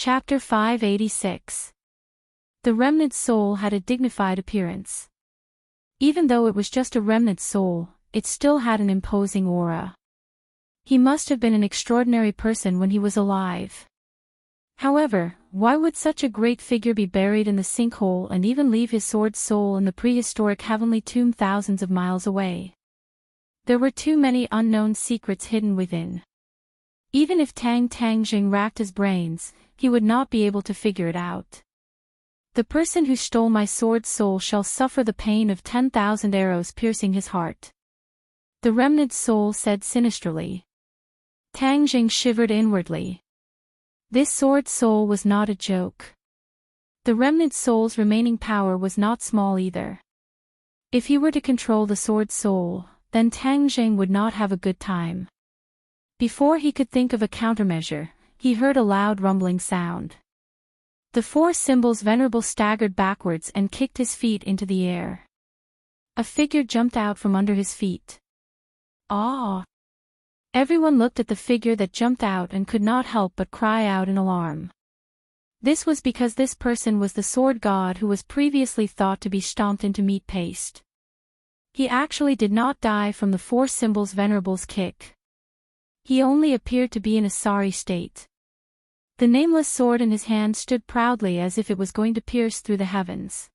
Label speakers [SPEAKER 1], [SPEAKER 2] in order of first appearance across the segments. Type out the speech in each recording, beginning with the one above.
[SPEAKER 1] Chapter 586. The remnant soul had a dignified appearance. Even though it was just a remnant soul, it still had an imposing aura. He must have been an extraordinary person when he was alive. However, why would such a great figure be buried in the sinkhole and even leave his sword soul in the prehistoric heavenly tomb thousands of miles away? There were too many unknown secrets hidden within. Even if Tang Tangjing racked his brains, he would not be able to figure it out. The person who stole my sword soul shall suffer the pain of 10,000 arrows piercing his heart. The remnant soul said sinisterly. Tangjing shivered inwardly. This sword soul was not a joke. The remnant soul's remaining power was not small either. If he were to control the sword soul, then Tangjing would not have a good time. Before he could think of a countermeasure, he heard a loud rumbling sound. The four symbols venerable staggered backwards and kicked his feet into the air. A figure jumped out from under his feet. Ah! Everyone looked at the figure that jumped out and could not help but cry out in alarm. This was because this person was the sword god who was previously thought to be stomped into meat paste. He actually did not die from the four symbols venerable's kick. He only appeared to be in a sorry state. The nameless sword in his hand stood proudly as if it was going to pierce through the heavens.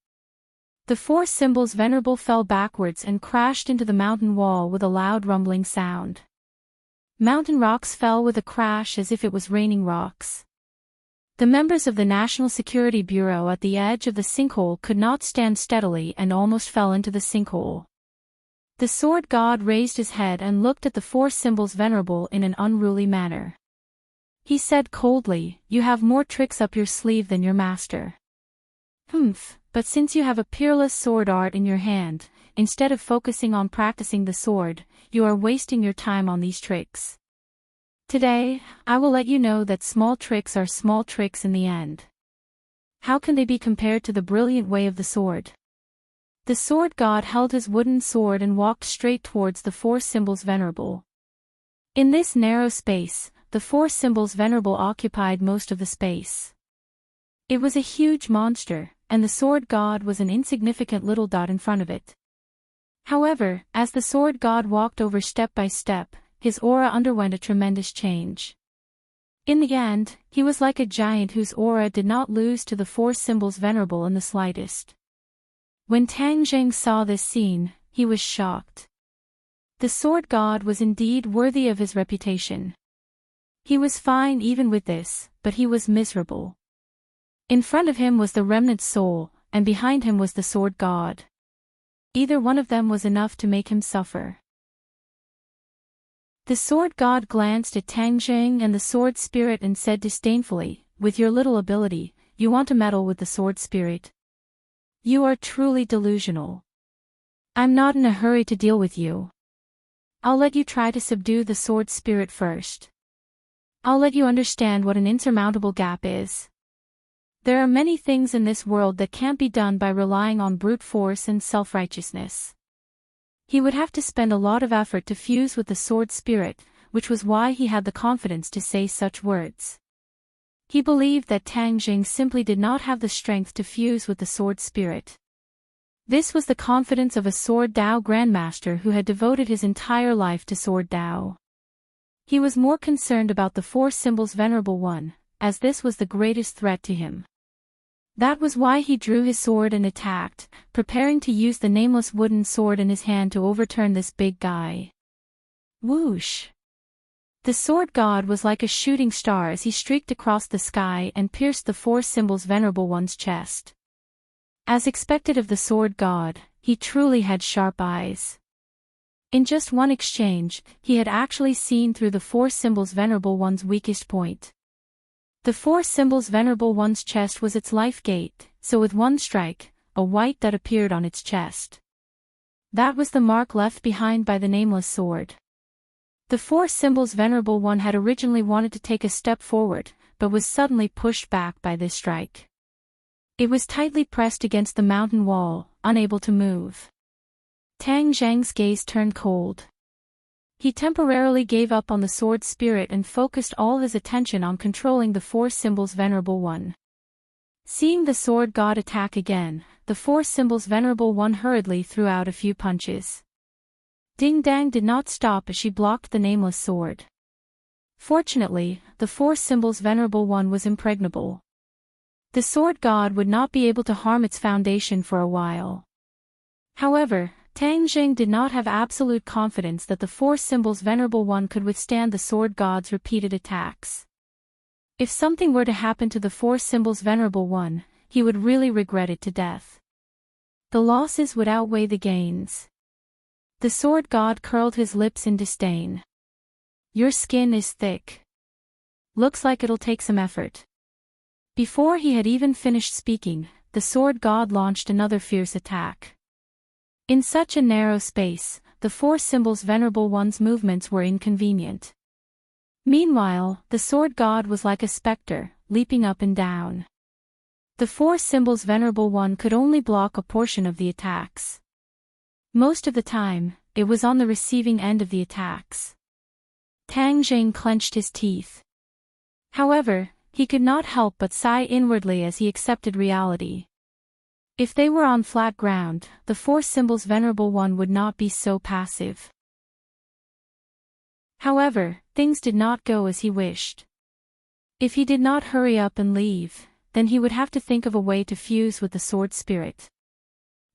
[SPEAKER 1] The four symbols venerable fell backwards and crashed into the mountain wall with a loud rumbling sound. Mountain rocks fell with a crash as if it was raining rocks. The members of the National Security Bureau at the edge of the sinkhole could not stand steadily and almost fell into the sinkhole. The sword god raised his head and looked at the four symbols venerable in an unruly manner. He said coldly, "You have more tricks up your sleeve than your master." But since you have a peerless sword art in your hand, instead of focusing on practicing the sword, you are wasting your time on these tricks. Today, I will let you know that small tricks are small tricks in the end. How can they be compared to the brilliant way of the sword? The sword god held his wooden sword and walked straight towards the four symbols venerable. In this narrow space, the four symbols venerable occupied most of the space. It was a huge monster, and the sword god was an insignificant little dot in front of it. However, as the sword god walked over step by step, his aura underwent a tremendous change. In the end, he was like a giant whose aura did not lose to the four symbols venerable in the slightest. When Tangjing saw this scene, he was shocked. The sword god was indeed worthy of his reputation. He was fine even with this, but he was miserable. In front of him was the remnant soul, and behind him was the sword god. Either one of them was enough to make him suffer. The sword god glanced at Tangjing and the sword spirit and said disdainfully, "With your little ability, you want to meddle with the sword spirit? You are truly delusional. I'm not in a hurry to deal with you. I'll let you try to subdue the sword spirit first. I'll let you understand what an insurmountable gap is. There are many things in this world that can't be done by relying on brute force and self-righteousness." He would have to spend a lot of effort to fuse with the sword spirit, which was why he had the confidence to say such words. He believed that Tangjing simply did not have the strength to fuse with the sword spirit. This was the confidence of a Sword Dao Grandmaster who had devoted his entire life to Sword Dao. He was more concerned about the four symbols venerable one, as this was the greatest threat to him. That was why he drew his sword and attacked, preparing to use the nameless wooden sword in his hand to overturn this big guy. Whoosh! The sword god was like a shooting star as he streaked across the sky and pierced the four symbols venerable one's chest. As expected of the sword god, he truly had sharp eyes. In just one exchange, he had actually seen through the four symbols venerable one's weakest point. The four symbols venerable one's chest was its life gate, so with one strike, a white dot appeared on its chest. That was the mark left behind by the nameless sword. The four symbols venerable one had originally wanted to take a step forward, but was suddenly pushed back by this strike. It was tightly pressed against the mountain wall, unable to move. Tangjing's gaze turned cold. He temporarily gave up on the sword spirit and focused all his attention on controlling the four symbols Venerable One. Seeing the sword god attack again, the four symbols Venerable One hurriedly threw out a few punches. Ding Dang did not stop as she blocked the nameless sword. Fortunately, the four symbols Venerable One was impregnable. The sword god would not be able to harm its foundation for a while. However, Tang Jing did not have absolute confidence that the four symbols Venerable One could withstand the sword god's repeated attacks. If something were to happen to the four symbols Venerable One, he would really regret it to death. The losses would outweigh the gains. The sword god curled his lips in disdain. Your skin is thick. Looks like it'll take some effort. Before he had even finished speaking, the sword god launched another fierce attack. In such a narrow space, the four symbols Venerable One's movements were inconvenient. Meanwhile, the sword god was like a specter, leaping up and down. The four symbols Venerable One could only block a portion of the attacks. Most of the time, it was on the receiving end of the attacks. Tang Jing clenched his teeth. However, he could not help but sigh inwardly as he accepted reality. If they were on flat ground, the four symbols Venerable One would not be so passive. However, things did not go as he wished. If he did not hurry up and leave, then he would have to think of a way to fuse with the sword spirit.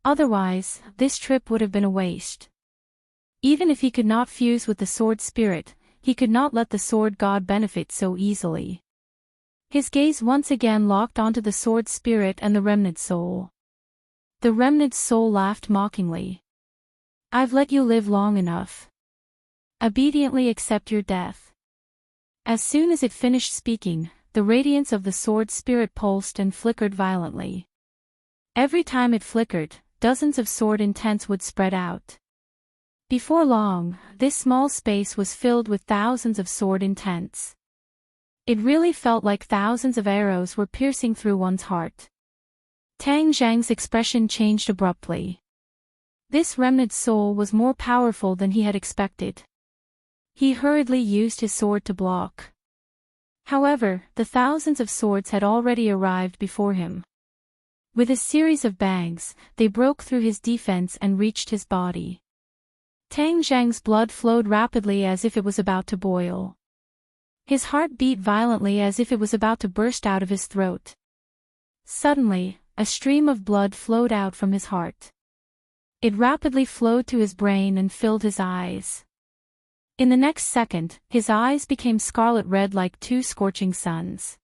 [SPEAKER 1] Otherwise, this trip would have been a waste. Even if he could not fuse with the sword spirit, he could not let the sword god benefit so easily. His gaze once again locked onto the sword spirit and the remnant soul. The remnant soul laughed mockingly. I've let you live long enough. Obediently accept your death. As soon as it finished speaking, the radiance of the sword spirit pulsed and flickered violently. Every time it flickered, dozens of sword intents would spread out. Before long, this small space was filled with thousands of sword intents. It really felt like thousands of arrows were piercing through one's heart. Tang Zhang's expression changed abruptly. This remnant soul was more powerful than he had expected. He hurriedly used his sword to block. However, the thousands of swords had already arrived before him. With a series of bangs, they broke through his defense and reached his body. Tang Zhang's blood flowed rapidly as if it was about to boil. His heart beat violently as if it was about to burst out of his throat. Suddenly, a stream of blood flowed out from his heart. It rapidly flowed to his brain and filled his eyes. In the next second, his eyes became scarlet red like two scorching suns.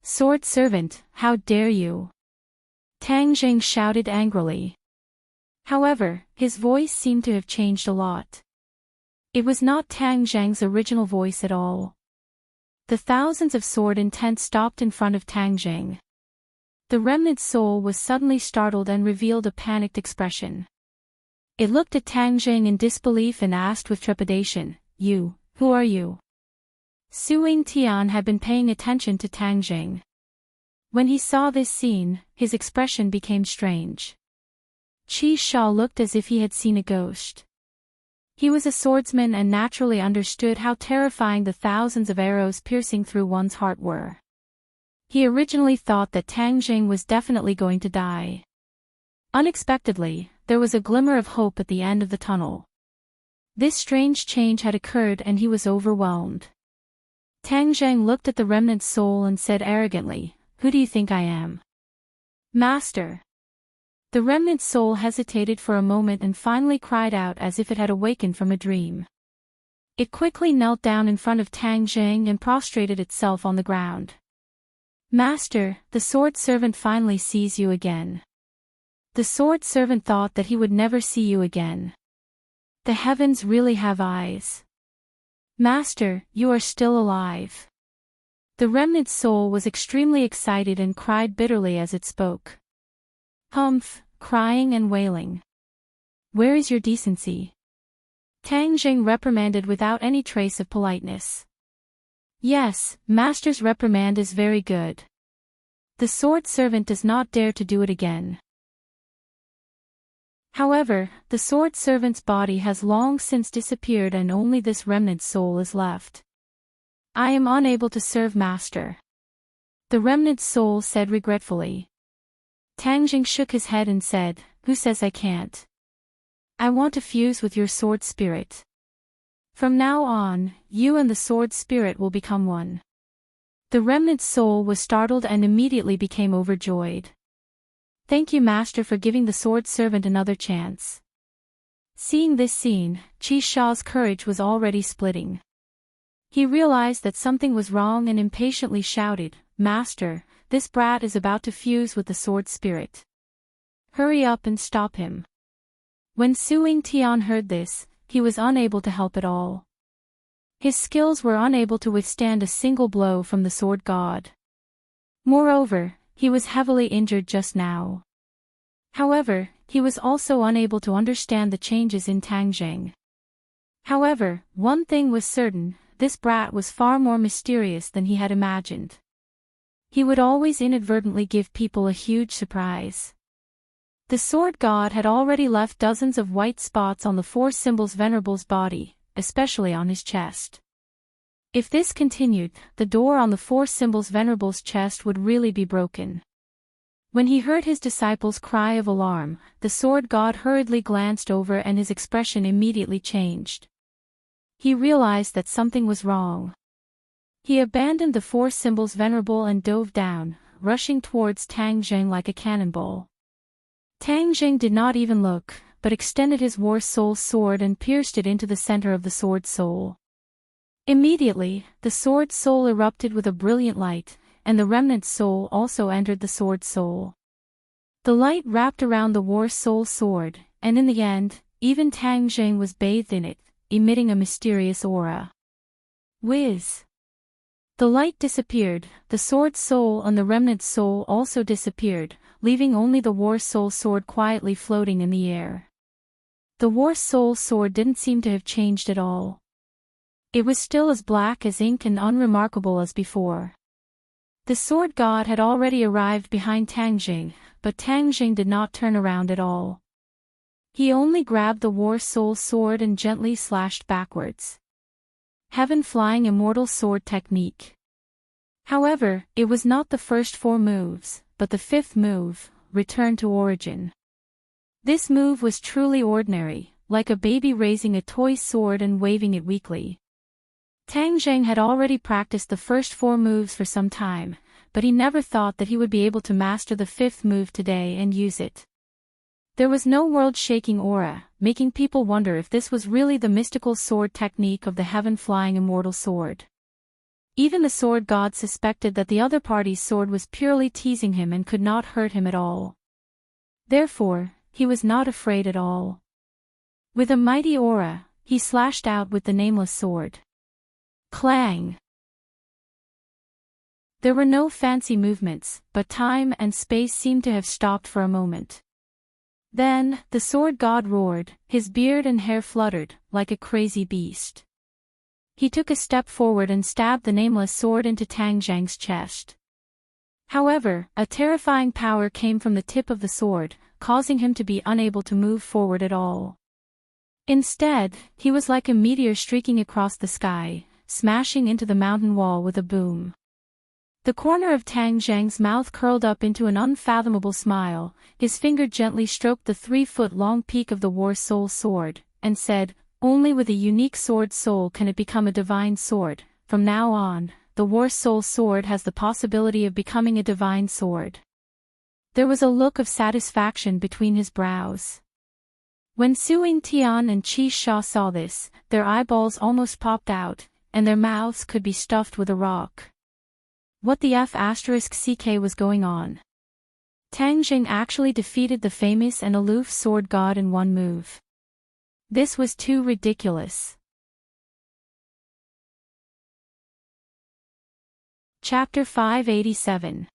[SPEAKER 1] Sword servant, how dare you! Tang Jing shouted angrily. However, his voice seemed to have changed a lot. It was not Tang Zhang's original voice at all. The thousands of sword intent stopped in front of Tang Jing. The remnant soul was suddenly startled and revealed a panicked expression. It looked at Tang Jing in disbelief and asked with trepidation, who are you? Su Yingtian had been paying attention to Tang Jing. When he saw this scene, his expression became strange. Qi Sha looked as if he had seen a ghost. He was a swordsman and naturally understood how terrifying the thousands of arrows piercing through one's heart were. He originally thought that Tang Jing was definitely going to die. Unexpectedly, there was a glimmer of hope at the end of the tunnel. This strange change had occurred and he was overwhelmed. Tang Zhang looked at the remnant soul and said arrogantly, "Who do you think I am?" "Master." The remnant soul hesitated for a moment and finally cried out as if it had awakened from a dream. It quickly knelt down in front of Tang Jing and prostrated itself on the ground. "Master, the sword servant finally sees you again." The sword servant thought that he would never see you again. The heavens really have eyes. "Master, you are still alive." The remnant soul was extremely excited and cried bitterly as it spoke. "Humph, crying and wailing. Where is your decency?" Tang Jing reprimanded without any trace of politeness. "Yes, Master's reprimand is very good. The sword servant does not dare to do it again." However, the sword servant's body has long since disappeared and only this remnant soul is left. I am unable to serve master. The remnant soul said regretfully. Tang Jing shook his head and said, Who says I can't? I want to fuse with your sword spirit. From now on, you and the sword spirit will become one. The remnant soul was startled and immediately became overjoyed. Thank you, master, for giving the sword servant another chance. Seeing this scene, Qi Sha's courage was already splitting. He realized that something was wrong and impatiently shouted, Master, this brat is about to fuse with the sword spirit. Hurry up and stop him. When Suing Tian heard this, he was unable to help at all. His skills were unable to withstand a single blow from the sword god. Moreover, he was heavily injured just now. However, he was also unable to understand the changes in Tang Jing. However, one thing was certain, this brat was far more mysterious than he had imagined. He would always inadvertently give people a huge surprise. The sword god had already left dozens of white spots on the four symbols venerable's body, especially on his chest. If this continued, the door on the four symbols venerable's chest would really be broken. When he heard his disciples' cry of alarm, the sword god hurriedly glanced over and his expression immediately changed. He realized that something was wrong. He abandoned the four symbols venerable and dove down, rushing towards Tang Jing like a cannonball. Tang Jing did not even look, but extended his war soul sword and pierced it into the center of the sword soul. Immediately, the sword soul erupted with a brilliant light, and the remnant soul also entered the sword soul. The light wrapped around the war soul sword, and in the end, even Tang Jing was bathed in it, emitting a mysterious aura. Whiz! The light disappeared, the sword soul and the remnant soul also disappeared, leaving only the war soul sword quietly floating in the air. The war soul sword didn't seem to have changed at all. It was still as black as ink and unremarkable as before. The sword god had already arrived behind Tang Jing, but Tang Jing did not turn around at all. He only grabbed the war soul sword and gently slashed backwards. Heaven-flying immortal sword technique. However, it was not the first four moves, but the fifth move, return to origin. This move was truly ordinary, like a baby raising a toy sword and waving it weakly. Tang Jing had already practiced the first four moves for some time, but he never thought that he would be able to master the fifth move today and use it. There was no world-shaking aura, making people wonder if this was really the mystical sword technique of the heaven-flying immortal sword. Even the sword god suspected that the other party's sword was purely teasing him and could not hurt him at all. Therefore, he was not afraid at all. With a mighty aura, he slashed out with the nameless sword. Clang! There were no fancy movements, but time and space seemed to have stopped for a moment. Then, the sword god roared, his beard and hair fluttered, like a crazy beast. He took a step forward and stabbed the nameless sword into Tang Jing's chest. However, a terrifying power came from the tip of the sword, causing him to be unable to move forward at all. Instead, he was like a meteor streaking across the sky, smashing into the mountain wall with a boom. The corner of Tang Jing's mouth curled up into an unfathomable smile, his finger gently stroked the 3-foot-long peak of the war soul sword, and said, Only with a unique sword soul can it become a divine sword. From now on, the war soul sword has the possibility of becoming a divine sword. There was a look of satisfaction between his brows. When Suing Tian and Qi Sha saw this, their eyeballs almost popped out, and their mouths could be stuffed with a rock. What the F***ck was going on? Tang Jing actually defeated the famous and aloof sword god in one move. This was too ridiculous. Chapter 587.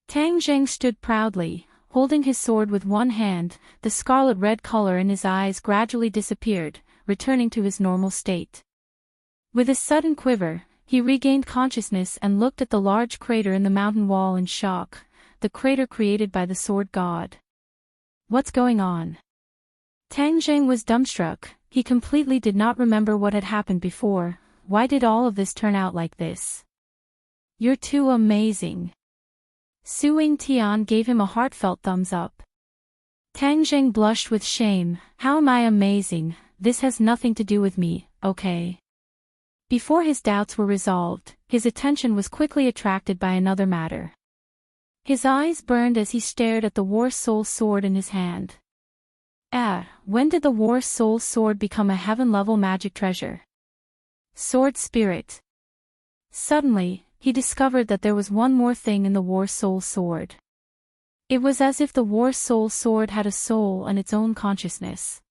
[SPEAKER 1] Tang Jing stood proudly, holding his sword with one hand. The scarlet-red color in his eyes gradually disappeared, returning to his normal state. With a sudden quiver, he regained consciousness and looked at the large crater in the mountain wall in shock, the crater created by the sword god. What's going on? Tang Zheng was dumbstruck. He completely did not remember what had happened before. Why did all of this turn out like this? You're too amazing. Su Tian gave him a heartfelt thumbs up. Tang Zheng blushed with shame. How am I amazing? This has nothing to do with me, okay? Before his doubts were resolved, his attention was quickly attracted by another matter. His eyes burned as he stared at the War Soul Sword in his hand. When did the War Soul Sword become a heaven-level magic treasure? Sword Spirit. Suddenly, he discovered that there was one more thing in the War Soul Sword. It was as if the War Soul Sword had a soul and its own consciousness.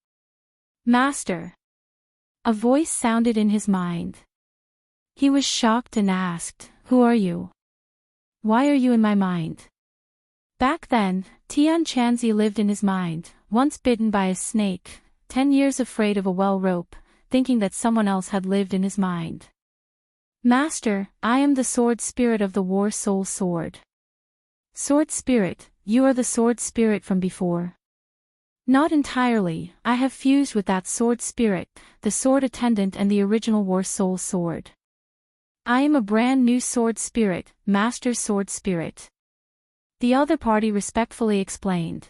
[SPEAKER 1] Master. A voice sounded in his mind. He was shocked and asked, "Who are you? Why are you in my mind?" Back then, Tian Chanzi lived in his mind, once bitten by a snake, 10 years afraid of a well rope, thinking that someone else had lived in his mind. Master, I am the Sword Spirit of the War Soul Sword. Sword Spirit, you are the Sword Spirit from before. Not entirely, I have fused with that Sword Spirit, the Sword Attendant and the original War Soul Sword. I am a brand new Sword Spirit, Master Sword Spirit. The other party respectfully explained.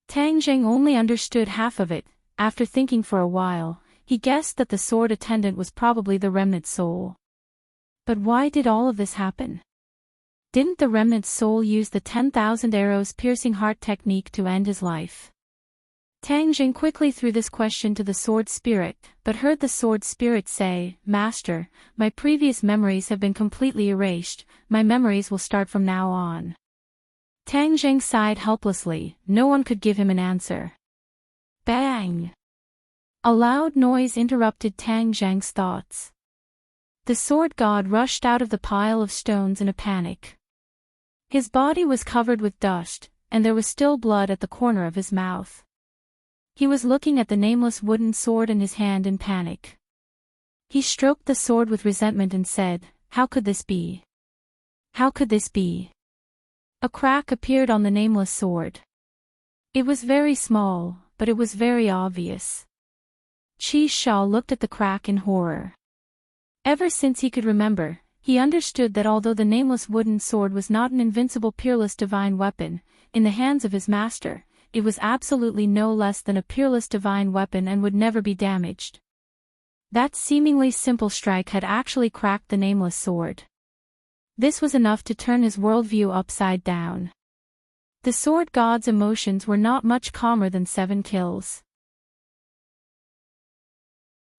[SPEAKER 1] Tang Zheng only understood half of it. After thinking for a while, he guessed that the Sword Attendant was probably the Remnant Soul. But why did all of this happen? Didn't the Remnant Soul use the 10,000 arrows piercing heart technique to end his life? Tang Zheng quickly threw this question to the Sword Spirit, but heard the Sword Spirit say, "Master, my previous memories have been completely erased, my memories will start from now on." Tang Zheng sighed helplessly. No one could give him an answer. Bang! A loud noise interrupted Tang Zheng's thoughts. The sword god rushed out of the pile of stones in a panic. His body was covered with dust, and there was still blood at the corner of his mouth. He was looking at the nameless wooden sword in his hand in panic. He stroked the sword with resentment and said, "How could this be? How could this be?" A crack appeared on the nameless sword. It was very small, but it was very obvious. Qi Sha looked at the crack in horror. Ever since he could remember, he understood that although the nameless wooden sword was not an invincible peerless divine weapon, in the hands of his master, it was absolutely no less than a peerless divine weapon and would never be damaged. That seemingly simple strike had actually cracked the nameless sword. This was enough to turn his worldview upside down. The sword god's emotions were not much calmer than 7 kills.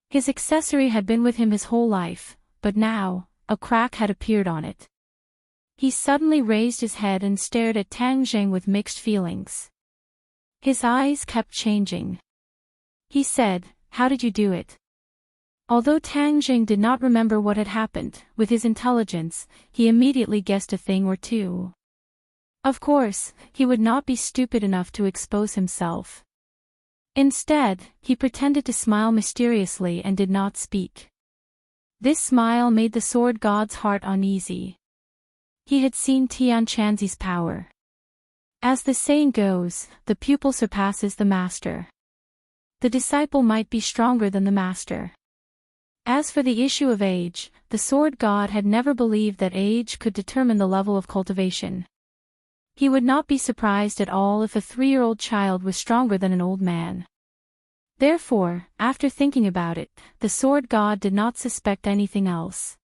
[SPEAKER 1] His accessory had been with him his whole life, but now, a crack had appeared on it. He suddenly raised his head and stared at Tang Zheng with mixed feelings. His eyes kept changing. He said, "How did you do it?" Although Tang Zheng did not remember what had happened, with his intelligence, he immediately guessed a thing or two. Of course, he would not be stupid enough to expose himself. Instead, he pretended to smile mysteriously and did not speak. This smile made the sword god's heart uneasy. He had seen Tian Chanzi's power. As the saying goes, the pupil surpasses the master. The disciple might be stronger than the master. As for the issue of age, the sword god had never believed that age could determine the level of cultivation. He would not be surprised at all if a 3-year-old child was stronger than an old man. Therefore, after thinking about it, the sword god did not suspect anything else.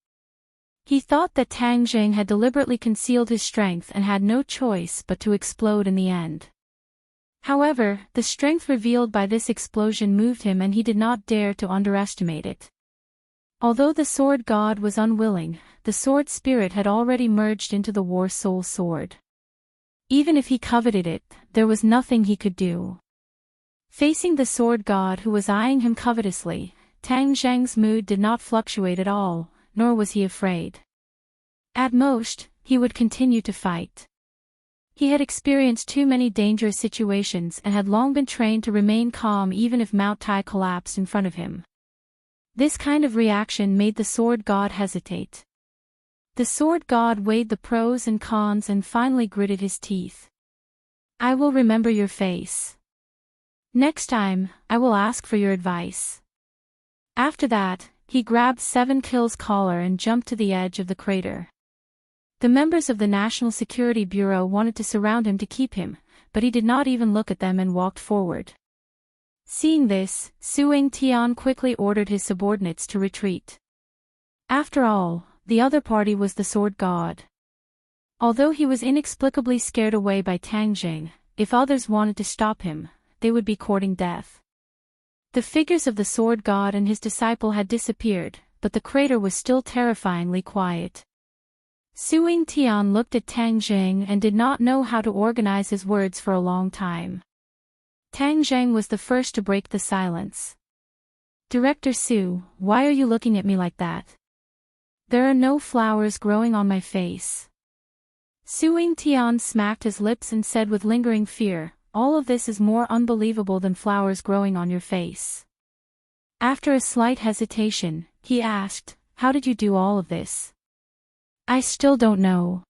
[SPEAKER 1] He thought that Tang Zheng had deliberately concealed his strength and had no choice but to explode in the end. However, the strength revealed by this explosion moved him and he did not dare to underestimate it. Although the sword god was unwilling, the sword spirit had already merged into the War Soul Sword. Even if he coveted it, there was nothing he could do. Facing the sword god who was eyeing him covetously, Tang Zheng's mood did not fluctuate at all, nor was he afraid. At most, he would continue to fight. He had experienced too many dangerous situations and had long been trained to remain calm even if Mount Tai collapsed in front of him. This kind of reaction made the sword god hesitate. The sword god weighed the pros and cons and finally gritted his teeth. "I will remember your face. Next time, I will ask for your advice. After that, he grabbed 7 Kill's collar and jumped to the edge of the crater. The members of the National Security Bureau wanted to surround him to keep him, but he did not even look at them and walked forward. Seeing this, Suing Tian quickly ordered his subordinates to retreat. After all, the other party was the sword god. Although he was inexplicably scared away by Tang Jing, if others wanted to stop him, they would be courting death. The figures of the sword god and his disciple had disappeared, but the crater was still terrifyingly quiet. Suing Tian looked at Tang Jing and did not know how to organize his words for a long time. Tang Jing was the first to break the silence. Director Su, why are you looking at me like that? There are no flowers growing on my face. Suing Tian smacked his lips and said with lingering fear, all of this is more unbelievable than flowers growing on your face. After a slight hesitation, he asked, how did you do all of this? I still don't know.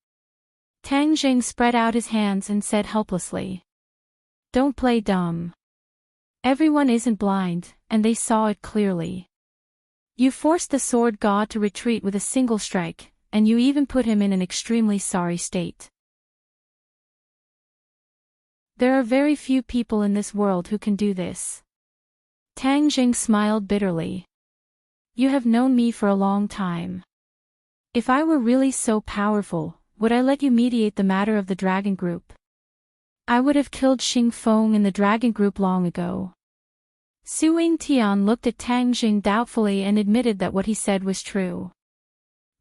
[SPEAKER 1] Tang Jing spread out his hands and said helplessly. Don't play dumb. Everyone isn't blind, and they saw it clearly. You forced the sword god to retreat with a single strike, and you even put him in an extremely sorry state. There are very few people in this world who can do this. Tang Jing smiled bitterly. You have known me for a long time. If I were really so powerful, would I let you mediate the matter of the dragon group? I would have killed Xing Feng in the dragon group long ago. Suing Tian looked at Tang Jing doubtfully and admitted that what he said was true.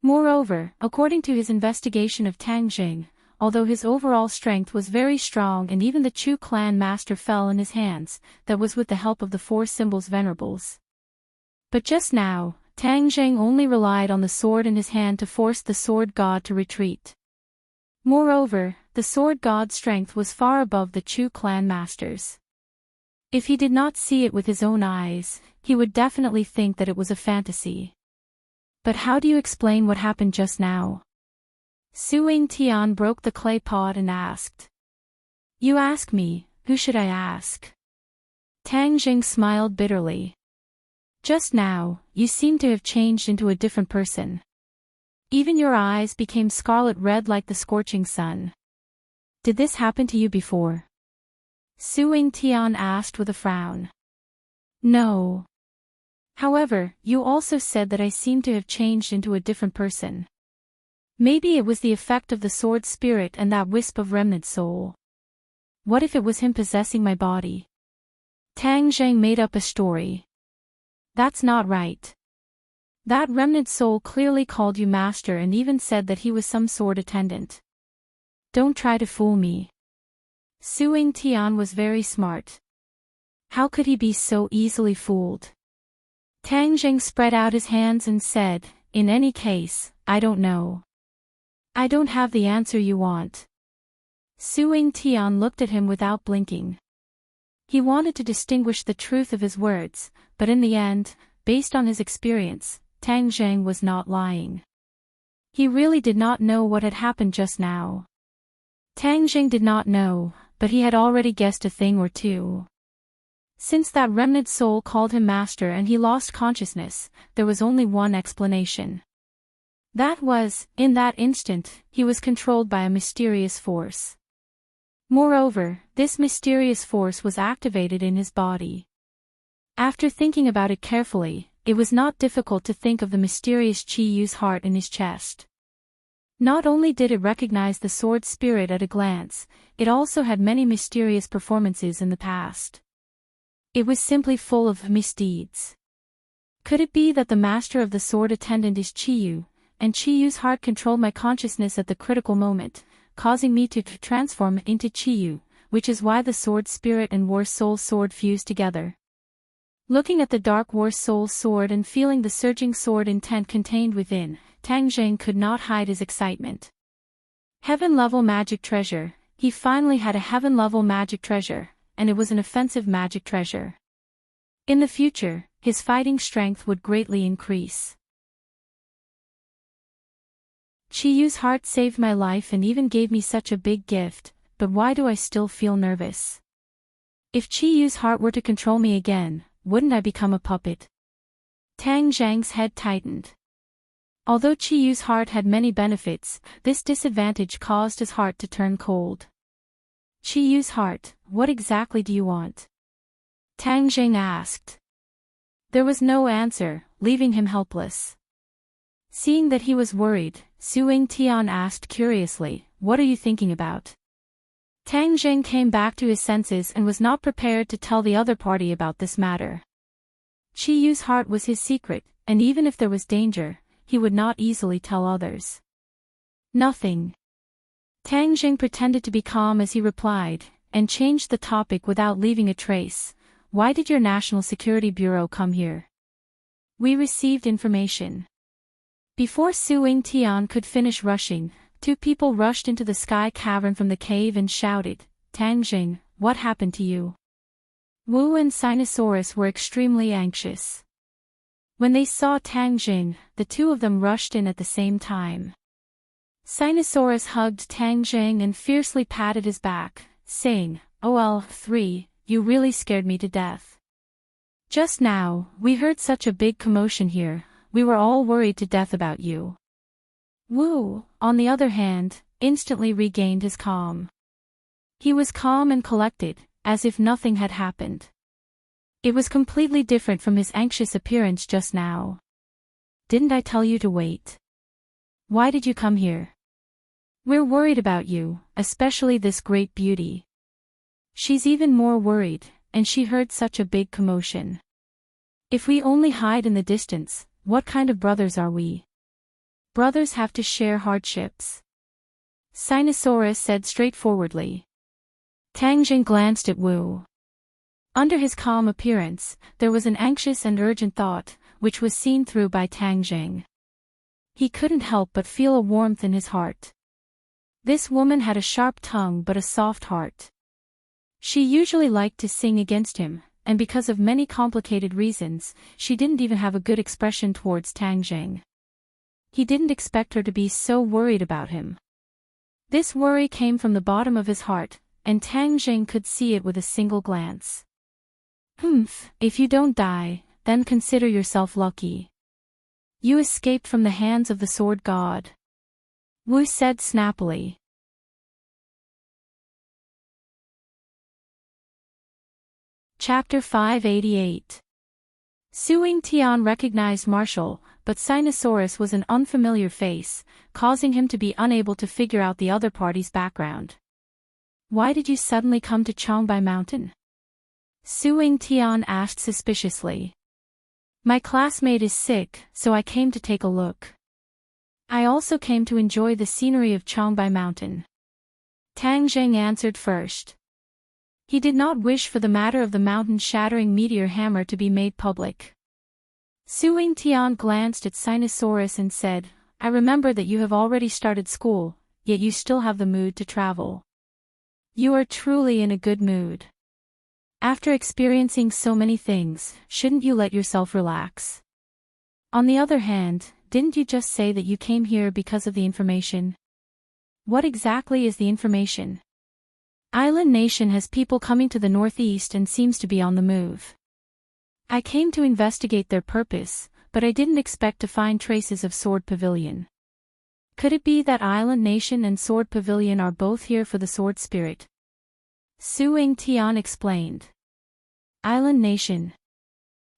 [SPEAKER 1] Moreover, according to his investigation of Tang Jing, although his overall strength was very strong and even the Chu clan master fell in his hands, that was with the help of the 4 symbols venerables. But just now, Tang Jing only relied on the sword in his hand to force the sword god to retreat. Moreover, the sword god's strength was far above the Chu clan master's. If he did not see it with his own eyes, he would definitely think that it was a fantasy. But how do you explain what happened just now? Suing Tian broke the clay pot and asked. You ask me, who should I ask? Tang Jing smiled bitterly. Just now, you seem to have changed into a different person. Even your eyes became scarlet red like the scorching sun. Did this happen to you before? Suing Tian asked with a frown. No. However, you also said that I seem to have changed into a different person. Maybe it was the effect of the sword spirit and that wisp of remnant soul. What if it was him possessing my body? Tang Jing made up a story. That's not right. That remnant soul clearly called you master and even said that he was some sword attendant. Don't try to fool me. Suing Tian was very smart. How could he be so easily fooled? Tang Jing spread out his hands and said, in any case, I don't know. I don't have the answer you want. Suing Tian looked at him without blinking. He wanted to distinguish the truth of his words, but in the end, based on his experience, Tang Jing was not lying. He really did not know what had happened just now. Tang Jing did not know, but he had already guessed a thing or two. Since that remnant soul called him master and he lost consciousness, there was only one explanation. That was, in that instant, he was controlled by a mysterious force. Moreover, this mysterious force was activated in his body. After thinking about it carefully, it was not difficult to think of the mysterious Chi Yu's heart in his chest. Not only did it recognize the sword spirit at a glance, it also had many mysterious performances in the past. It was simply full of misdeeds. Could it be that the master of the sword attendant is Chi Yu, and Chi Yu's heart controlled my consciousness at the critical moment, causing me to transform into Chi Yu, which is why the sword spirit and war soul sword fused together. Looking at the dark war soul sword and feeling the surging sword intent contained within, Tang Jing could not hide his excitement. Heaven-level magic treasure, he finally had a heaven-level magic treasure, and it was an offensive magic treasure. In the future, his fighting strength would greatly increase. Chi Yu's heart saved my life and even gave me such a big gift, but why do I still feel nervous? If Qi Yu's heart were to control me again, wouldn't I become a puppet? Tang Zhang's head tightened. Although Qi Yu's heart had many benefits, this disadvantage caused his heart to turn cold. Qi Yu's heart, what exactly do you want? Tang Zhang asked. There was no answer, leaving him helpless. Seeing that he was worried, Su Tian asked curiously, what are you thinking about? Tang Zhang came back to his senses and was not prepared to tell the other party about this matter. Qi Yu's heart was his secret, and even if there was danger, he would not easily tell others. Nothing. Tang Zhang pretended to be calm as he replied, and changed the topic without leaving a trace. Why did your National Security Bureau come here? We received information. Before Su Tian could finish rushing, two people rushed into the sky cavern from the cave and shouted, Tang Zhang, what happened to you? Wu and Sinosaurus were extremely anxious. When they saw Tang Zhang, the two of them rushed in at the same time. Sinosaurus hugged Tang Zhang and fiercely patted his back, saying, OL3, you really scared me to death. Just now, we heard such a big commotion here, we were all worried to death about you. Wu, on the other hand, instantly regained his calm. He was calm and collected, as if nothing had happened. It was completely different from his anxious appearance just now. Didn't I tell you to wait? Why did you come here? We're worried about you, especially this great beauty. She's even more worried, and she heard such a big commotion. If we only hide in the distance, what kind of brothers are we? Brothers have to share hardships. Sinosaurus said straightforwardly. Tang Zhang glanced at Wu. Under his calm appearance, there was an anxious and urgent thought, which was seen through by Tang Zhang. He couldn't help but feel a warmth in his heart. This woman had a sharp tongue but a soft heart. She usually liked to sing against him, and because of many complicated reasons, she didn't even have a good expression towards Tang Zhang. He didn't expect her to be so worried about him. This worry came from the bottom of his heart, and Tang Zhang could see it with a single glance. If you don't die, then consider yourself lucky. You escaped from the hands of the sword god. Wu said snappily. Chapter 588. Su Tian recognized Marshall, but Sinosaurus was an unfamiliar face, causing him to be unable to figure out the other party's background. Why did you suddenly come to Changbai Mountain? Su Tian asked suspiciously. My classmate is sick, so I came to take a look. I also came to enjoy the scenery of Changbai Mountain. Tang Zhang answered first. He did not wish for the matter of the mountain-shattering meteor hammer to be made public. Su Tian glanced at Sinosaurus and said, I remember that you have already started school, yet you still have the mood to travel. You are truly in a good mood. After experiencing so many things, shouldn't you let yourself relax? On the other hand, didn't you just say that you came here because of the information? What exactly is the information? Island Nation has people coming to the northeast and seems to be on the move. I came to investigate their purpose, but I didn't expect to find traces of Sword Pavilion. Could it be that Island Nation and Sword Pavilion are both here for the Sword Spirit? Su Tian explained. Island Nation.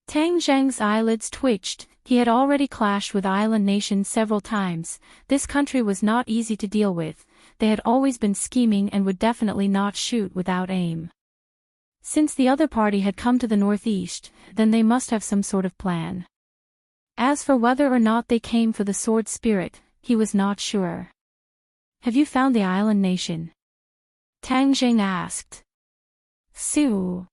[SPEAKER 1] Tang Zhang's eyelids twitched. He had already clashed with Island Nation several times. This country was not easy to deal with. They had always been scheming and would definitely not shoot without aim. Since the other party had come to the northeast, then they must have some sort of plan. As for whether or not they came for the Sword Spirit, he was not sure. Have you found the Island Nation? Tang Zhang asked. Su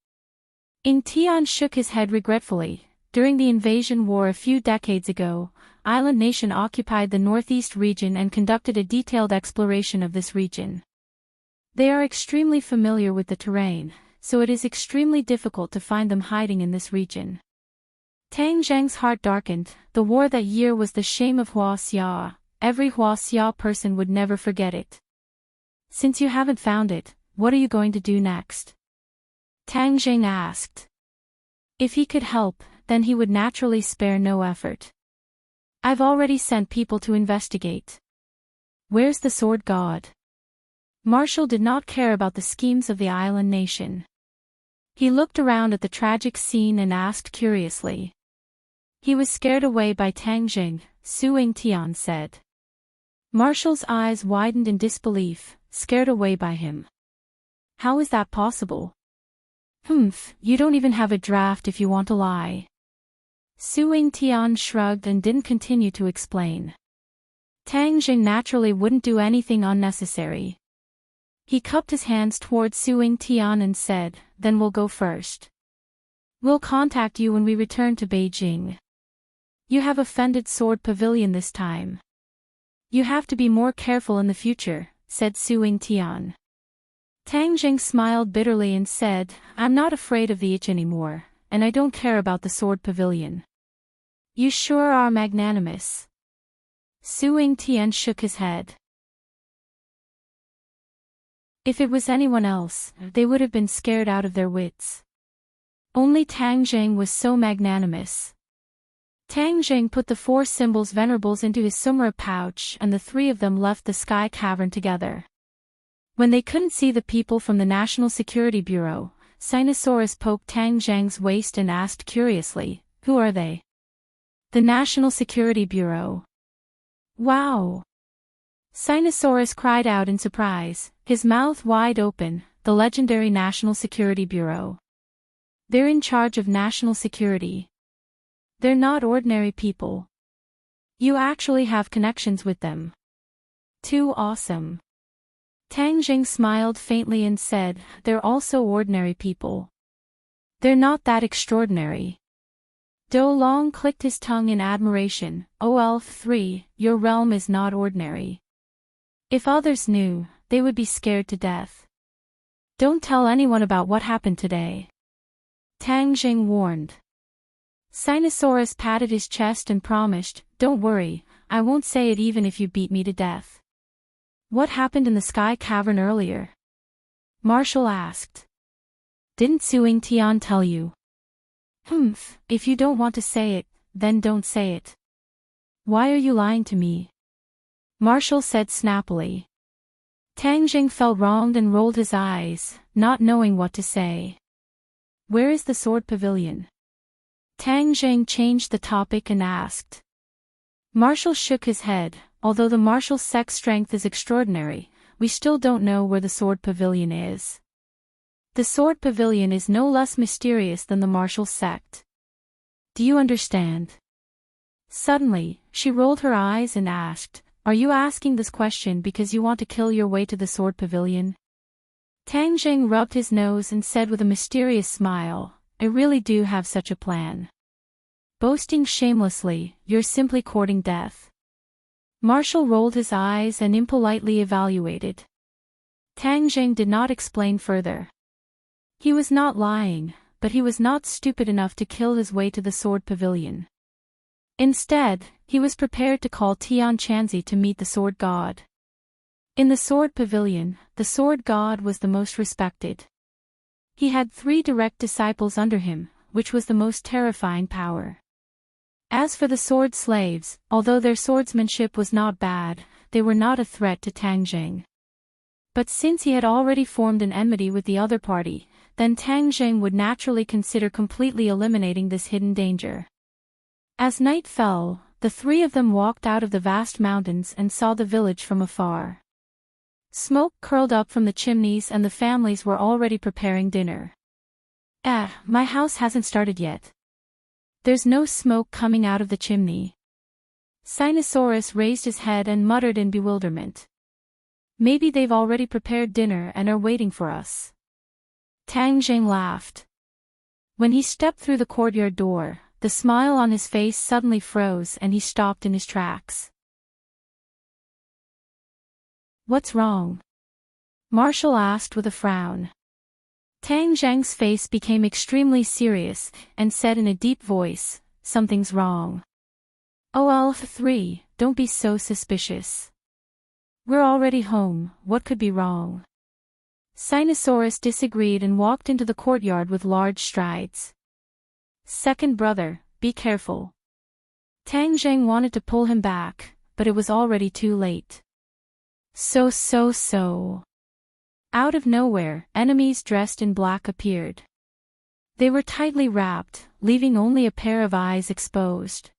[SPEAKER 1] Tian shook his head regretfully. During the invasion war a few decades ago, Island Nation occupied the northeast region and conducted a detailed exploration of this region. They are extremely familiar with the terrain, so it is extremely difficult to find them hiding in this region. Tang Zhang's heart darkened. The war that year was the shame of Huaxia. Every Huaxia person would never forget it. Since you haven't found it, what are you going to do next? Tang Jing asked. If he could help, then he would naturally spare no effort. I've already sent people to investigate. Where's the sword god? Marshall did not care about the schemes of the island nation. He looked around at the tragic scene and asked curiously. He was scared away by Tang Jing, Su Tian said. Marshall's eyes widened in disbelief, scared away by him. How is that possible? You don't even have a draft if you want to lie. Su Tian shrugged and didn't continue to explain. Tang Jing naturally wouldn't do anything unnecessary. He cupped his hands towards Su Tian and said, then we'll go first. We'll contact you when we return to Beijing. You have offended Sword Pavilion this time. You have to be more careful in the future, said Su Tian. Tang Jing smiled bitterly and said, I'm not afraid of the itch anymore, and I don't care about the Sword Pavilion. You sure are magnanimous. Su Tian shook his head. If it was anyone else, they would have been scared out of their wits. Only Tang Jing was so magnanimous. Tang Jing put the 4 symbols venerables into his sumra pouch and the 3 of them left the sky cavern together. When they couldn't see the people from the National Security Bureau, Sinosaurus poked Tang Jing's waist and asked curiously, who are they? The National Security Bureau. Wow! Sinosaurus cried out in surprise, his mouth wide open, the legendary National Security Bureau. They're in charge of national security. They're not ordinary people. You actually have connections with them. Too awesome. Tang Jing smiled faintly and said, they're also ordinary people. They're not that extraordinary. Do Long clicked his tongue in admiration, Elf-3, your realm is not ordinary. If others knew, they would be scared to death. Don't tell anyone about what happened today. Tang Jing warned. Sinosaurus patted his chest and promised, don't worry, I won't say it even if you beat me to death. What happened in the sky cavern earlier? Marshall asked. Didn't Su Tian tell you? If you don't want to say it, then don't say it. Why are you lying to me? Marshall said snappily. Tang Jing felt wronged and rolled his eyes, not knowing what to say. Where is the Sword Pavilion? Tang Jing changed the topic and asked. Marshall shook his head. Although the Marshall's sex strength is extraordinary, we still don't know where the Sword Pavilion is. The Sword Pavilion is no less mysterious than the Marshall sect. Do you understand? Suddenly, she rolled her eyes and asked, are you asking this question because you want to kill your way to the Sword Pavilion? Tang Jing rubbed his nose and said with a mysterious smile, I really do have such a plan. Boasting shamelessly, you're simply courting death. Marshall rolled his eyes and impolitely evaluated. Tang Jing did not explain further. He was not lying, but he was not stupid enough to kill his way to the Sword Pavilion. Instead, he was prepared to call Tian Chanzi to meet the Sword God. In the Sword Pavilion, the Sword God was the most respected. He had 3 direct disciples under him, which was the most terrifying power. As for the sword slaves, although their swordsmanship was not bad, they were not a threat to Tang Jing. But since he had already formed an enmity with the other party, then Tang Jing would naturally consider completely eliminating this hidden danger. As night fell, the 3 of them walked out of the vast mountains and saw the village from afar. Smoke curled up from the chimneys and the families were already preparing dinner. My house hasn't started yet. There's no smoke coming out of the chimney. Sinosaurus raised his head and muttered in bewilderment. Maybe they've already prepared dinner and are waiting for us. Tang Jing laughed. When he stepped through the courtyard door, the smile on his face suddenly froze and he stopped in his tracks. What's wrong? Marshall asked with a frown. Tang Jing's face became extremely serious, and said in a deep voice, something's wrong. Elf-3, don't be so suspicious. We're already home, what could be wrong? Sinosaurus disagreed and walked into the courtyard with large strides. Second brother, be careful. Tang Zheng wanted to pull him back, but it was already too late. So. Out of nowhere, enemies dressed in black appeared. They were tightly wrapped, leaving only a pair of eyes exposed.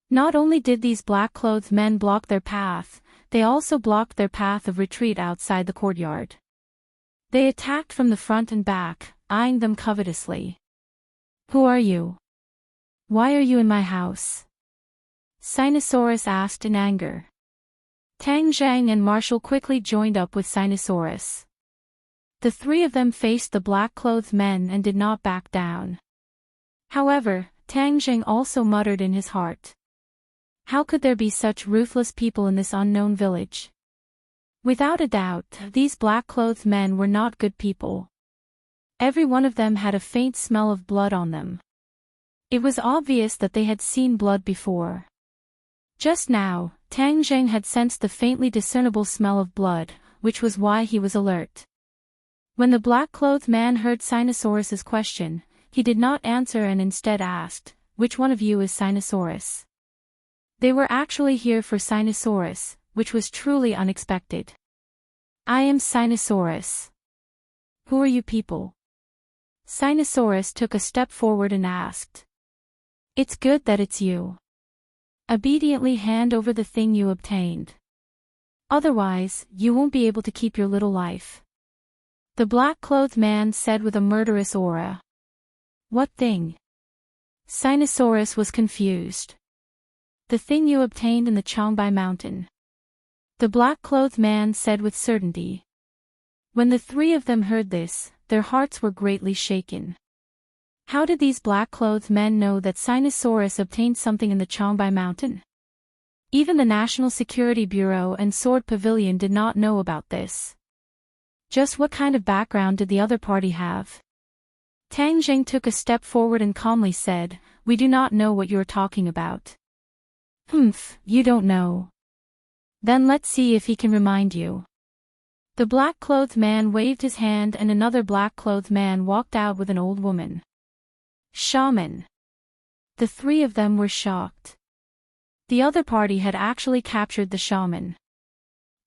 [SPEAKER 1] Not only did these black-clothed men block their path, they also blocked their path of retreat outside the courtyard. They attacked from the front and back, eyeing them covetously. Who are you? Why are you in my house? Sinosaurus asked in anger. Tang Zhang and Marshall quickly joined up with Sinosaurus. The three of them faced the black-clothed men and did not back down. However, Tang Zhang also muttered in his heart. How could there be such ruthless people in this unknown village? Without a doubt, these black-clothed men were not good people. Every one of them had a faint smell of blood on them. It was obvious that they had seen blood before. Just now, Tang Zheng had sensed the faintly discernible smell of blood, which was why he was alert. When the black-clothed man heard Sinosaurus's question, he did not answer and instead asked, "Which one of you is Sinosaurus?" They were actually here for Sinosaurus, which was truly unexpected. I am Sinosaurus. Who are you people? Sinosaurus took a step forward and asked. It's good that it's you. Obediently hand over the thing you obtained. Otherwise, you won't be able to keep your little life. The black-clothed man said with a murderous aura. What thing? Sinosaurus was confused. The thing you obtained in the Changbai mountain. The black-clothed man said with certainty. When the three of them heard this, their hearts were greatly shaken. How did these black-clothed men know that Sinosaurus obtained something in the Changbai mountain? Even the National Security Bureau and Sword Pavilion did not know about this. Just what kind of background did the other party have? Tang Zheng took a step forward and calmly said, We do not know what you are talking about. Humph, you don't know. Then let's see if he can remind you. The black-clothed man waved his hand and another black-clothed man walked out with an old woman. Shaman. The three of them were shocked. The other party had actually captured the shaman.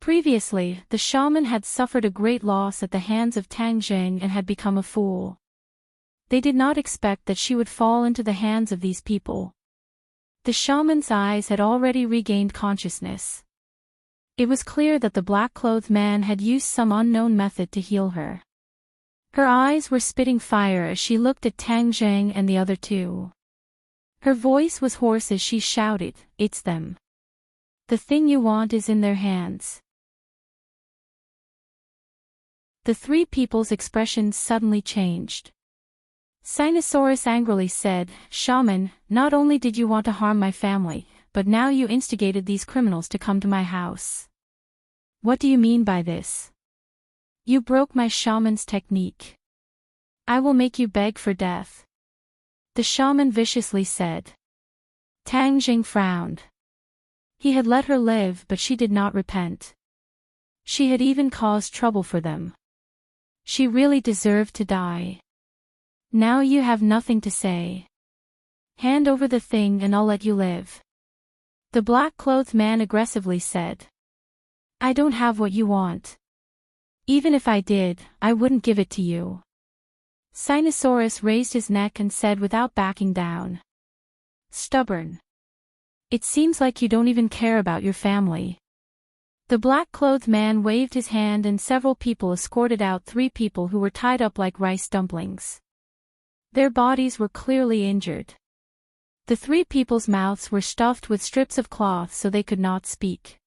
[SPEAKER 1] Previously, the shaman had suffered a great loss at the hands of Tang Zheng and had become a fool. They did not expect that she would fall into the hands of these people. The shaman's eyes had already regained consciousness. It was clear that the black-clothed man had used some unknown method to heal her. Her eyes were spitting fire as she looked at Tang Zheng and the other two. Her voice was hoarse as she shouted, It's them. The thing you want is in their hands. The three people's expressions suddenly changed. Sinosaurus angrily said, Shaman, not only did you want to harm my family, but now you instigated these criminals to come to my house. What do you mean by this? You broke my shaman's technique. I will make you beg for death. The shaman viciously said. Tang Jing frowned. He had let her live but she did not repent. She had even caused trouble for them. She really deserved to die. Now you have nothing to say. Hand over the thing and I'll let you live. The black-clothed man aggressively said. I don't have what you want. Even if I did, I wouldn't give it to you. Sinosaurus raised his neck and said without backing down. Stubborn. It seems like you don't even care about your family. The black-clothed man waved his hand and several people escorted out three people who were tied up like rice dumplings. Their bodies were clearly injured. The three people's mouths were stuffed with strips of cloth so they could not speak.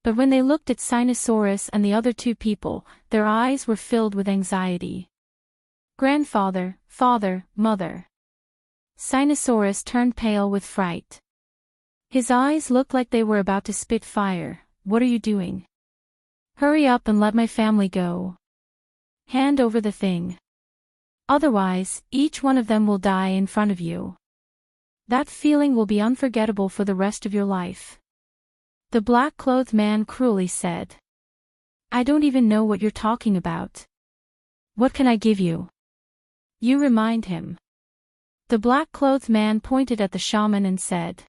[SPEAKER 1] But when they looked at Sinosaurus and the other two people, their eyes were filled with anxiety. Grandfather, father, mother. Sinosaurus turned pale with fright. His eyes looked like they were about to spit fire. What are you doing? Hurry up and let my family go. Hand over the thing. Otherwise, each one of them will die in front of you. That feeling will be unforgettable for the rest of your life. The black-clothed man cruelly said. I don't even know what you're talking about. What can I give you? You remind him. The black-clothed man pointed at the shaman and said.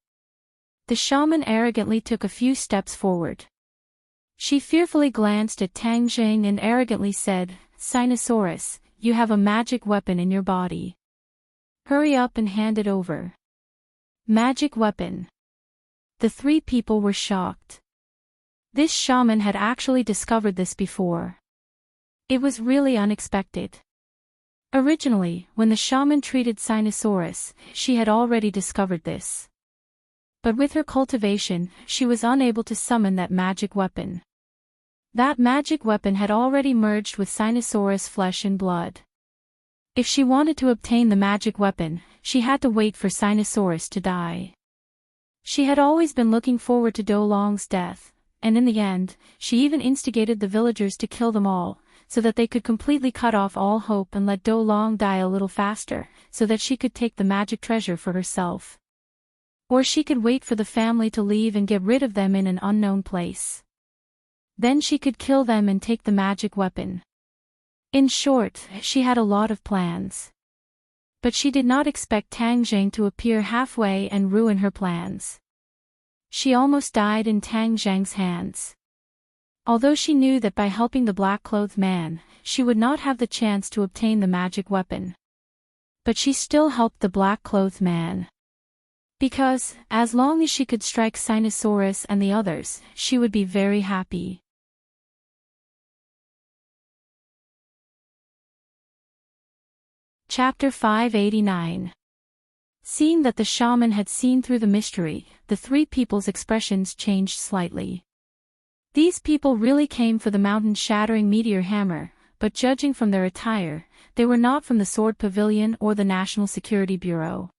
[SPEAKER 1] The shaman arrogantly took a few steps forward. She fearfully glanced at Tang Jing and arrogantly said, Sinosaurus, you have a magic weapon in your body. Hurry up and hand it over. Magic weapon. The three people were shocked. This shaman had actually discovered this before. It was really unexpected. Originally, when the shaman treated Sinosaurus, she had already discovered this. But with her cultivation, she was unable to summon that magic weapon. That magic weapon had already merged with Sinosaurus' flesh and blood. If she wanted to obtain the magic weapon, she had to wait for Sinosaurus to die. She had always been looking forward to Do Long's death, and in the end, she even instigated the villagers to kill them all, so that they could completely cut off all hope and let Do Long die a little faster, so that she could take the magic treasure for herself. Or she could wait for the family to leave and get rid of them in an unknown place. Then she could kill them and take the magic weapon. In short, she had a lot of plans. But she did not expect Tang Jing to appear halfway and ruin her plans. She almost died in Tang Jing's hands. Although she knew that by helping the black-clothed man, she would not have the chance to obtain the magic weapon. But she still helped the black-clothed man. Because, as long as she could strike Sinosaurus and the others, she would be very happy. Chapter 589. Seeing that the shaman had seen through the mystery, the three people's expressions changed slightly. These people really came for the mountain-shattering meteor hammer, but judging from their attire, they were not from the Sword Pavilion or the National Security Bureau.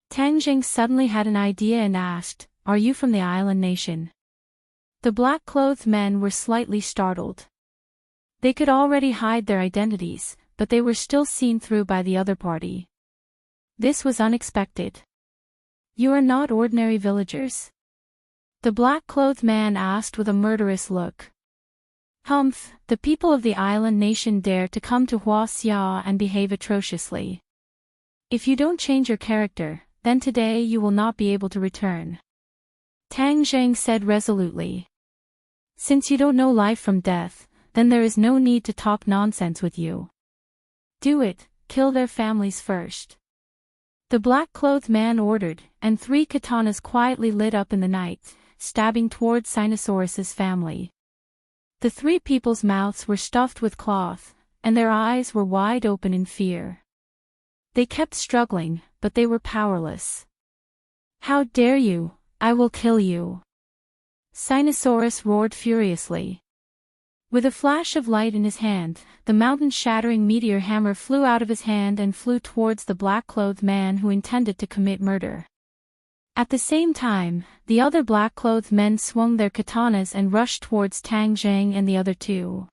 [SPEAKER 1] Tang Jing suddenly had an idea and asked, Are you from the island nation? The black-clothed men were slightly startled. They could already hide their identities, but they were still seen through by the other party. This was unexpected. You are not ordinary villagers? The black-clothed man asked with a murderous look. Humph, the people of the island nation dare to come to Huaxia and behave atrociously. If you don't change your character, then today you will not be able to return. Tang Jing said resolutely. Since you don't know life from death, then there is no need to talk nonsense with you. Do it, kill their families first. The black-clothed man ordered, and 3 katanas quietly lit up in the night, stabbing towards Sinosaurus's family. The 3 people's mouths were stuffed with cloth, and their eyes were wide open in fear. They kept struggling, but they were powerless. How dare you! I will kill you! Sinosaurus roared furiously. With a flash of light in his hand, the mountain-shattering meteor hammer flew out of his hand and flew towards the black-clothed man who intended to commit murder. At the same time, the other black-clothed men swung their katanas and rushed towards Tang Jing and the other 2.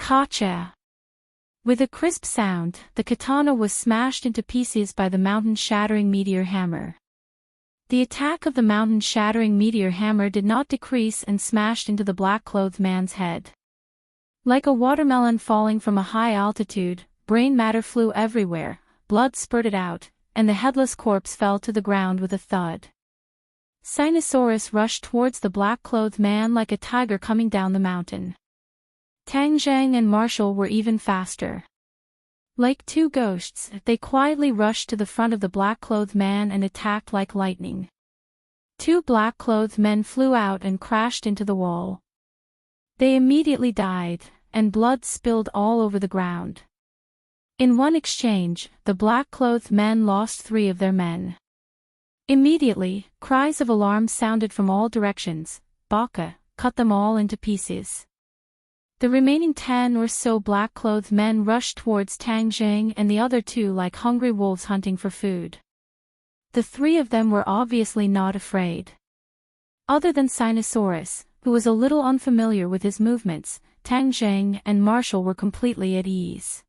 [SPEAKER 1] Kacha! With a crisp sound, the katana was smashed into pieces by the mountain-shattering meteor hammer. The attack of the mountain-shattering meteor hammer did not decrease and smashed into the black-clothed man's head. Like a watermelon falling from a high altitude, brain matter flew everywhere, blood spurted out, and the headless corpse fell to the ground with a thud. Sinosaurus rushed towards the black-clothed man like a tiger coming down the mountain. Tang Jing and Marshall were even faster. Like 2 ghosts, they quietly rushed to the front of the black-clothed man and attacked like lightning. 2 black-clothed men flew out and crashed into the wall. They immediately died, and blood spilled all over the ground. In one exchange, the black-clothed men lost 3 of their men. Immediately, cries of alarm sounded from all directions. Baka, cut them all into pieces. The remaining 10 or so black-clothed men rushed towards Tang Jing and the other 2 like hungry wolves hunting for food. The 3 of them were obviously not afraid. Other than Sinosaurus, who was a little unfamiliar with his movements, Tang Jing and Marshall were completely at ease.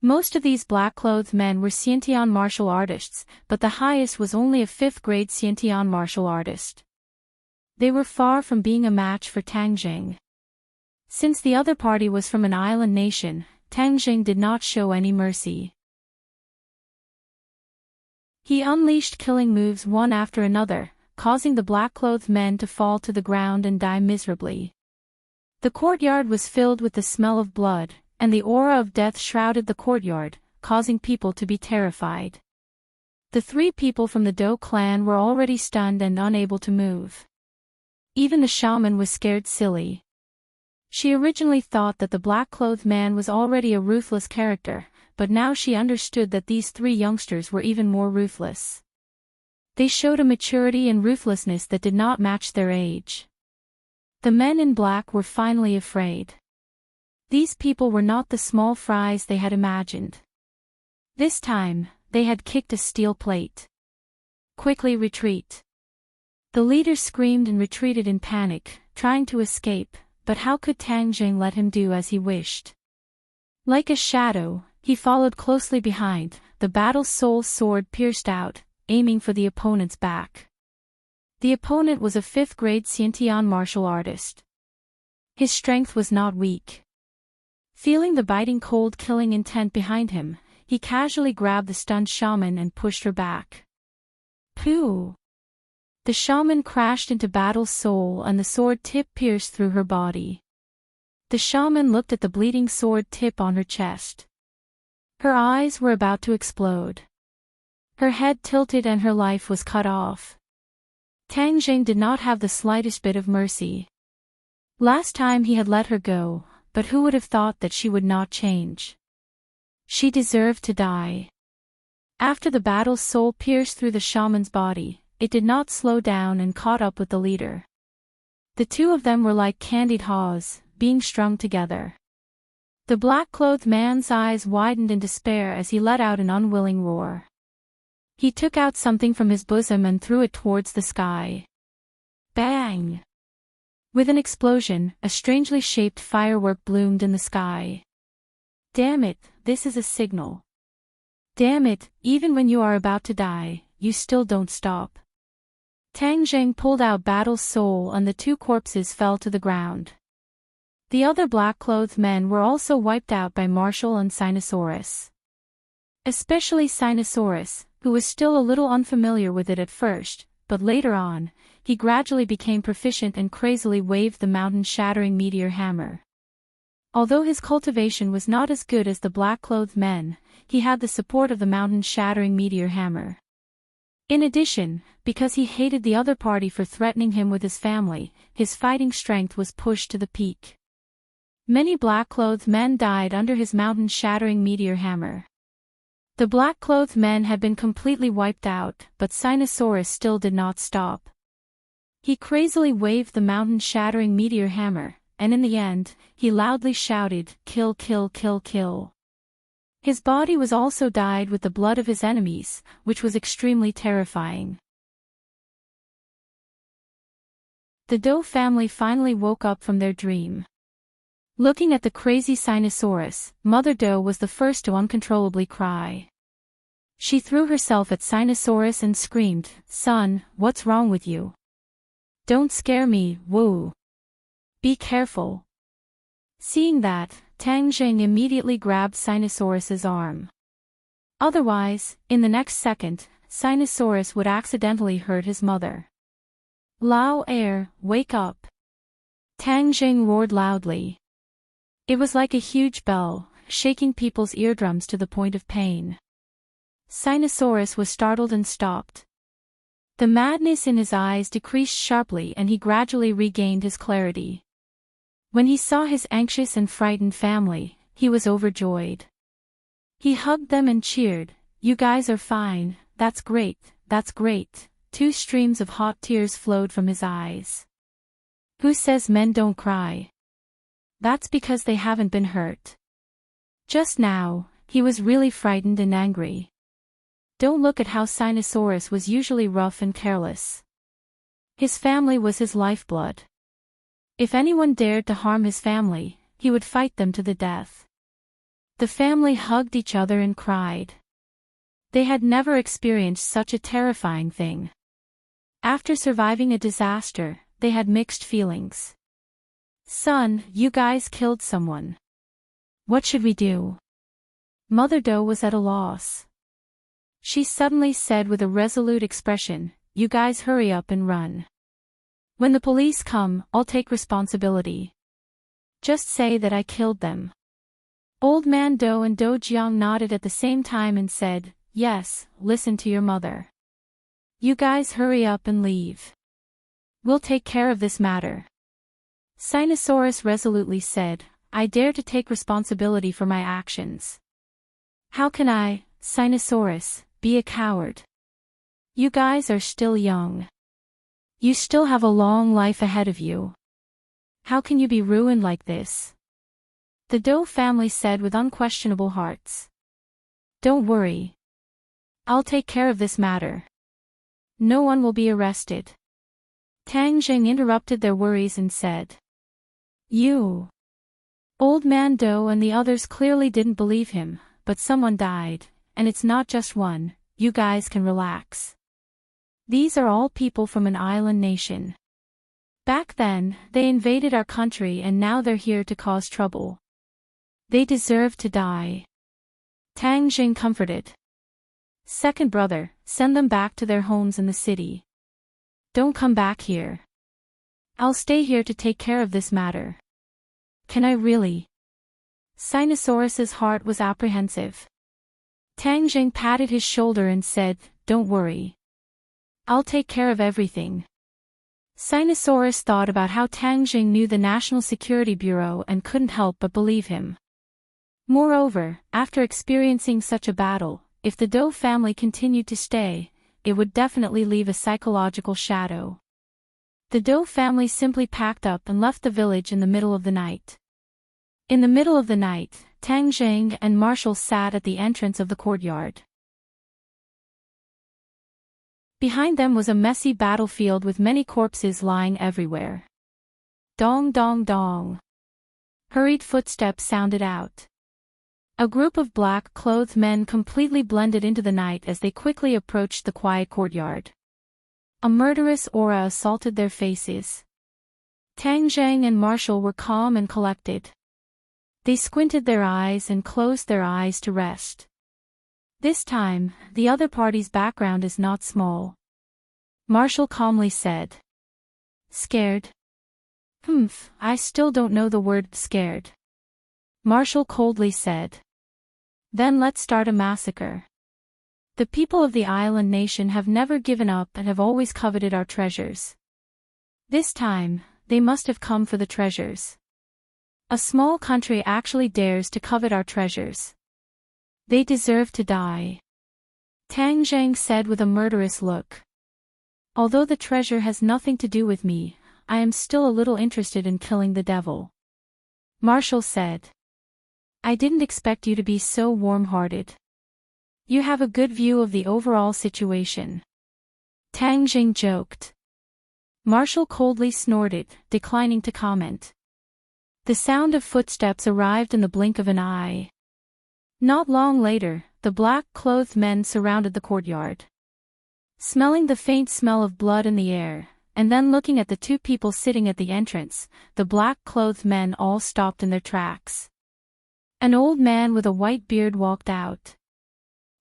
[SPEAKER 1] Most of these black-clothed men were Xiantian martial artists, but the highest was only a 5th-grade Xiantian martial artist. They were far from being a match for Tang Jing. Since the other party was from an island nation, Tang Jing did not show any mercy. He unleashed killing moves one after another, causing the black-clothed men to fall to the ground and die miserably. The courtyard was filled with the smell of blood, and the aura of death shrouded the courtyard, causing people to be terrified. The 3 people from the Do clan were already stunned and unable to move. Even the shaman was scared silly. She originally thought that the black-clothed man was already a ruthless character, but now she understood that these 3 youngsters were even more ruthless. They showed a maturity and ruthlessness that did not match their age. The men in black were finally afraid. These people were not the small fries they had imagined. This time, they had kicked a steel plate. Quickly retreat. The leader screamed and retreated in panic, trying to escape, but how could Tang Jing let him do as he wished? Like a shadow, he followed closely behind. The battle soul's sword pierced out, aiming for the opponent's back. The opponent was a 5th-grade Xiantian martial artist. His strength was not weak. Feeling the biting cold killing intent behind him, he casually grabbed the stunned shaman and pushed her back. Pooh! The shaman crashed into Battle's soul and the sword tip pierced through her body. The shaman looked at the bleeding sword tip on her chest. Her eyes were about to explode. Her head tilted and her life was cut off. Tang Jing did not have the slightest bit of mercy. Last time he had let her go, but who would have thought that she would not change? She deserved to die. After the battle's soul pierced through the shaman's body, it did not slow down and caught up with the leader. The 2 of them were like candied haws, being strung together. The black-clothed man's eyes widened in despair as he let out an unwilling roar. He took out something from his bosom and threw it towards the sky. Bang! With an explosion, a strangely shaped firework bloomed in the sky. Damn it, this is a signal. Damn it, even when you are about to die, you still don't stop. Tang Jing pulled out Battle's soul and the 2 corpses fell to the ground. The other black-clothed men were also wiped out by Marshall and Sinosaurus. Especially Sinosaurus, who was still a little unfamiliar with it at first, but later on, he gradually became proficient and crazily waved the mountain-shattering meteor hammer. Although his cultivation was not as good as the black-clothed men, he had the support of the mountain-shattering meteor hammer. In addition, because he hated the other party for threatening him with his family, his fighting strength was pushed to the peak. Many black-clothed men died under his mountain-shattering meteor hammer. The black-clothed men had been completely wiped out, but Sinosaurus still did not stop. He crazily waved the mountain-shattering meteor hammer, and in the end, he loudly shouted, "Kill, kill, kill, kill." His body was also dyed with the blood of his enemies, which was extremely terrifying. The Do family finally woke up from their dream. Looking at the crazy Sinosaurus, Mother Do was the first to uncontrollably cry. She threw herself at Sinosaurus and screamed, "Son, what's wrong with you? Don't scare me, woo. Be careful." Seeing that, Tang Jing immediately grabbed Sinosaurus's arm. Otherwise, in the next second, Sinosaurus would accidentally hurt his mother. "Lao Air, wake up!" Tang Jing roared loudly. It was like a huge bell, shaking people's eardrums to the point of pain. Sinosaurus was startled and stopped. The madness in his eyes decreased sharply and he gradually regained his clarity. When he saw his anxious and frightened family, he was overjoyed. He hugged them and cheered, "You guys are fine, that's great, that's great." 2 streams of hot tears flowed from his eyes. Who says men don't cry? That's because they haven't been hurt. Just now, he was really frightened and angry. Don't look at how Sinosaurus was usually rough and careless. His family was his lifeblood. If anyone dared to harm his family, he would fight them to the death. The family hugged each other and cried. They had never experienced such a terrifying thing. After surviving a disaster, they had mixed feelings. Son, you guys killed someone. What should we do? Mother Doe was at a loss. She suddenly said with a resolute expression, you guys hurry up and run. When the police come, I'll take responsibility. Just say that I killed them. Old Man Doe and Do Jiang nodded at the same time and said, yes, listen to your mother. You guys hurry up and leave. We'll take care of this matter. Sinosaurus resolutely said, I dare to take responsibility for my actions. How can I, Sinosaurus, be a coward? You guys are still young. You still have a long life ahead of you. How can you be ruined like this? The Doe family said with unquestionable hearts. Don't worry. I'll take care of this matter. No one will be arrested. Tang Jing interrupted their worries and said. You. Old Man Doe and the others clearly didn't believe him, but someone died, and it's not just one, you guys can relax. These are all people from an island nation. Back then, they invaded our country and now they're here to cause trouble. They deserve to die. Tang Jing comforted. Second brother, send them back to their homes in the city. Don't come back here. I'll stay here to take care of this matter. Can I really? Sinosaurus's heart was apprehensive. Tang Jing patted his shoulder and said, don't worry. I'll take care of everything. Sinosaurus thought about how Tang Jing knew the National Security Bureau and couldn't help but believe him. Moreover, after experiencing such a battle, if the Doe family continued to stay, it would definitely leave a psychological shadow. The Doe family simply packed up and left the village in the middle of the night. In the middle of the night, Tang Jing and Marshall sat at the entrance of the courtyard. Behind them was a messy battlefield with many corpses lying everywhere. Dong dong dong. Hurried footsteps sounded out. A group of black-clothed men completely blended into the night as they quickly approached the quiet courtyard. A murderous aura assaulted their faces. Tang Jing and Marshall were calm and collected. They squinted their eyes and closed their eyes to rest. This time, the other party's background is not small. Marshall calmly said. Scared? I still don't know the word scared. Marshall coldly said. Then let's start a massacre. The people of the island nation have never given up and have always coveted our treasures. This time, they must have come for the treasures. A small country actually dares to covet our treasures. They deserve to die. Tang Jing said with a murderous look. Although the treasure has nothing to do with me, I am still a little interested in killing the devil. Marshall said. I didn't expect you to be so warm-hearted. You have a good view of the overall situation. Tang Jing joked. Marshall coldly snorted, declining to comment. The sound of footsteps arrived in the blink of an eye. Not long later, the black-clothed men surrounded the courtyard. Smelling the faint smell of blood in the air, and then looking at the two people sitting at the entrance, the black-clothed men all stopped in their tracks. An old man with a white beard walked out.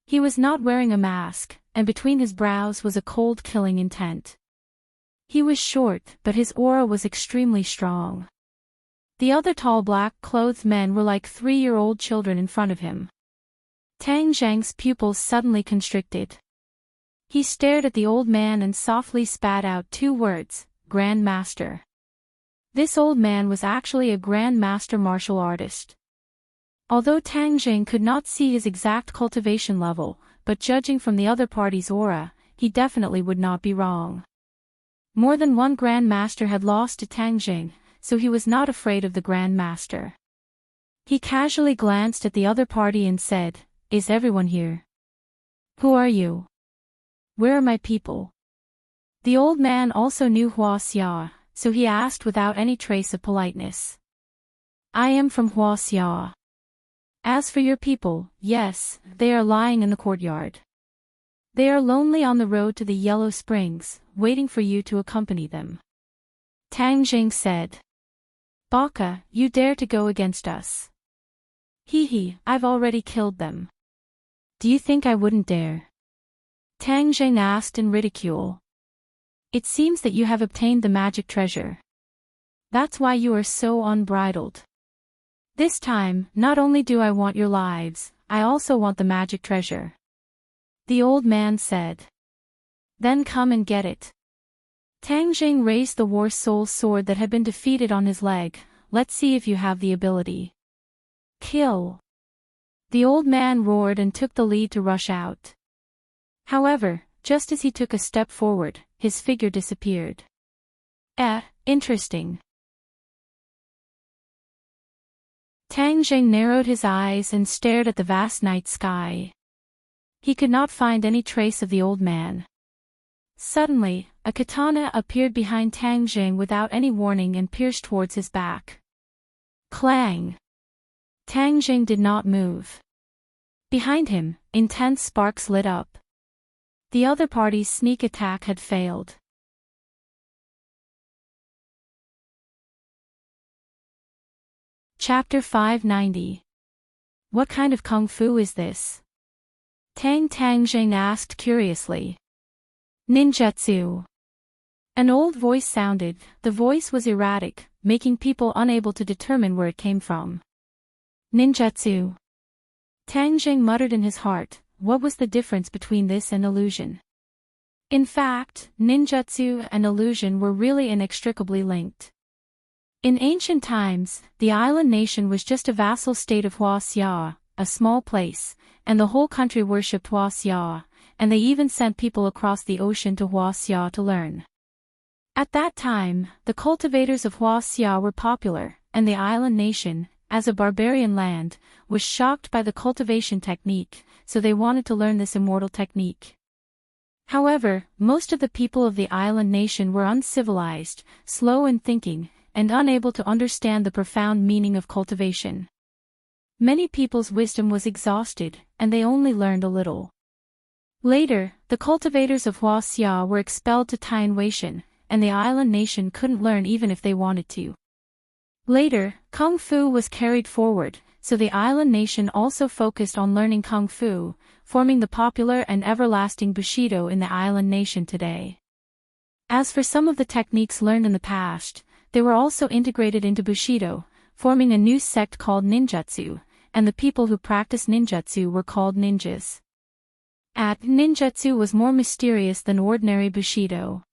[SPEAKER 1] He was not wearing a mask, and between his brows was a cold killing intent. He was short, but his aura was extremely strong. The other tall black-clothed men were like 3-year-old children in front of him. Tang Jing's pupils suddenly constricted. He stared at the old man and softly spat out 2 words, Grand Master. This old man was actually a Grand Master martial artist. Although Tang Jing could not see his exact cultivation level, but judging from the other party's aura, he definitely would not be wrong. More than one Grand Master had lost to Tang Jing, so he was not afraid of the Grand Master. He casually glanced at the other party and said, Is everyone here? Who are you? Where are my people? The old man also knew Hua Xia, so he asked without any trace of politeness. I am from Hua Xia. As for your people, yes, they are lying in the courtyard. They are lonely on the road to the Yellow Springs, waiting for you to accompany them. Tang Jing said. Baka, you dare to go against us? Hee hee, I've already killed them. Do you think I wouldn't dare? Tang Zheng asked in ridicule. It seems that you have obtained the magic treasure. That's why you are so unbridled. This time, not only do I want your lives, I also want the magic treasure. The old man said. Then come and get it. Tang Zheng raised the war soul sword that had been defeated on his leg. Let's see if you have the ability. Kill. The old man roared and took the lead to rush out. However, just as he took a step forward, his figure disappeared. Interesting. Tang Zheng narrowed his eyes and stared at the vast night sky. He could not find any trace of the old man. Suddenly, a katana appeared behind Tang Zheng without any warning and pierced towards his back. Clang! Tang Zheng did not move. Behind him, intense sparks lit up. The other party's sneak attack had failed. Chapter 590. What kind of kung fu is this? Tang Zheng asked curiously. Ninjutsu. An old voice sounded. The voice was erratic, making people unable to determine where it came from. Ninjutsu. Tang Zheng muttered in his heart, what was the difference between this and illusion? In fact, ninjutsu and illusion were really inextricably linked. In ancient times, the island nation was just a vassal state of Huaxia, a small place, and the whole country worshipped Huaxia, and they even sent people across the ocean to Huaxia to learn. At that time, the cultivators of Huaxia were popular, and the island nation, as a barbarian land, was shocked by the cultivation technique, so they wanted to learn this immortal technique. However, most of the people of the island nation were uncivilized, slow in thinking, and unable to understand the profound meaning of cultivation. Many people's wisdom was exhausted, and they only learned a little. Later, the cultivators of Huaxia were expelled to Tianweishan, and the island nation couldn't learn even if they wanted to. Later, Kung Fu was carried forward, so the island nation also focused on learning Kung Fu, forming the popular and everlasting Bushido in the island nation today. As for some of the techniques learned in the past, they were also integrated into Bushido, forming a new sect called ninjutsu, and the people who practiced ninjutsu were called ninjas. Ninjutsu was more mysterious than ordinary Bushido.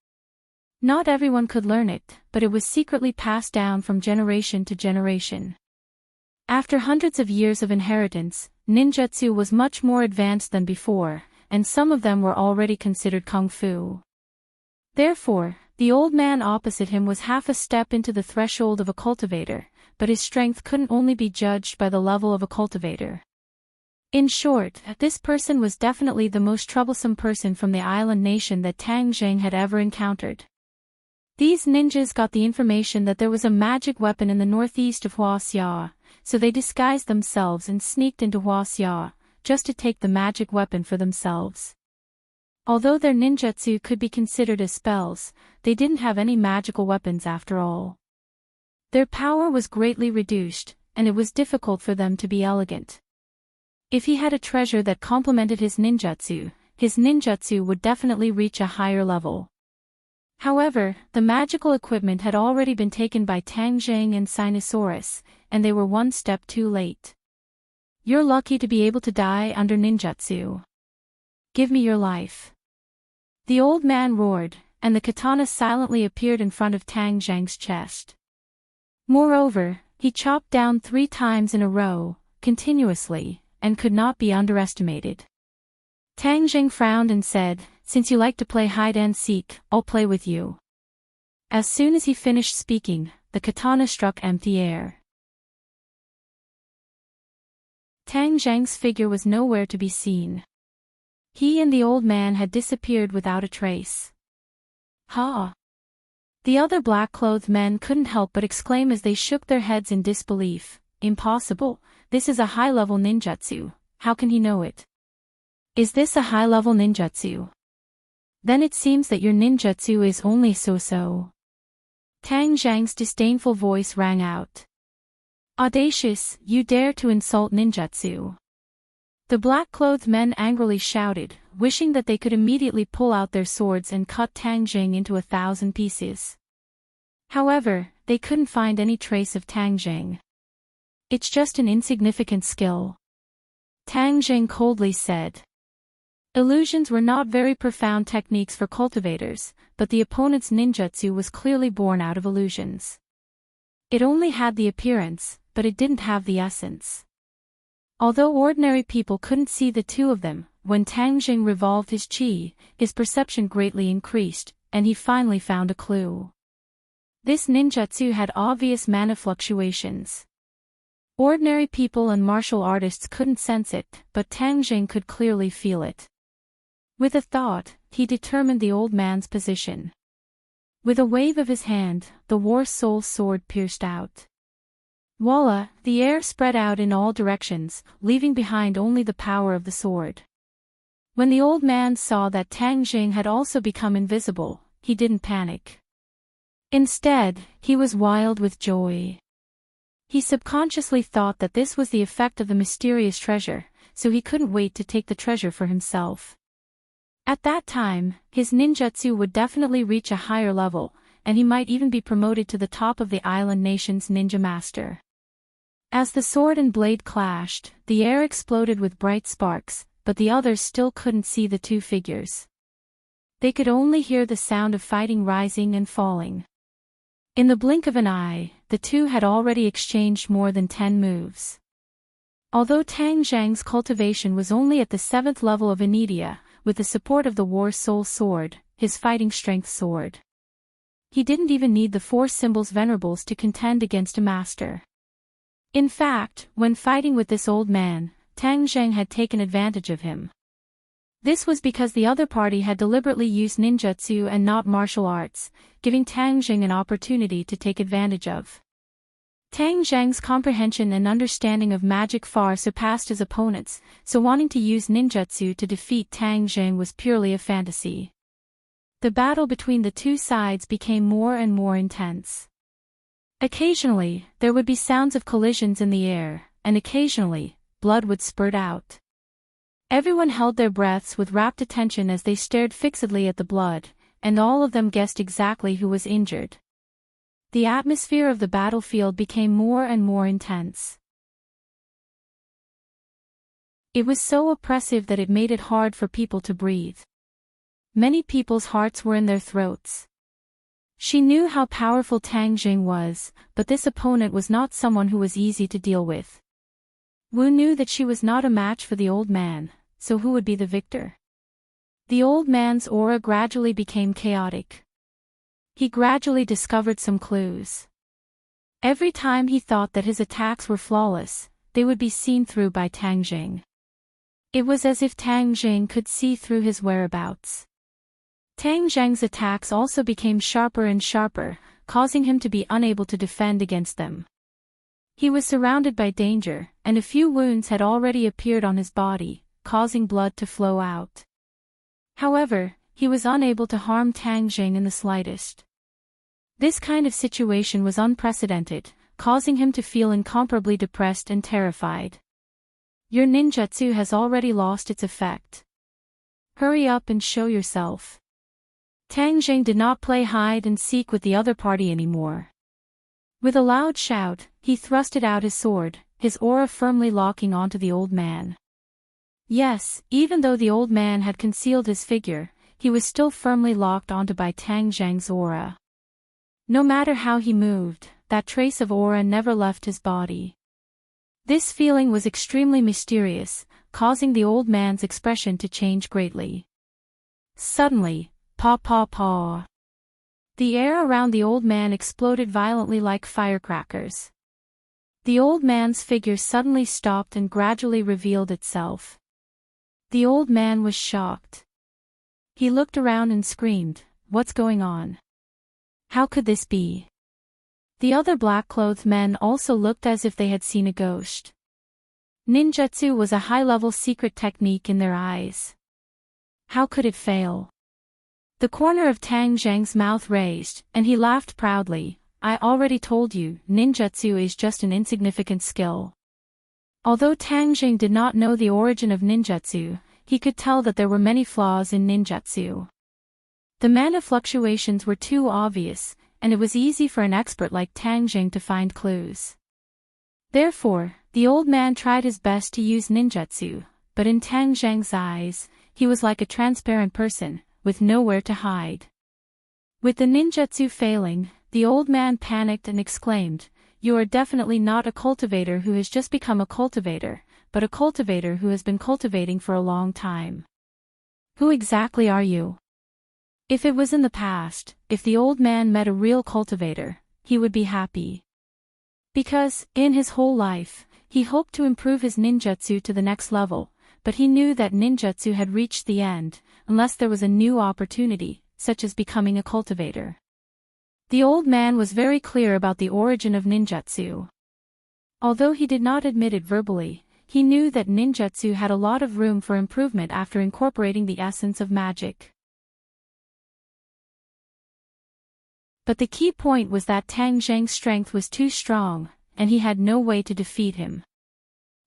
[SPEAKER 1] Not everyone could learn it, but it was secretly passed down from generation to generation. After hundreds of years of inheritance, ninjutsu was much more advanced than before, and some of them were already considered kung fu. Therefore, the old man opposite him was half a step into the threshold of a cultivator, but his strength couldn't only be judged by the level of a cultivator. In short, this person was definitely the most troublesome person from the island nation that Tang Zheng had ever encountered. These ninjas got the information that there was a magic weapon in the northeast of Huaxia, so they disguised themselves and sneaked into Huaxia, just to take the magic weapon for themselves. Although their ninjutsu could be considered as spells, they didn't have any magical weapons after all. Their power was greatly reduced, and it was difficult for them to be elegant. If he had a treasure that complemented his ninjutsu would definitely reach a higher level. However, the magical equipment had already been taken by Tang Zheng and Sinosaurus, and they were one step too late. You're lucky to be able to die under ninjutsu. Give me your life. The old man roared, and the katana silently appeared in front of Tang Zheng's chest. Moreover, he chopped down 3 times in a row, continuously, and could not be underestimated. Tang Zheng frowned and said, "Since you like to play hide-and-seek, I'll play with you." As soon as he finished speaking, the katana struck empty air. Tang Zheng's figure was nowhere to be seen. He and the old man had disappeared without a trace. Ha! The other black-clothed men couldn't help but exclaim as they shook their heads in disbelief. Impossible, this is a high-level ninjutsu, how can he know it? Is this a high-level ninjutsu? Then it seems that your ninjutsu is only so-so. Tang Zhang's disdainful voice rang out. Audacious, you dare to insult ninjutsu. The black-clothed men angrily shouted, wishing that they could immediately pull out their swords and cut Tang Zhang into 1,000 pieces. However, they couldn't find any trace of Tang Zhang. It's just an insignificant skill. Tang Zhang coldly said. Illusions were not very profound techniques for cultivators, but the opponent's ninjutsu was clearly born out of illusions. It only had the appearance, but it didn't have the essence. Although ordinary people couldn't see the two of them, when Tang Zhang revolved his qi, his perception greatly increased, and he finally found a clue. This ninjutsu had obvious mana fluctuations. Ordinary people and martial artists couldn't sense it, but Tang Zhang could clearly feel it. With a thought, he determined the old man's position. With a wave of his hand, the War Soul sword pierced out. Voila, the air spread out in all directions, leaving behind only the power of the sword. When the old man saw that Tang Zhang had also become invisible, he didn't panic. Instead, he was wild with joy. He subconsciously thought that this was the effect of the mysterious treasure, so he couldn't wait to take the treasure for himself. At that time, his ninjutsu would definitely reach a higher level, and he might even be promoted to the top of the island nation's ninja master. As the sword and blade clashed, the air exploded with bright sparks, but the others still couldn't see the two figures. They could only hear the sound of fighting rising and falling. In the blink of an eye, the two had already exchanged more than 10 moves. Although Tang Zhang's cultivation was only at the 7th level of Anidia, with the support of the War Soul sword, his fighting strength soared. He didn't even need the 4 symbols venerables to contend against a master. In fact, when fighting with this old man, Tang Zhang had taken advantage of him. This was because the other party had deliberately used ninjutsu and not martial arts, giving Tang Zhang an opportunity to take advantage of. Tang Zhang's comprehension and understanding of magic far surpassed his opponents, so wanting to use ninjutsu to defeat Tang Zhang was purely a fantasy. The battle between the two sides became more and more intense. Occasionally, there would be sounds of collisions in the air, and occasionally, blood would spurt out. Everyone held their breaths with rapt attention as they stared fixedly at the blood, and all of them guessed exactly who was injured. The atmosphere of the battlefield became more and more intense. It was so oppressive that it made it hard for people to breathe. Many people's hearts were in their throats. She knew how powerful Tang Zhang was, but this opponent was not someone who was easy to deal with. Wu knew that she was not a match for the old man, so who would be the victor? The old man's aura gradually became chaotic. He gradually discovered some clues. Every time he thought that his attacks were flawless, they would be seen through by Tang Zhang. It was as if Tang Zhang could see through his whereabouts. Tang Zhang's attacks also became sharper and sharper, causing him to be unable to defend against them. He was surrounded by danger, and a few wounds had already appeared on his body, causing blood to flow out. However, he was unable to harm Tang Zhang in the slightest. This kind of situation was unprecedented, causing him to feel incomparably depressed and terrified. Your ninjutsu has already lost its effect. Hurry up and show yourself. Tang Zhang did not play hide and seek with the other party anymore. With a loud shout, he thrusted out his sword, his aura firmly locking onto the old man. Yes, even though the old man had concealed his figure, he was still firmly locked onto by Tang Zhang's aura. No matter how he moved, that trace of aura never left his body. This feeling was extremely mysterious, causing the old man's expression to change greatly. Suddenly, paw paw paw. The air around the old man exploded violently like firecrackers. The old man's figure suddenly stopped and gradually revealed itself. The old man was shocked. He looked around and screamed, "What's going on? How could this be?" The other black-clothed men also looked as if they had seen a ghost. Ninjutsu was a high-level secret technique in their eyes. How could it fail? The corner of Tang Zheng's mouth raised, and he laughed proudly. I already told you, ninjutsu is just an insignificant skill. Although Tang Zheng did not know the origin of ninjutsu, he could tell that there were many flaws in ninjutsu. The mana fluctuations were too obvious, and it was easy for an expert like Tang Zheng to find clues. Therefore, the old man tried his best to use ninjutsu, but in Tang Zheng's eyes, he was like a transparent person, with nowhere to hide. With the ninjutsu failing, the old man panicked and exclaimed, "You are definitely not a cultivator who has just become a cultivator, but a cultivator who has been cultivating for a long time. Who exactly are you?" If it was in the past, if the old man met a real cultivator, he would be happy. Because, in his whole life, he hoped to improve his ninjutsu to the next level, but he knew that ninjutsu had reached the end, unless there was a new opportunity, such as becoming a cultivator. The old man was very clear about the origin of ninjutsu. Although he did not admit it verbally, he knew that ninjutsu had a lot of room for improvement after incorporating the essence of magic. But the key point was that Tang Zheng's strength was too strong, and he had no way to defeat him.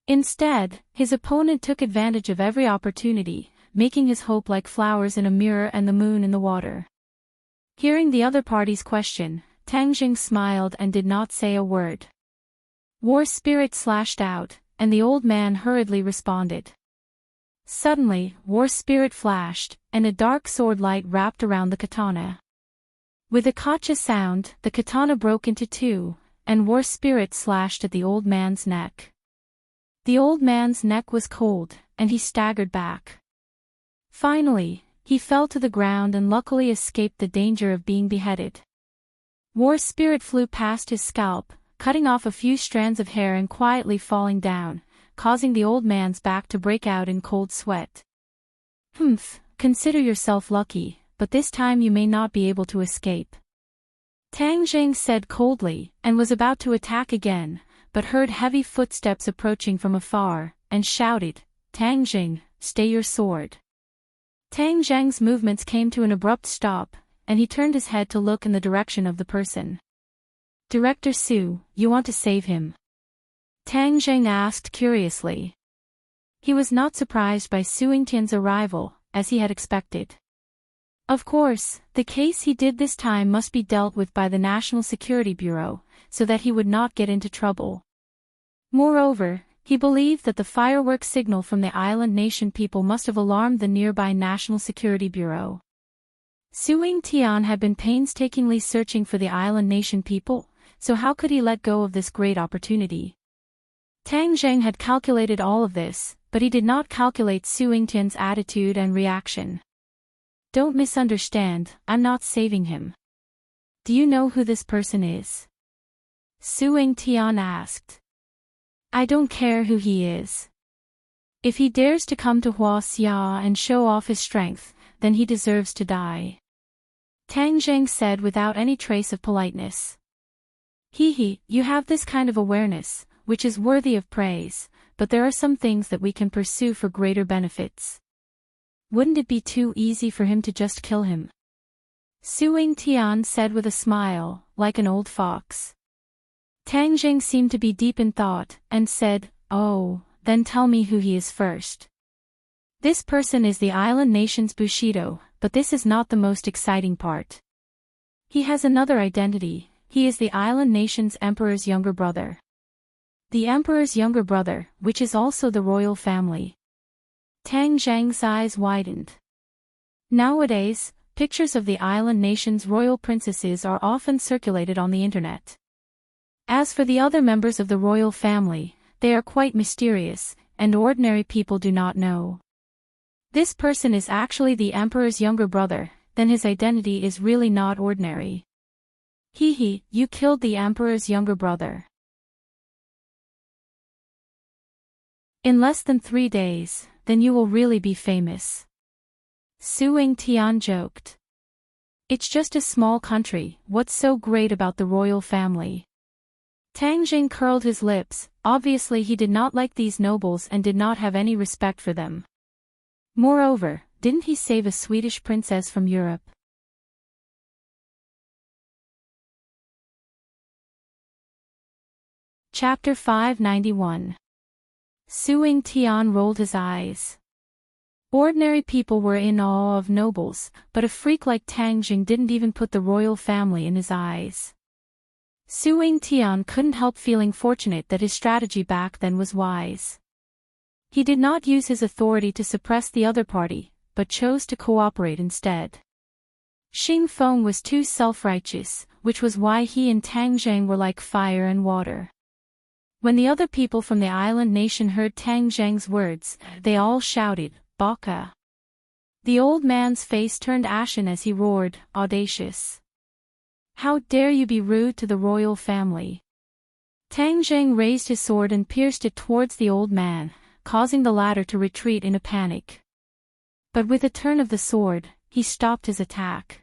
[SPEAKER 1] Instead, his opponent took advantage of every opportunity, making his hope like flowers in a mirror and the moon in the water. Hearing the other party's question, Tang Zheng smiled and did not say a word. War spirit slashed out, and the old man hurriedly responded. Suddenly, war spirit flashed, and a dark sword light wrapped around the katana. With a kacha sound, the katana broke into two, and war spirit slashed at the old man's neck. The old man's neck was cold, and he staggered back. Finally, he fell to the ground and luckily escaped the danger of being beheaded. War spirit flew past his scalp, cutting off a few strands of hair and quietly falling down, causing the old man's back to break out in cold sweat. "Humph, consider yourself lucky, but this time you may not be able to escape," Tang Zheng said coldly, and was about to attack again, but heard heavy footsteps approaching from afar, and shouted, "Tang Zheng, stay your sword." Tang Zheng's movements came to an abrupt stop, and he turned his head to look in the direction of the person. "Director Su, you want to save him?" Tang Zheng asked curiously. He was not surprised by Su Yingtian's arrival, as he had expected. Of course, the case he did this time must be dealt with by the National Security Bureau, so that he would not get into trouble. Moreover, he believed that the fireworks signal from the island nation people must have alarmed the nearby National Security Bureau. Su Yingtian had been painstakingly searching for the island nation people, so how could he let go of this great opportunity? Tang Zheng had calculated all of this, but he did not calculate Su Yingtian's attitude and reaction. "Don't misunderstand, I'm not saving him. Do you know who this person is?" Su Yingtian asked. "I don't care who he is. If he dares to come to Huaxia and show off his strength, then he deserves to die," Tang Zheng said without any trace of politeness. "He, you have this kind of awareness, which is worthy of praise, but there are some things that we can pursue for greater benefits. Wouldn't it be too easy for him to just kill him?" Su Yingtian said with a smile, like an old fox. Tang Zheng seemed to be deep in thought, and said, "Oh, then tell me who he is first." "This person is the island nation's Bushido, but this is not the most exciting part. He has another identity, he is the island nation's emperor's younger brother. The emperor's younger brother, which is also the royal family." Tang Zheng's eyes widened. Nowadays, pictures of the island nation's royal princesses are often circulated on the internet. As for the other members of the royal family, they are quite mysterious, and ordinary people do not know. This person is actually the emperor's younger brother, then his identity is really not ordinary. You killed the emperor's younger brother. In less than 3 days, then you will really be famous. Su Yingtian joked. It's just a small country, what's so great about the royal family? Tang Zheng curled his lips, obviously he did not like these nobles and did not have any respect for them. Moreover, didn't he save a Swedish princess from Europe? Chapter 591. Suing Tian rolled his eyes. Ordinary people were in awe of nobles, but a freak like Tang Jing didn't even put the royal family in his eyes. Suing Tian couldn't help feeling fortunate that his strategy back then was wise. He did not use his authority to suppress the other party, but chose to cooperate instead. Xing Feng was too self-righteous, which was why he and Tang Zheng were like fire and water. When the other people from the island nation heard Tang Zheng's words, they all shouted, "Baka!" The old man's face turned ashen as he roared, "Audacious! How dare you be rude to the royal family!" Tang Zheng raised his sword and pierced it towards the old man, causing the latter to retreat in a panic. But with a turn of the sword, he stopped his attack.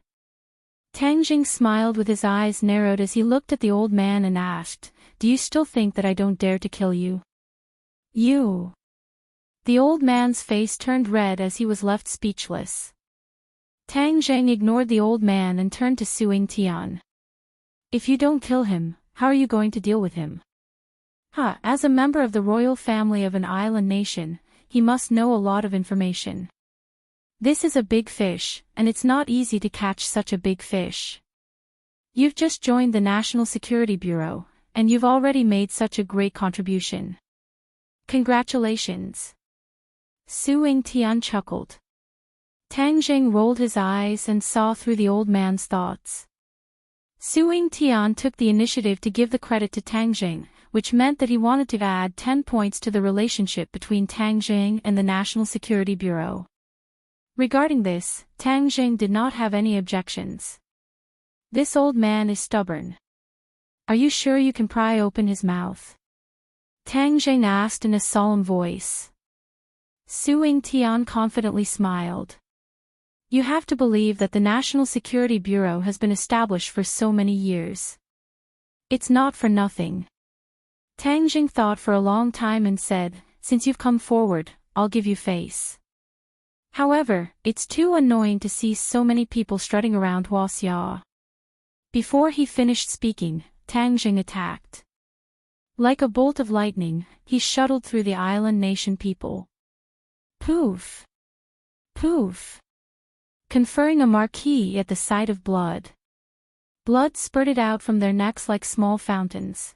[SPEAKER 1] Tang Jing smiled with his eyes narrowed as he looked at the old man and asked, "Do you still think that I don't dare to kill you?" "You." The old man's face turned red as he was left speechless. Tang Zheng ignored the old man and turned to Suing Tian. "If you don't kill him, how are you going to deal with him?" As a member of the royal family of an island nation, he must know a lot of information. This is a big fish, and it's not easy to catch such a big fish. You've just joined the National Security Bureau, and you've already made such a great contribution. Congratulations. Suing Tian chuckled. Tang Jing rolled his eyes and saw through the old man's thoughts. Suing Tian took the initiative to give the credit to Tang Jing, which meant that he wanted to add 10 points to the relationship between Tang Jing and the National Security Bureau. Regarding this, Tang Jing did not have any objections. "This old man is stubborn. Are you sure you can pry open his mouth?" Tang Jing asked in a solemn voice. Suing Tian confidently smiled. "You have to believe that the National Security Bureau has been established for so many years. It's not for nothing." Tang Jing thought for a long time and said, "Since you've come forward, I'll give you face. However, it's too annoying to see so many people strutting around Huaxia." Before he finished speaking, Tang Jing attacked. Like a bolt of lightning, he shuttled through the island nation people. Poof! Poof! Conferring a marquee at the sight of blood. Blood spurted out from their necks like small fountains.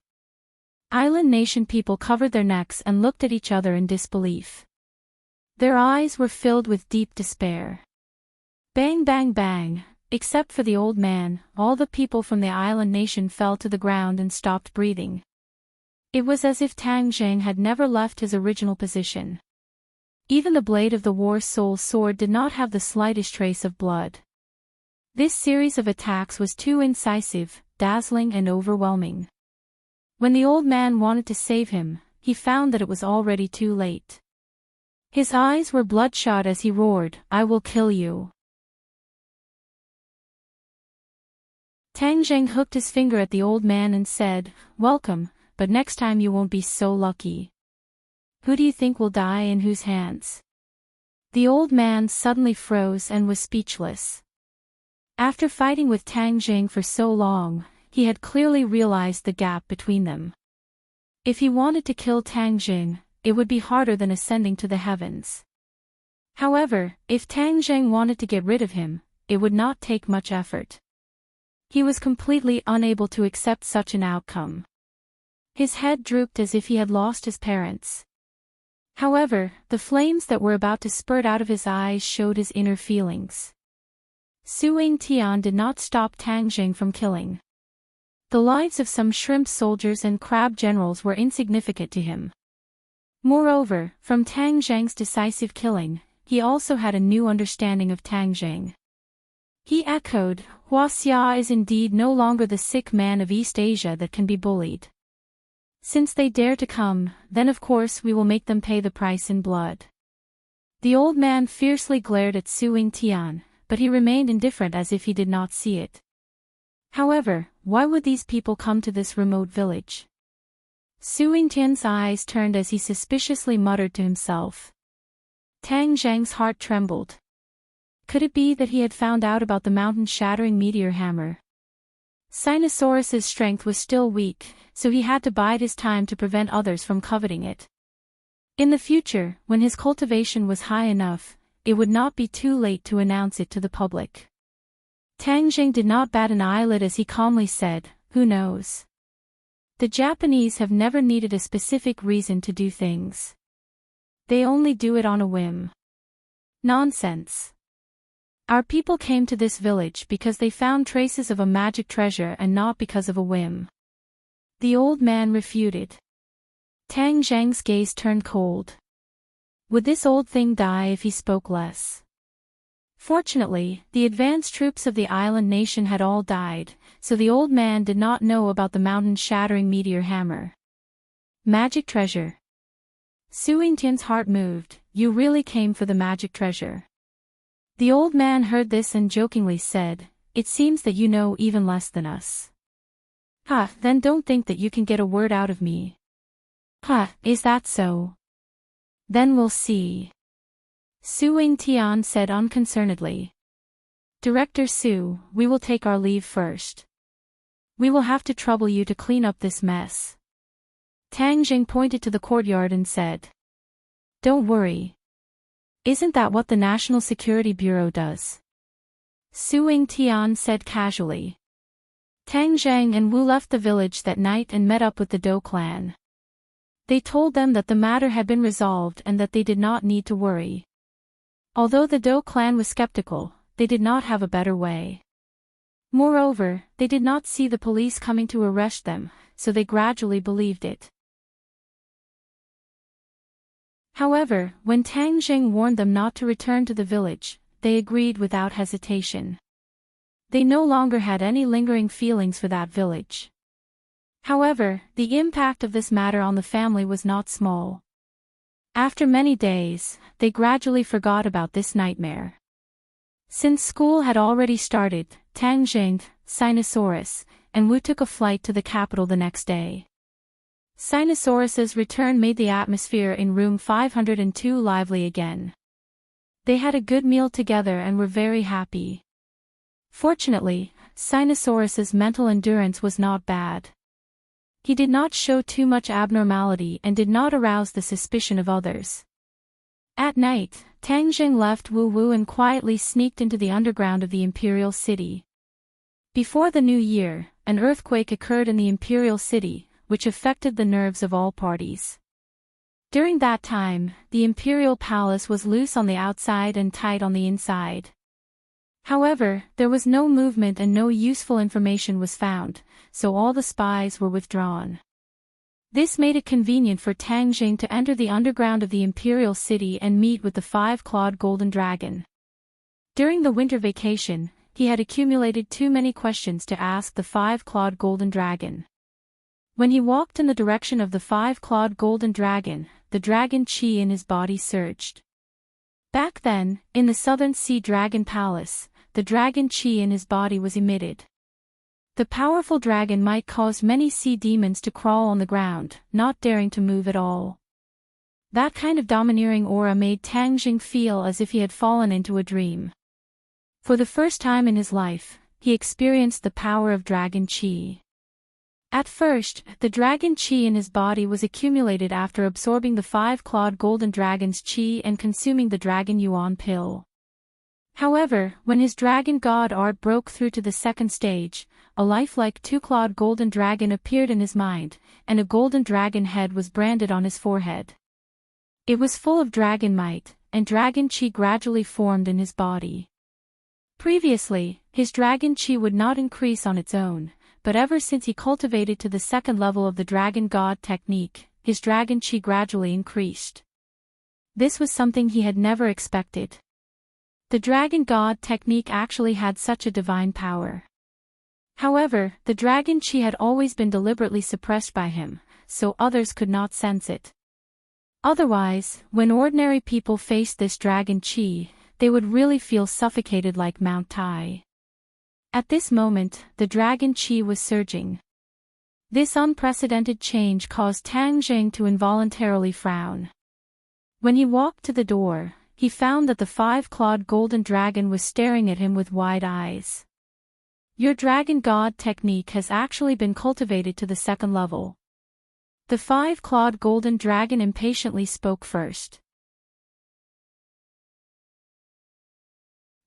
[SPEAKER 1] Island nation people covered their necks and looked at each other in disbelief. Their eyes were filled with deep despair. Bang bang bang, except for the old man, all the people from the island nation fell to the ground and stopped breathing. It was as if Tang Zheng had never left his original position. Even the blade of the War Soul sword did not have the slightest trace of blood. This series of attacks was too incisive, dazzling and overwhelming. When the old man wanted to save him, he found that it was already too late. His eyes were bloodshot as he roared, "I will kill you." Tang Zheng hooked his finger at the old man and said, "Welcome, but next time you won't be so lucky. Who do you think will die in whose hands?" The old man suddenly froze and was speechless. After fighting with Tang Jing for so long, he had clearly realized the gap between them. If he wanted to kill Tang Jing, it would be harder than ascending to the heavens. However, if Tang Jing wanted to get rid of him, it would not take much effort. He was completely unable to accept such an outcome. His head drooped as if he had lost his parents. However, the flames that were about to spurt out of his eyes showed his inner feelings. Suing Tian did not stop Tang Jing from killing. The lives of some shrimp soldiers and crab generals were insignificant to him. Moreover, from Tang Zheng's decisive killing, he also had a new understanding of Tang Jing. He echoed, "Huaxia is indeed no longer the sick man of East Asia that can be bullied. Since they dare to come, then of course we will make them pay the price in blood." The old man fiercely glared at Suing Tian, but he remained indifferent as if he did not see it. However, why would these people come to this remote village? Suing Tian's eyes turned as he suspiciously muttered to himself. Tang Zheng's heart trembled. Could it be that he had found out about the mountain-shattering meteor hammer? Sinosaurus's strength was still weak, so he had to bide his time to prevent others from coveting it. In the future, when his cultivation was high enough, it would not be too late to announce it to the public. Tang Jing did not bat an eyelid as he calmly said, "Who knows? The Japanese have never needed a specific reason to do things. They only do it on a whim." Nonsense. Our people came to this village because they found traces of a magic treasure and not because of a whim. The old man refuted. Tang Zhang's gaze turned cold. Would this old thing die if he spoke less? Fortunately, the advanced troops of the island nation had all died, so the old man did not know about the mountain-shattering meteor hammer. Magic treasure. Su Yingtian's heart moved. You really came for the magic treasure. The old man heard this and jokingly said, "It seems that you know even less than us." "Ha, then don't think that you can get a word out of me." "Ha, is that so? Then we'll see." Su Yingtian said unconcernedly. "Director Su, we will take our leave first. We will have to trouble you to clean up this mess." Tang Jing pointed to the courtyard and said, "Don't worry. Isn't that what the National Security Bureau does?" Su Yingtian said casually. Tang Zhang and Wu left the village that night and met up with the Dou clan. They told them that the matter had been resolved and that they did not need to worry. Although the Dou clan was skeptical, they did not have a better way. Moreover, they did not see the police coming to arrest them, so they gradually believed it. However, when Tang Jing warned them not to return to the village, they agreed without hesitation. They no longer had any lingering feelings for that village. However, the impact of this matter on the family was not small. After many days, they gradually forgot about this nightmare. Since school had already started, Tang Jing, Sinosaurus, and Wu took a flight to the capital the next day. Sinosaurus's return made the atmosphere in room 502 lively again. They had a good meal together and were very happy. Fortunately, Sinosaurus's mental endurance was not bad. He did not show too much abnormality and did not arouse the suspicion of others. At night, Tang Jing left Wu Wu and quietly sneaked into the underground of the Imperial City. Before the new year, an earthquake occurred in the Imperial City, which affected the nerves of all parties. During that time, the Imperial Palace was loose on the outside and tight on the inside. However, there was no movement and no useful information was found, so all the spies were withdrawn. This made it convenient for Tang Jing to enter the underground of the Imperial City and meet with the five-clawed golden dragon. During the winter vacation, he had accumulated too many questions to ask the five-clawed golden dragon. When he walked in the direction of the five-clawed golden dragon, the dragon chi in his body surged. Back then, in the Southern Sea Dragon Palace, the dragon chi in his body was emitted. The powerful dragon might cause many sea demons to crawl on the ground, not daring to move at all. That kind of domineering aura made Tang Jing feel as if he had fallen into a dream. For the first time in his life, he experienced the power of dragon chi. At first, the dragon chi in his body was accumulated after absorbing the five-clawed golden dragon's chi and consuming the dragon yuan pill. However, when his dragon god art broke through to the second stage, a lifelike two-clawed golden dragon appeared in his mind, and a golden dragon head was branded on his forehead. It was full of dragon might, and dragon chi gradually formed in his body. Previously, his dragon chi would not increase on its own, but ever since he cultivated to the second level of the dragon god technique, his dragon chi gradually increased. This was something he had never expected. The dragon god technique actually had such a divine power. However, the dragon chi had always been deliberately suppressed by him, so others could not sense it. Otherwise, when ordinary people faced this dragon chi, they would really feel suffocated like Mount Tai. At this moment, the dragon chi was surging. This unprecedented change caused Tang Jing to involuntarily frown. When he walked to the door, he found that the five-clawed golden dragon was staring at him with wide eyes. Your dragon god technique has actually been cultivated to the second level. The five-clawed golden dragon impatiently spoke first.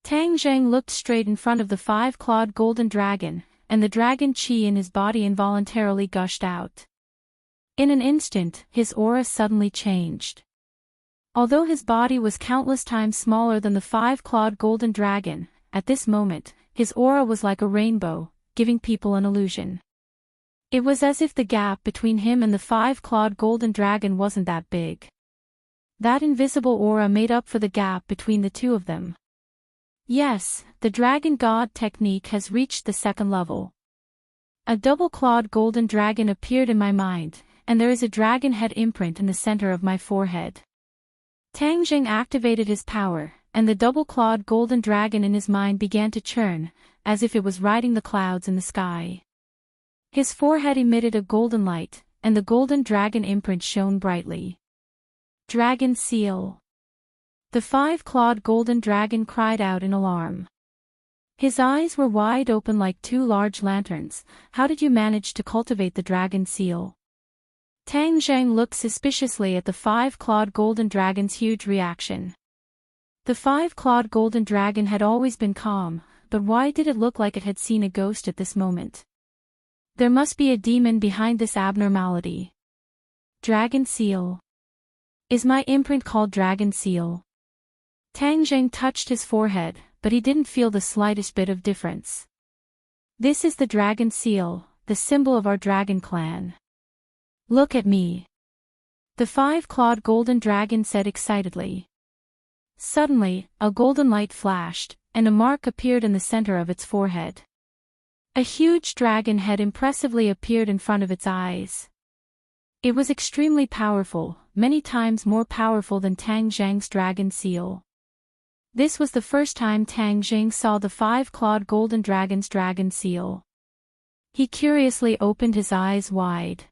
[SPEAKER 1] Tang Zheng looked straight in front of the five-clawed golden dragon, and the dragon qi in his body involuntarily gushed out. In an instant, his aura suddenly changed. Although his body was countless times smaller than the five-clawed golden dragon, at this moment, his aura was like a rainbow, giving people an illusion. It was as if the gap between him and the five-clawed golden dragon wasn't that big. That invisible aura made up for the gap between the two of them. Yes, the dragon god technique has reached the second level. A double-clawed golden dragon appeared in my mind, and there is a dragon head imprint in the center of my forehead. Tang Zheng activated his power, and the double-clawed golden dragon in his mind began to churn, as if it was riding the clouds in the sky. His forehead emitted a golden light, and the golden dragon imprint shone brightly. Dragon seal. The five-clawed golden dragon cried out in alarm. His eyes were wide open like two large lanterns. How did you manage to cultivate the dragon seal? Tang Zheng looked suspiciously at the five-clawed golden dragon's huge reaction. The five-clawed golden dragon had always been calm, but why did it look like it had seen a ghost at this moment? There must be a demon behind this abnormality. Dragon seal. Is my imprint called dragon seal? Tang Zheng touched his forehead, but he didn't feel the slightest bit of difference. This is the dragon seal, the symbol of our dragon clan. Look at me. The five-clawed golden dragon said excitedly. Suddenly, a golden light flashed, and a mark appeared in the center of its forehead. A huge dragon head impressively appeared in front of its eyes. It was extremely powerful, many times more powerful than Tang Zheng's dragon seal. This was the first time Tang Zheng saw the five-clawed golden dragon's dragon seal. He curiously opened his eyes wide.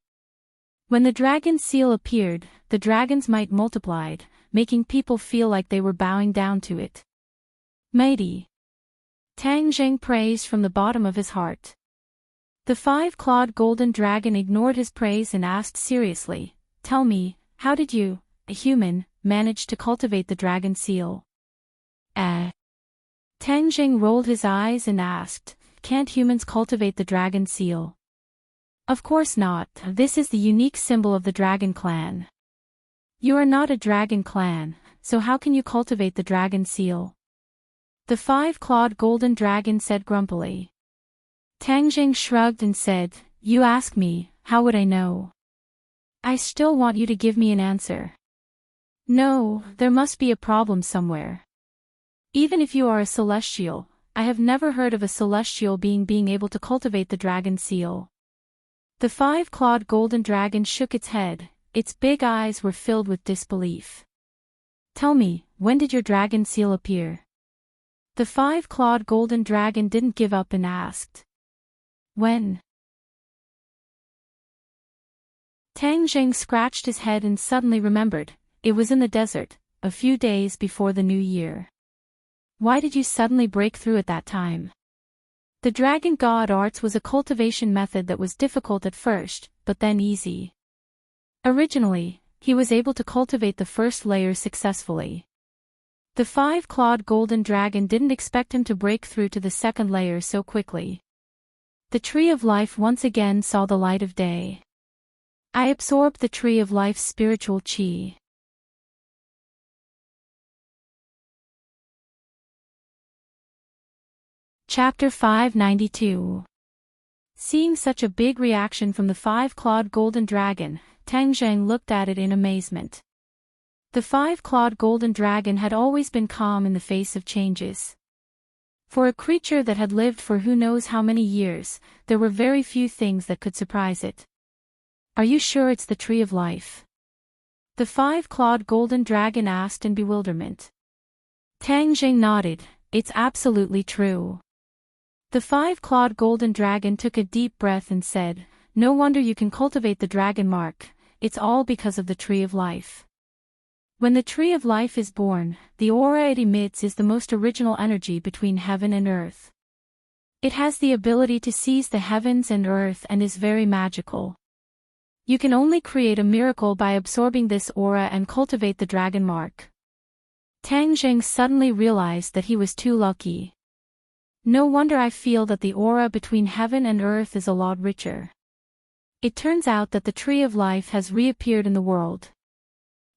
[SPEAKER 1] When the dragon seal appeared, the dragon's might multiplied, making people feel like they were bowing down to it. Mighty. Tang Zheng praised from the bottom of his heart. The five-clawed golden dragon ignored his praise and asked seriously, "Tell me, how did you, a human, manage to cultivate the dragon seal?" Tang Zheng rolled his eyes and asked, "Can't humans cultivate the dragon seal?" "Of course not, this is the unique symbol of the dragon clan." "You are not a dragon clan, so how can you cultivate the dragon seal?" The five-clawed golden dragon said grumpily. Tang Zheng shrugged and said, "You ask me, how would I know? I still want you to give me an answer." "No, there must be a problem somewhere. Even if you are a celestial, I have never heard of a celestial being able to cultivate the dragon seal." The five-clawed golden dragon shook its head, its big eyes were filled with disbelief. "Tell me, when did your dragon seal appear?" The five-clawed golden dragon didn't give up and asked. "When?" Tang Zheng scratched his head and suddenly remembered, it was in the desert, a few days before the new year. "Why did you suddenly break through at that time?" The dragon god arts was a cultivation method that was difficult at first, but then easy. Originally, he was able to cultivate the first layer successfully. The five-clawed golden dragon didn't expect him to break through to the second layer so quickly. The tree of life once again saw the light of day. I absorbed the tree of life's spiritual qi. Chapter 592. Seeing such a big reaction from the five-clawed golden dragon, Tang Zheng looked at it in amazement. The five-clawed golden dragon had always been calm in the face of changes. For a creature that had lived for who knows how many years, there were very few things that could surprise it. "Are you sure it's the tree of life?" The five-clawed golden dragon asked in bewilderment. Tang Zheng nodded, "It's absolutely true." The five-clawed golden dragon took a deep breath and said, "No wonder you can cultivate the dragon mark, it's all because of the tree of life. When the tree of life is born, the aura it emits is the most original energy between heaven and earth. It has the ability to seize the heavens and earth and is very magical. You can only create a miracle by absorbing this aura and cultivate the dragon mark. Tang Zheng suddenly realized that he was too lucky. No wonder I feel that the aura between heaven and earth is a lot richer. It turns out that the tree of life has reappeared in the world.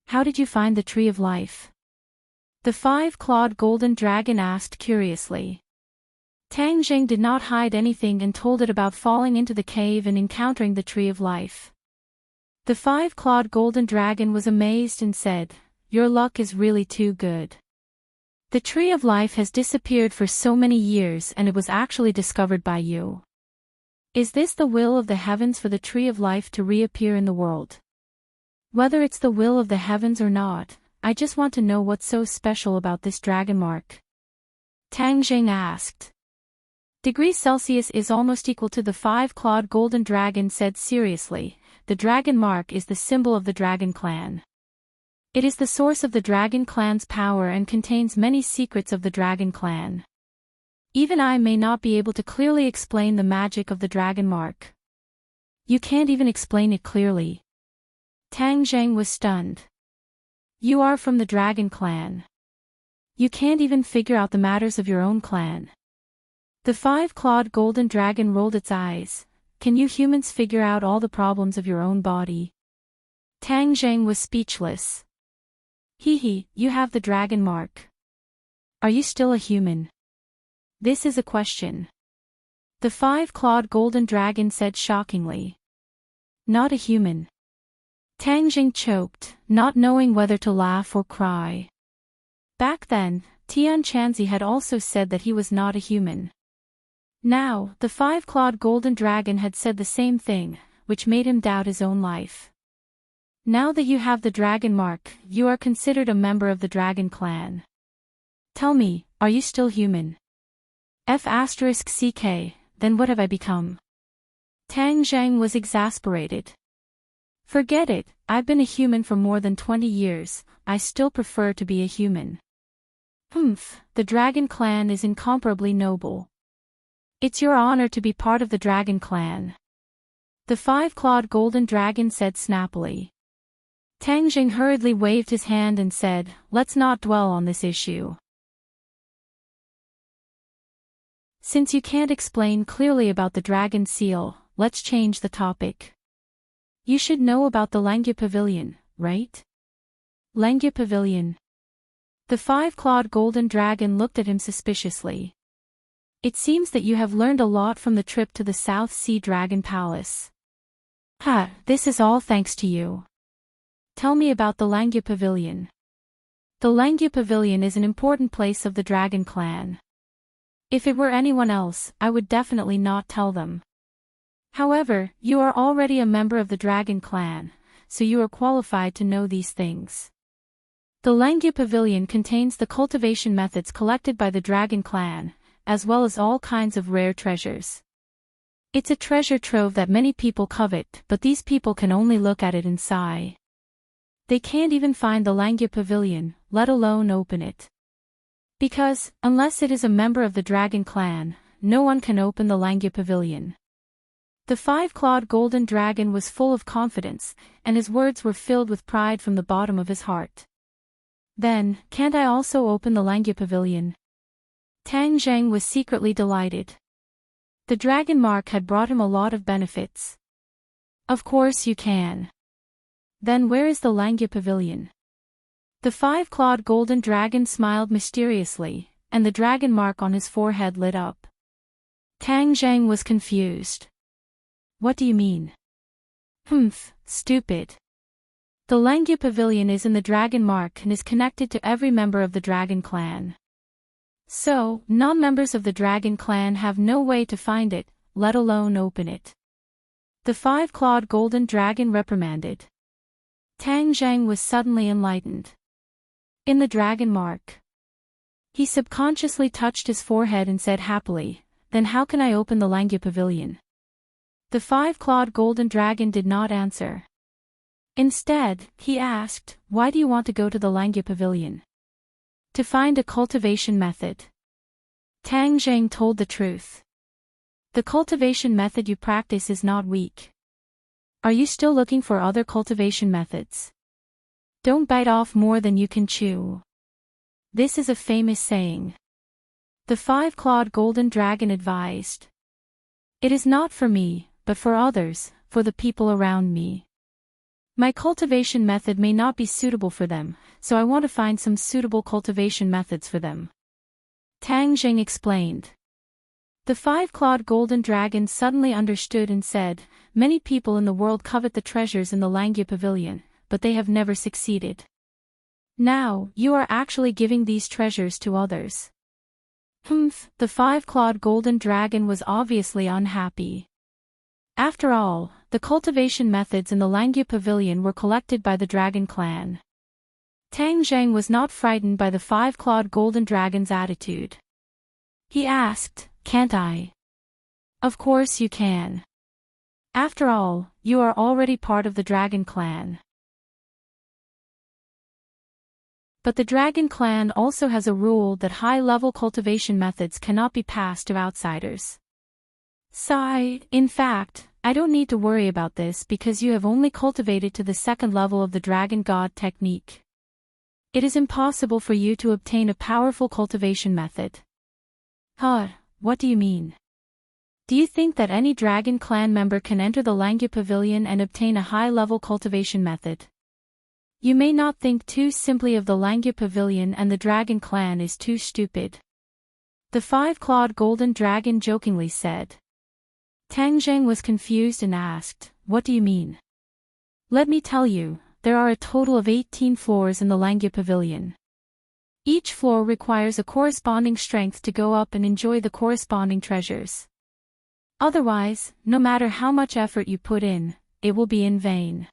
[SPEAKER 1] How did you find the tree of life? The five-clawed golden dragon asked curiously. Tang Zheng did not hide anything and told it about falling into the cave and encountering the tree of life. The five-clawed golden dragon was amazed and said, "Your luck is really too good. The tree of life has disappeared for so many years and it was actually discovered by you. Is this the will of the heavens for the tree of life to reappear in the world? Whether it's the will of the heavens or not, I just want to know what's so special about this dragon mark." Tang Zheng asked. Degrees Celsius is almost equal to the five-clawed golden dragon said seriously, the dragon mark is the symbol of the dragon clan. It is the source of the dragon clan's power and contains many secrets of the dragon clan. Even I may not be able to clearly explain the magic of the dragon mark. You can't even explain it clearly. Tang Zheng was stunned. You are from the dragon clan. You can't even figure out the matters of your own clan. The five-clawed golden dragon rolled its eyes. Can you humans figure out all the problems of your own body? Tang Zheng was speechless. You have the dragon mark. Are you still a human? This is a question. The five-clawed golden dragon said shockingly. Not a human. Tang Zheng choked, not knowing whether to laugh or cry. Back then, Tian Chanzi had also said that he was not a human. Now, the five-clawed golden dragon had said the same thing, which made him doubt his own life. Now that you have the dragon mark, you are considered a member of the dragon clan. Tell me, are you still human? F***ck, then what have I become? Tang Zheng was exasperated. Forget it, I've been a human for more than 20 years, I still prefer to be a human. The dragon clan is incomparably noble. It's your honor to be part of the dragon clan. The five-clawed golden dragon said snappily. Tang Zheng hurriedly waved his hand and said, let's not dwell on this issue. Since you can't explain clearly about the dragon seal, let's change the topic. You should know about the Langya Pavilion, right? Langya Pavilion. The five-clawed golden dragon looked at him suspiciously. It seems that you have learned a lot from the trip to the South Sea Dragon Palace. This is all thanks to you. Tell me about the Langya Pavilion. The Langya Pavilion is an important place of the dragon clan. If it were anyone else, I would definitely not tell them. However, you are already a member of the dragon clan, so you are qualified to know these things. The Langya Pavilion contains the cultivation methods collected by the dragon clan, as well as all kinds of rare treasures. It's a treasure trove that many people covet, but these people can only look at it and sigh. They can't even find the Langya Pavilion, let alone open it. Because, unless it is a member of the dragon clan, no one can open the Langya Pavilion. The five-clawed golden dragon was full of confidence, and his words were filled with pride from the bottom of his heart. Then, can't I also open the Langya Pavilion? Tang Zheng was secretly delighted. The dragon mark had brought him a lot of benefits. Of course you can. Then where is the Langya Pavilion? The five-clawed golden dragon smiled mysteriously, and the dragon mark on his forehead lit up. Tang Zheng was confused. What do you mean? Stupid. The Langya Pavilion is in the dragon mark and is connected to every member of the dragon clan. So, non-members of the dragon clan have no way to find it, let alone open it. The five-clawed golden dragon reprimanded. Tang Zheng was suddenly enlightened. In the dragon mark. He subconsciously touched his forehead and said happily, then how can I open the Langya Pavilion? The five-clawed golden dragon did not answer. Instead, he asked, why do you want to go to the Langya Pavilion? To find a cultivation method. Tang Zheng told the truth. The cultivation method you practice is not weak. Are you still looking for other cultivation methods? Don't bite off more than you can chew. This is a famous saying. The five-clawed golden dragon advised. It is not for me, but for others, for the people around me. My cultivation method may not be suitable for them, so I want to find some suitable cultivation methods for them. Tang Jing explained. The five-clawed golden dragon suddenly understood and said, many people in the world covet the treasures in the Langya Pavilion, but they have never succeeded. Now, you are actually giving these treasures to others. Humph, the five-clawed golden dragon was obviously unhappy. After all, the cultivation methods in the Langya Pavilion were collected by the Dragon Clan. Tang Zhang was not frightened by the five-clawed golden dragon's attitude. He asked, can't I? Of course you can. After all, you are already part of the Dragon Clan. But the Dragon Clan also has a rule that high-level cultivation methods cannot be passed to outsiders. Sigh, in fact, I don't need to worry about this because you have only cultivated to the second level of the Dragon God technique. It is impossible for you to obtain a powerful cultivation method. Huh, what do you mean? Do you think that any Dragon Clan member can enter the Langya Pavilion and obtain a high-level cultivation method? You may not think too simply of the Langya Pavilion, and the Dragon Clan is too stupid. The five-clawed golden dragon jokingly said. Tang Zheng was confused and asked, what do you mean? Let me tell you, there are a total of 18 floors in the Langya Pavilion. Each floor requires a corresponding strength to go up and enjoy the corresponding treasures. Otherwise, no matter how much effort you put in, it will be in vain.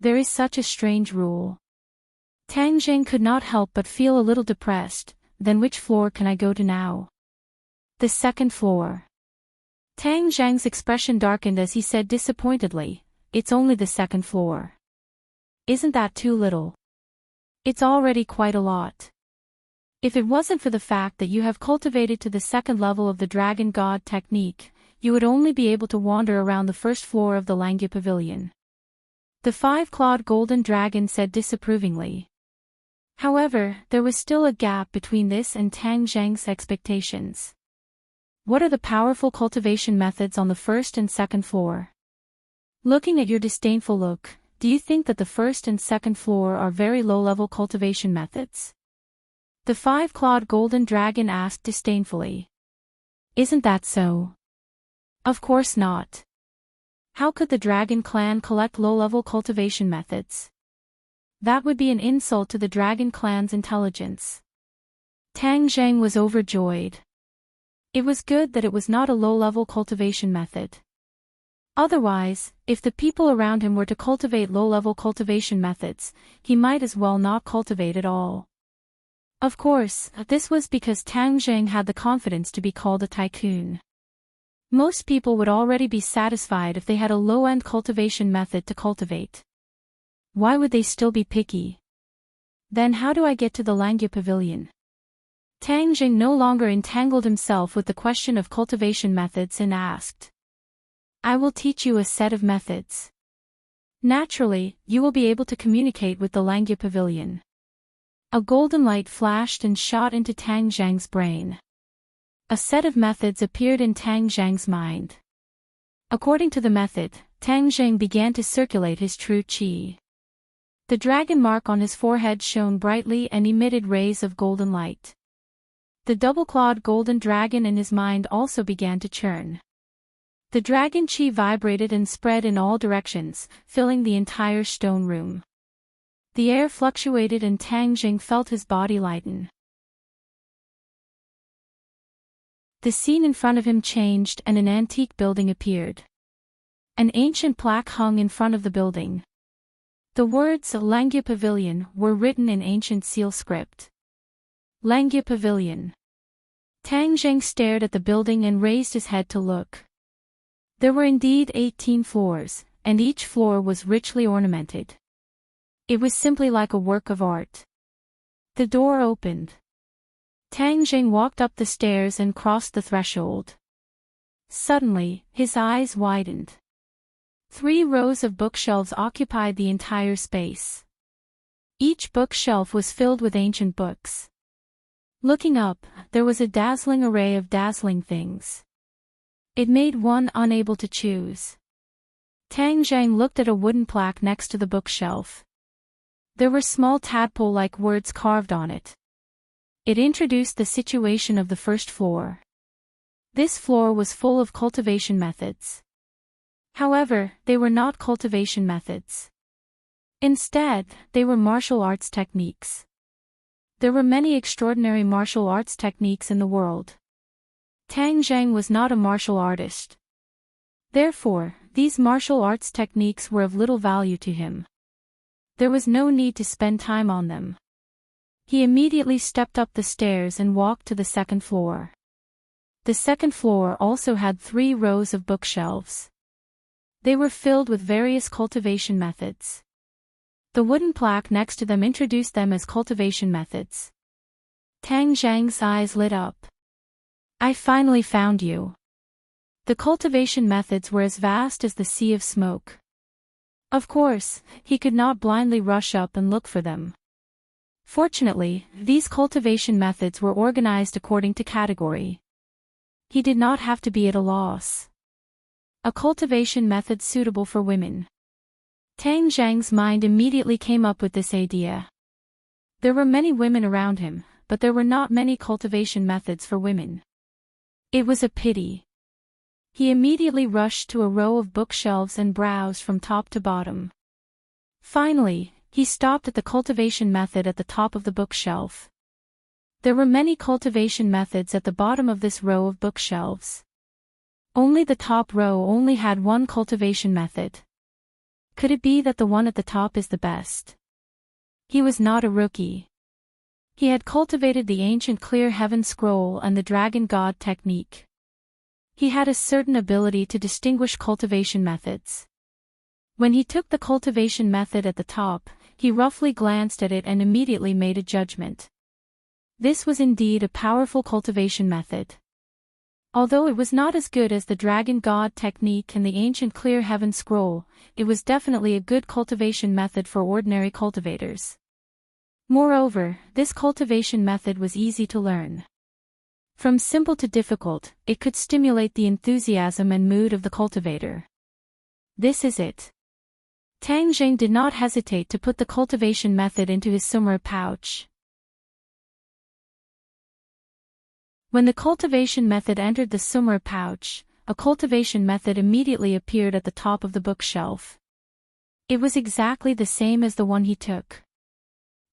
[SPEAKER 1] There is such a strange rule. Tang Zheng could not help but feel a little depressed. Then which floor can I go to now? The second floor. Tang Zheng's expression darkened as he said disappointedly, it's only the second floor. Isn't that too little? It's already quite a lot. If it wasn't for the fact that you have cultivated to the second level of the Dragon God technique, you would only be able to wander around the first floor of the Langya Pavilion. The five-clawed golden dragon said disapprovingly. However, there was still a gap between this and Tang Zheng's expectations. What are the powerful cultivation methods on the first and second floor? Looking at your disdainful look, do you think that the first and second floor are very low-level cultivation methods? The five-clawed golden dragon asked disdainfully. Isn't that so? Of course not. How could the Dragon Clan collect low-level cultivation methods? That would be an insult to the Dragon Clan's intelligence. Tang Zheng was overjoyed. It was good that it was not a low-level cultivation method. Otherwise, if the people around him were to cultivate low-level cultivation methods, he might as well not cultivate at all. Of course, this was because Tang Zheng had the confidence to be called a tycoon. Most people would already be satisfied if they had a low-end cultivation method to cultivate. Why would they still be picky? Then how do I get to the Langya Pavilion? Tang Jing no longer entangled himself with the question of cultivation methods and asked. I will teach you a set of methods. Naturally, you will be able to communicate with the Langya Pavilion. A golden light flashed and shot into Tang Zhang's brain. A set of methods appeared in Tang Zhang's mind. According to the method, Tang Zhang began to circulate his true qi. The dragon mark on his forehead shone brightly and emitted rays of golden light. The double-clawed golden dragon in his mind also began to churn. The dragon qi vibrated and spread in all directions, filling the entire stone room. The air fluctuated and Tang Jing felt his body lighten. The scene in front of him changed and an antique building appeared. An ancient plaque hung in front of the building. The words Langya Pavilion were written in ancient seal script. Langya Pavilion. Tang Zheng stared at the building and raised his head to look. There were indeed 18 floors, and each floor was richly ornamented. It was simply like a work of art. The door opened. Tang Zheng walked up the stairs and crossed the threshold. Suddenly, his eyes widened. 3 rows of bookshelves occupied the entire space. Each bookshelf was filled with ancient books. Looking up, there was a dazzling array of dazzling things. It made one unable to choose. Tang Zhang looked at a wooden plaque next to the bookshelf. There were small tadpole-like words carved on it. It introduced the situation of the first floor. This floor was full of cultivation methods. However, they were not cultivation methods. Instead, they were martial arts techniques. There were many extraordinary martial arts techniques in the world. Tang Zhang was not a martial artist. Therefore, these martial arts techniques were of little value to him. There was no need to spend time on them. He immediately stepped up the stairs and walked to the second floor. The second floor also had 3 rows of bookshelves. They were filled with various cultivation methods. The wooden plaque next to them introduced them as cultivation methods. Tang Zhang's eyes lit up. I finally found you. The cultivation methods were as vast as the sea of smoke. Of course, he could not blindly rush up and look for them. Fortunately, these cultivation methods were organized according to category. He did not have to be at a loss. A cultivation method suitable for women. Tang Zhang's mind immediately came up with this idea. There were many women around him, but there were not many cultivation methods for women. It was a pity. He immediately rushed to a row of bookshelves and browsed from top to bottom. Finally, he stopped at the cultivation method at the top of the bookshelf. There were many cultivation methods at the bottom of this row of bookshelves. Only the top row only had one cultivation method. Could it be that the one at the top is the best? He was not a rookie. He had cultivated the ancient clear heaven scroll and the dragon god technique. He had a certain ability to distinguish cultivation methods. When he took the cultivation method at the top, he roughly glanced at it and immediately made a judgment. This was indeed a powerful cultivation method. Although it was not as good as the dragon god technique and the ancient clear heaven scroll, it was definitely a good cultivation method for ordinary cultivators. Moreover, this cultivation method was easy to learn. From simple to difficult, it could stimulate the enthusiasm and mood of the cultivator. This is it. Tang Zhang did not hesitate to put the cultivation method into his summer pouch. When the cultivation method entered the summer pouch, a cultivation method immediately appeared at the top of the bookshelf. It was exactly the same as the one he took.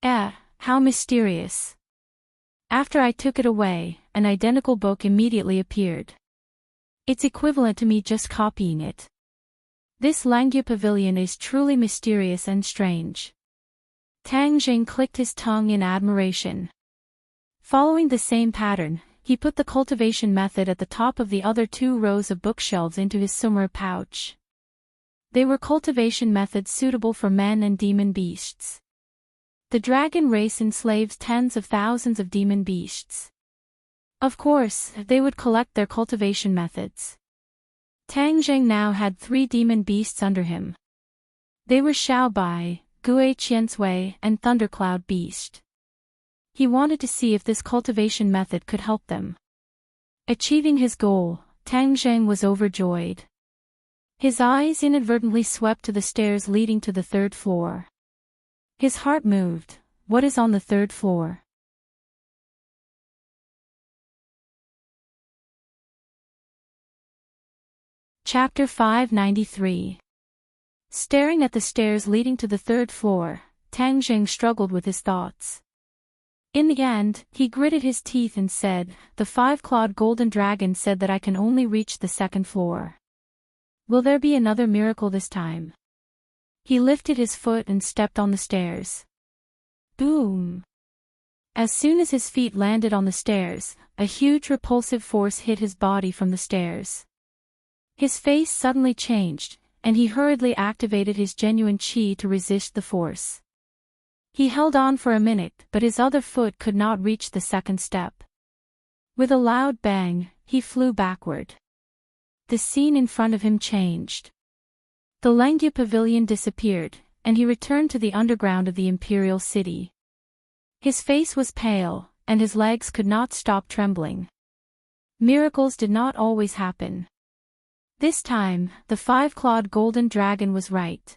[SPEAKER 1] How mysterious. After I took it away, an identical book immediately appeared. It's equivalent to me just copying it. This Langya pavilion is truly mysterious and strange. Tang Zhang clicked his tongue in admiration. Following the same pattern, he put the cultivation method at the top of the other 2 rows of bookshelves into his summer pouch. They were cultivation methods suitable for men and demon beasts. The dragon race enslaves tens of thousands of demon beasts. Of course, they would collect their cultivation methods. Tang Zhang now had 3 demon beasts under him. They were Xiaobai, Gui Qiansui, and Thundercloud Beast. He wanted to see if this cultivation method could help them. Achieving his goal, Tang Zhang was overjoyed. His eyes inadvertently swept to the stairs leading to the 3rd floor. His heart moved. What is on the 3rd floor? Chapter 593. Staring at the stairs leading to the 3rd floor, Tang Zhang struggled with his thoughts. In the end, he gritted his teeth and said, "The 5-clawed golden dragon said that I can only reach the 2nd floor. Will there be another miracle this time?" He lifted his foot and stepped on the stairs. Boom! As soon as his feet landed on the stairs, a huge repulsive force hit his body from the stairs. His face suddenly changed, and he hurriedly activated his genuine qi to resist the force. He held on for a minute, but his other foot could not reach the 2nd step. With a loud bang, he flew backward. The scene in front of him changed. The Langya pavilion disappeared, and he returned to the underground of the imperial city. His face was pale, and his legs could not stop trembling. Miracles did not always happen. This time, the five-clawed golden dragon was right.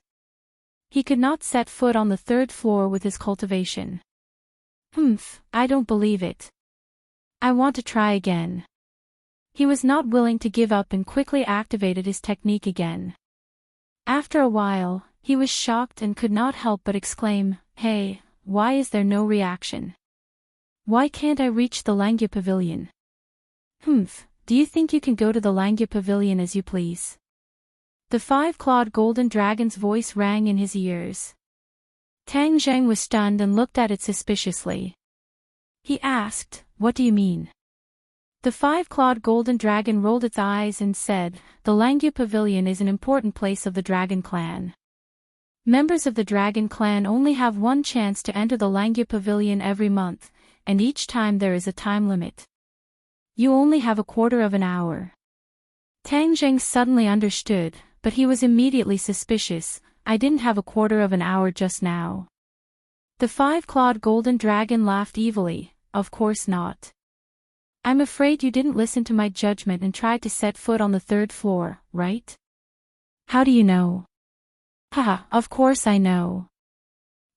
[SPEAKER 1] He could not set foot on the third floor with his cultivation. I don't believe it. I want to try again. He was not willing to give up and quickly activated his technique again. After a while, he was shocked and could not help but exclaim, "Hey, why is there no reaction? Why can't I reach the Langya pavilion?" Do you think you can go to the Langya pavilion as you please?" The five-clawed golden dragon's voice rang in his ears. Tang Zheng was stunned and looked at it suspiciously. He asked, "What do you mean?" The five-clawed golden dragon rolled its eyes and said, "The Langya pavilion is an important place of the dragon clan. Members of the dragon clan only have one chance to enter the Langya pavilion every month, and each time there is a time limit. You only have a quarter of an hour." Tang Zheng suddenly understood, but he was immediately suspicious. "I didn't have a quarter of an hour just now." The five-clawed golden dragon laughed evilly. "Of course not. I'm afraid you didn't listen to my judgment and tried to set foot on the third floor, right?" "How do you know?" "Haha, of course I know.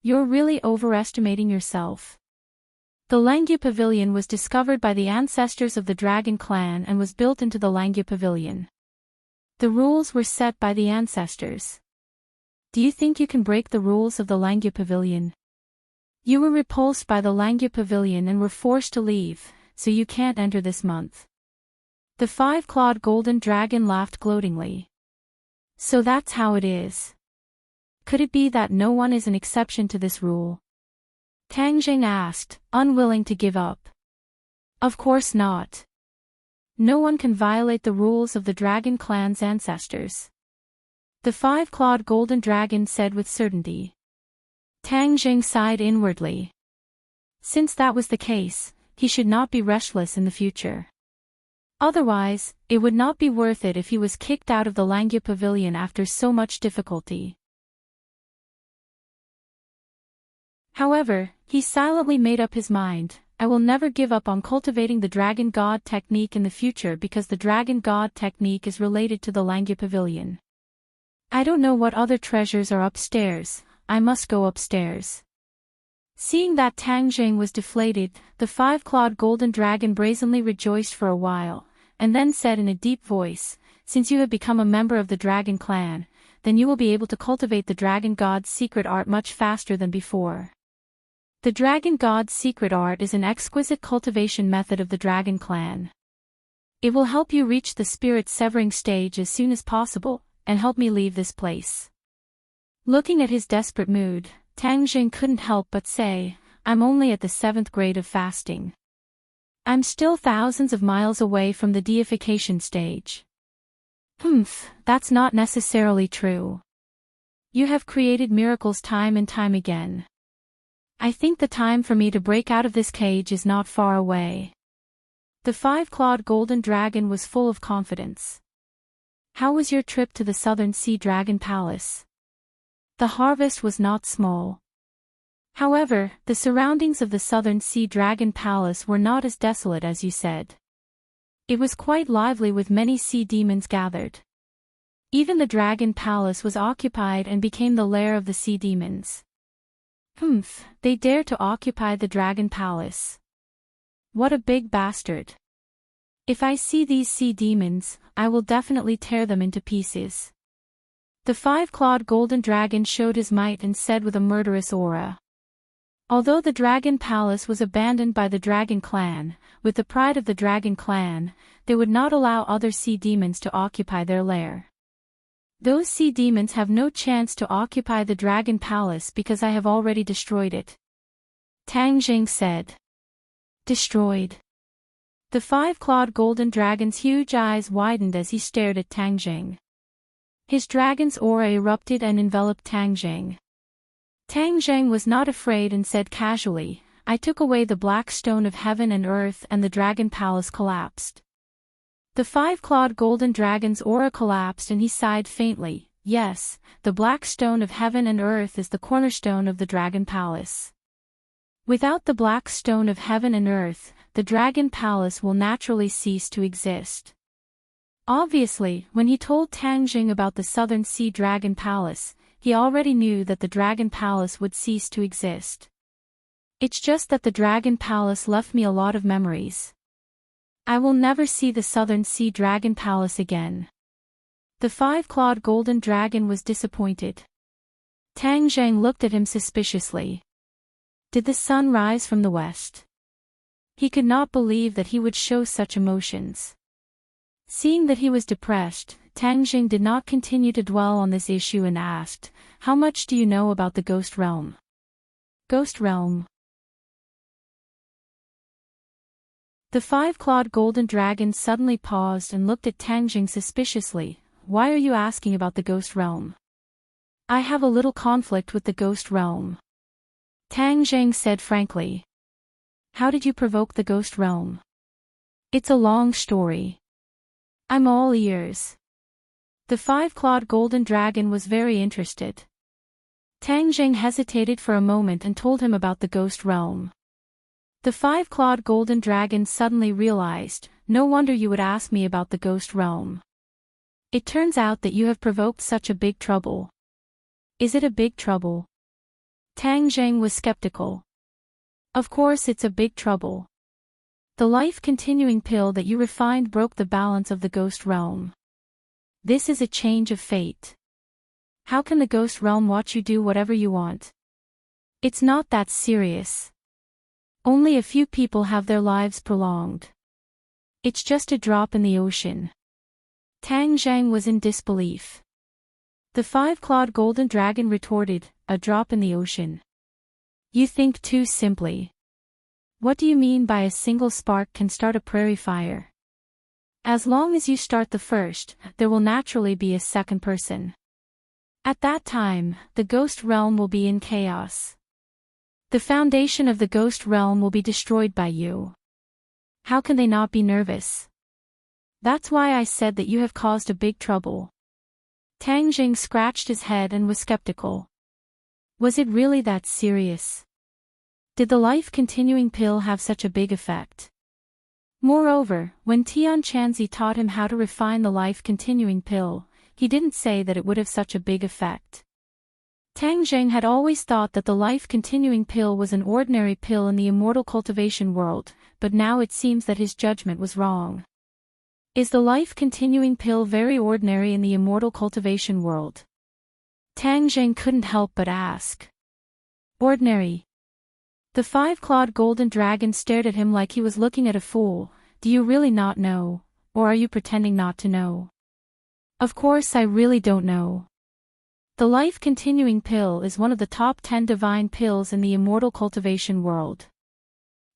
[SPEAKER 1] You're really overestimating yourself. The Langya Pavilion was discovered by the ancestors of the Dragon Clan and was built into the Langya Pavilion. The rules were set by the ancestors. Do you think you can break the rules of the Langya Pavilion? You were repulsed by the Langya Pavilion and were forced to leave, so you can't enter this month." The five-clawed golden dragon laughed gloatingly. "So that's how it is. Could it be that no one is an exception to this rule?" Tang Zheng asked, unwilling to give up. "Of course not. No one can violate the rules of the Dragon Clan's ancestors," the five-clawed golden dragon said with certainty. Tang Zheng sighed inwardly. Since that was the case, he should not be restless in the future. Otherwise, it would not be worth it if he was kicked out of the Langya Pavilion after so much difficulty. However, he silently made up his mind, "I will never give up on cultivating the Dragon God technique in the future because the Dragon God technique is related to the Langya Pavilion. I don't know what other treasures are upstairs, I must go upstairs." Seeing that Tang Zheng was deflated, the five-clawed golden dragon brazenly rejoiced for a while, and then said in a deep voice, "Since you have become a member of the Dragon Clan, then you will be able to cultivate the Dragon God's secret art much faster than before. The Dragon God's secret art is an exquisite cultivation method of the Dragon Clan. It will help you reach the spirit severing stage as soon as possible, and help me leave this place." Looking at his desperate mood, Tang Zheng couldn't help but say, "I'm only at the 7th grade of fasting. I'm still thousands of miles away from the deification stage." That's not necessarily true. You have created miracles time and time again. I think the time for me to break out of this cage is not far away." The five-clawed golden dragon was full of confidence. "How was your trip to the Southern Sea Dragon Palace?" The harvest was not small. However, the surroundings of the Southern Sea Dragon Palace were not as desolate as you said. It was quite lively with many sea demons gathered. Even the Dragon Palace was occupied and became the lair of the sea demons. They dared to occupy the Dragon Palace. What a big bastard. If I see these sea demons, I will definitely tear them into pieces. The five-clawed golden dragon showed his might and said with a murderous aura. Although the Dragon Palace was abandoned by the Dragon Clan, with the pride of the Dragon Clan, they would not allow other sea demons to occupy their lair. Those sea demons have no chance to occupy the Dragon Palace because I have already destroyed it," Tang Zheng said. "Destroyed?" The five-clawed golden dragon's huge eyes widened as he stared at Tang Zheng. His dragon's aura erupted and enveloped Tang Zheng. Tang Zheng was not afraid and said casually, "I took away the black stone of heaven and earth and the Dragon Palace collapsed." The five-clawed golden dragon's aura collapsed and he sighed faintly. Yes, the black stone of heaven and earth is the cornerstone of the Dragon Palace. Without the black stone of heaven and earth, the Dragon Palace will naturally cease to exist. Obviously, when he told Tang Jing about the Southern Sea Dragon Palace, he already knew that the Dragon Palace would cease to exist. It's just that the Dragon Palace left me a lot of memories. I will never see the Southern Sea Dragon Palace again. The five-clawed golden dragon was disappointed. Tang Zhang looked at him suspiciously. Did the sun rise from the west? He could not believe that he would show such emotions. Seeing that he was depressed, Tang Jing did not continue to dwell on this issue and asked, "How much do you know about the Ghost Realm?" Ghost Realm. The five-clawed golden dragon suddenly paused and looked at Tang Jing suspiciously. "Why are you asking about the Ghost Realm?" "I have a little conflict with the Ghost Realm," Tang Jing said frankly. "How did you provoke the Ghost Realm?" "It's a long story. I'm all ears." The five-clawed golden dragon was very interested. Tang Jing hesitated for a moment and told him about the Ghost Realm. The five-clawed golden dragon suddenly realized, "No wonder you would ask me about the Ghost Realm. It turns out that you have provoked such a big trouble." "Is it a big trouble?" Tang Jing was skeptical. "Of course it's a big trouble. The life-continuing pill that you refined broke the balance of the Ghost Realm. This is a change of fate. How can the Ghost Realm watch you do whatever you want? It's not that serious. Only a few people have their lives prolonged. It's just a drop in the ocean." Tang Zhang was in disbelief. The five-clawed golden dragon retorted, "A drop in the ocean. You think too simply. What do you mean by a single spark can start a prairie fire? As long as you start the first, there will naturally be a second person. At that time, the Ghost Realm will be in chaos. The foundation of the Ghost Realm will be destroyed by you. How can they not be nervous? That's why I said that you have caused a big trouble." Tang Jing scratched his head and was skeptical. Was it really that serious? Did the life-continuing pill have such a big effect? Moreover, when Tian Chanzi taught him how to refine the life-continuing pill, he didn't say that it would have such a big effect. Tang Jing had always thought that the life-continuing pill was an ordinary pill in the immortal cultivation world, but now it seems that his judgment was wrong. Is the life-continuing pill very ordinary in the immortal cultivation world? Tang Jing couldn't help but ask. Ordinary. The five-clawed golden dragon stared at him like he was looking at a fool. Do you really not know, or are you pretending not to know? Of course I really don't know. The life-continuing pill is one of the top 10 divine pills in the immortal cultivation world.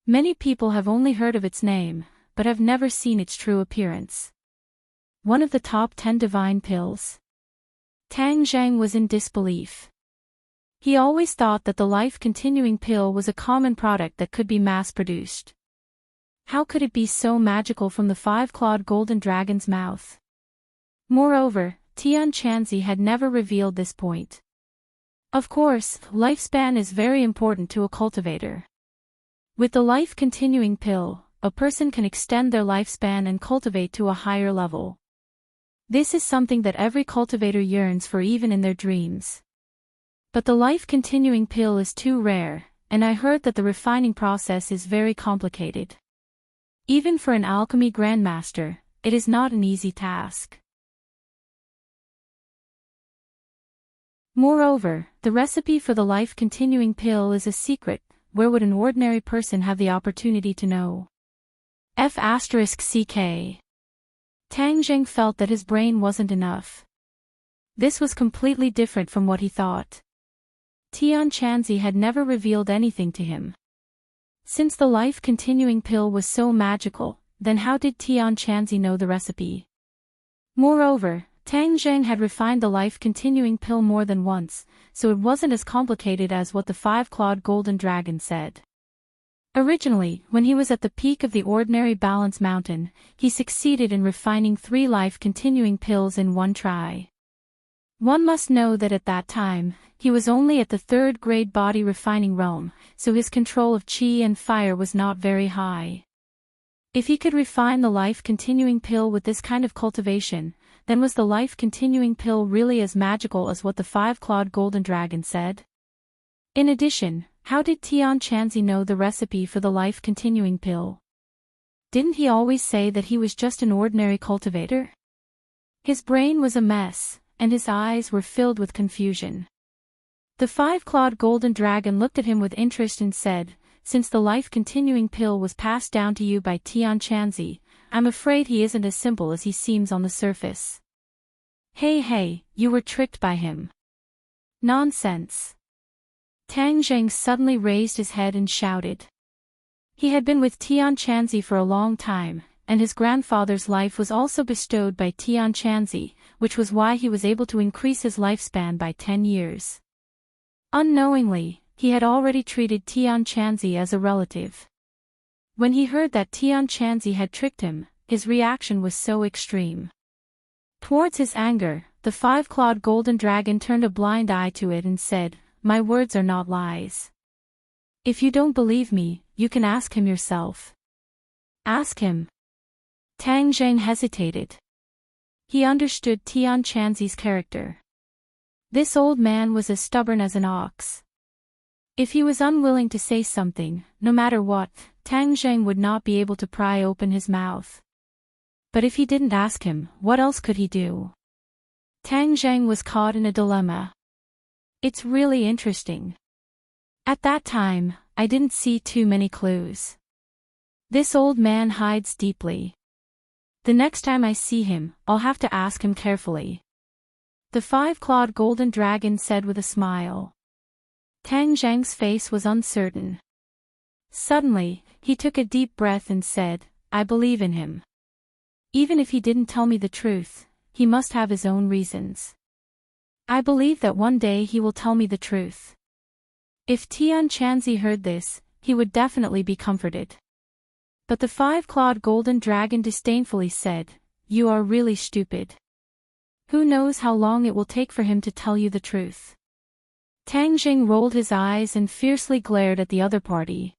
[SPEAKER 1] Many people have only heard of its name, but have never seen its true appearance. One of the top 10 divine pills? Tang Zhang was in disbelief. He always thought that the life-continuing pill was a common product that could be mass-produced. How could it be so magical from the five-clawed golden dragon's mouth? Moreover, Tian Chanzi had never revealed this point. Of course, lifespan is very important to a cultivator. With the life-continuing pill, a person can extend their lifespan and cultivate to a higher level. This is something that every cultivator yearns for even in their dreams. But the life-continuing pill is too rare, and I heard that the refining process is very complicated. Even for an alchemy grandmaster, it is not an easy task. Moreover, the recipe for the life-continuing pill is a secret. Where would an ordinary person have the opportunity to know? F***CK. Tang Jing felt that his brain wasn't enough. This was completely different from what he thought. Tian Chanzi had never revealed anything to him. Since the life-continuing pill was so magical, then how did Tian Chanzi know the recipe? Moreover, Tang Zheng had refined the life-continuing pill more than once, so it wasn't as complicated as what the five-clawed golden dragon said. Originally, when he was at the peak of the ordinary balance mountain, he succeeded in refining 3 life-continuing pills in one try. One must know that at that time, he was only at the 3rd grade body refining realm, so his control of chi and fire was not very high. If he could refine the life-continuing pill with this kind of cultivation, then was the life-continuing pill really as magical as what the 5-clawed golden dragon said? In addition, how did Tian Chanzi know the recipe for the life-continuing pill? Didn't he always say that he was just an ordinary cultivator? His brain was a mess, and his eyes were filled with confusion. The 5-clawed golden dragon looked at him with interest and said, "Since the life-continuing pill was passed down to you by Tian Chanzi, I'm afraid he isn't as simple as he seems on the surface." Hey, you were tricked by him." "Nonsense." Tang Zheng suddenly raised his head and shouted. He had been with Tian Chanzi for a long time, and his grandfather's life was also bestowed by Tian Chanzi, which was why he was able to increase his lifespan by 10 years. Unknowingly, he had already treated Tian Chanzi as a relative. When he heard that Tian Chanzi had tricked him, his reaction was so extreme. Towards his anger, the 5-clawed golden dragon turned a blind eye to it and said, "My words are not lies. If you don't believe me, you can ask him yourself." "Ask him." Tang Zheng hesitated. He understood Tian Chanzi's character. This old man was as stubborn as an ox. If he was unwilling to say something, no matter what, Tang Zheng would not be able to pry open his mouth. But if he didn't ask him, what else could he do? Tang Zheng was caught in a dilemma. It's really interesting. At that time, I didn't see too many clues. This old man hides deeply. The next time I see him, I'll have to ask him carefully. The 5-clawed golden dragon said with a smile. Tang Zheng's face was uncertain. Suddenly, he took a deep breath and said, "I believe in him. Even if he didn't tell me the truth, he must have his own reasons. I believe that one day he will tell me the truth." If Tian Chanzi heard this, he would definitely be comforted. But the 5-clawed golden dragon disdainfully said, "You are really stupid. Who knows how long it will take for him to tell you the truth?" Tang Jing rolled his eyes and fiercely glared at the other party.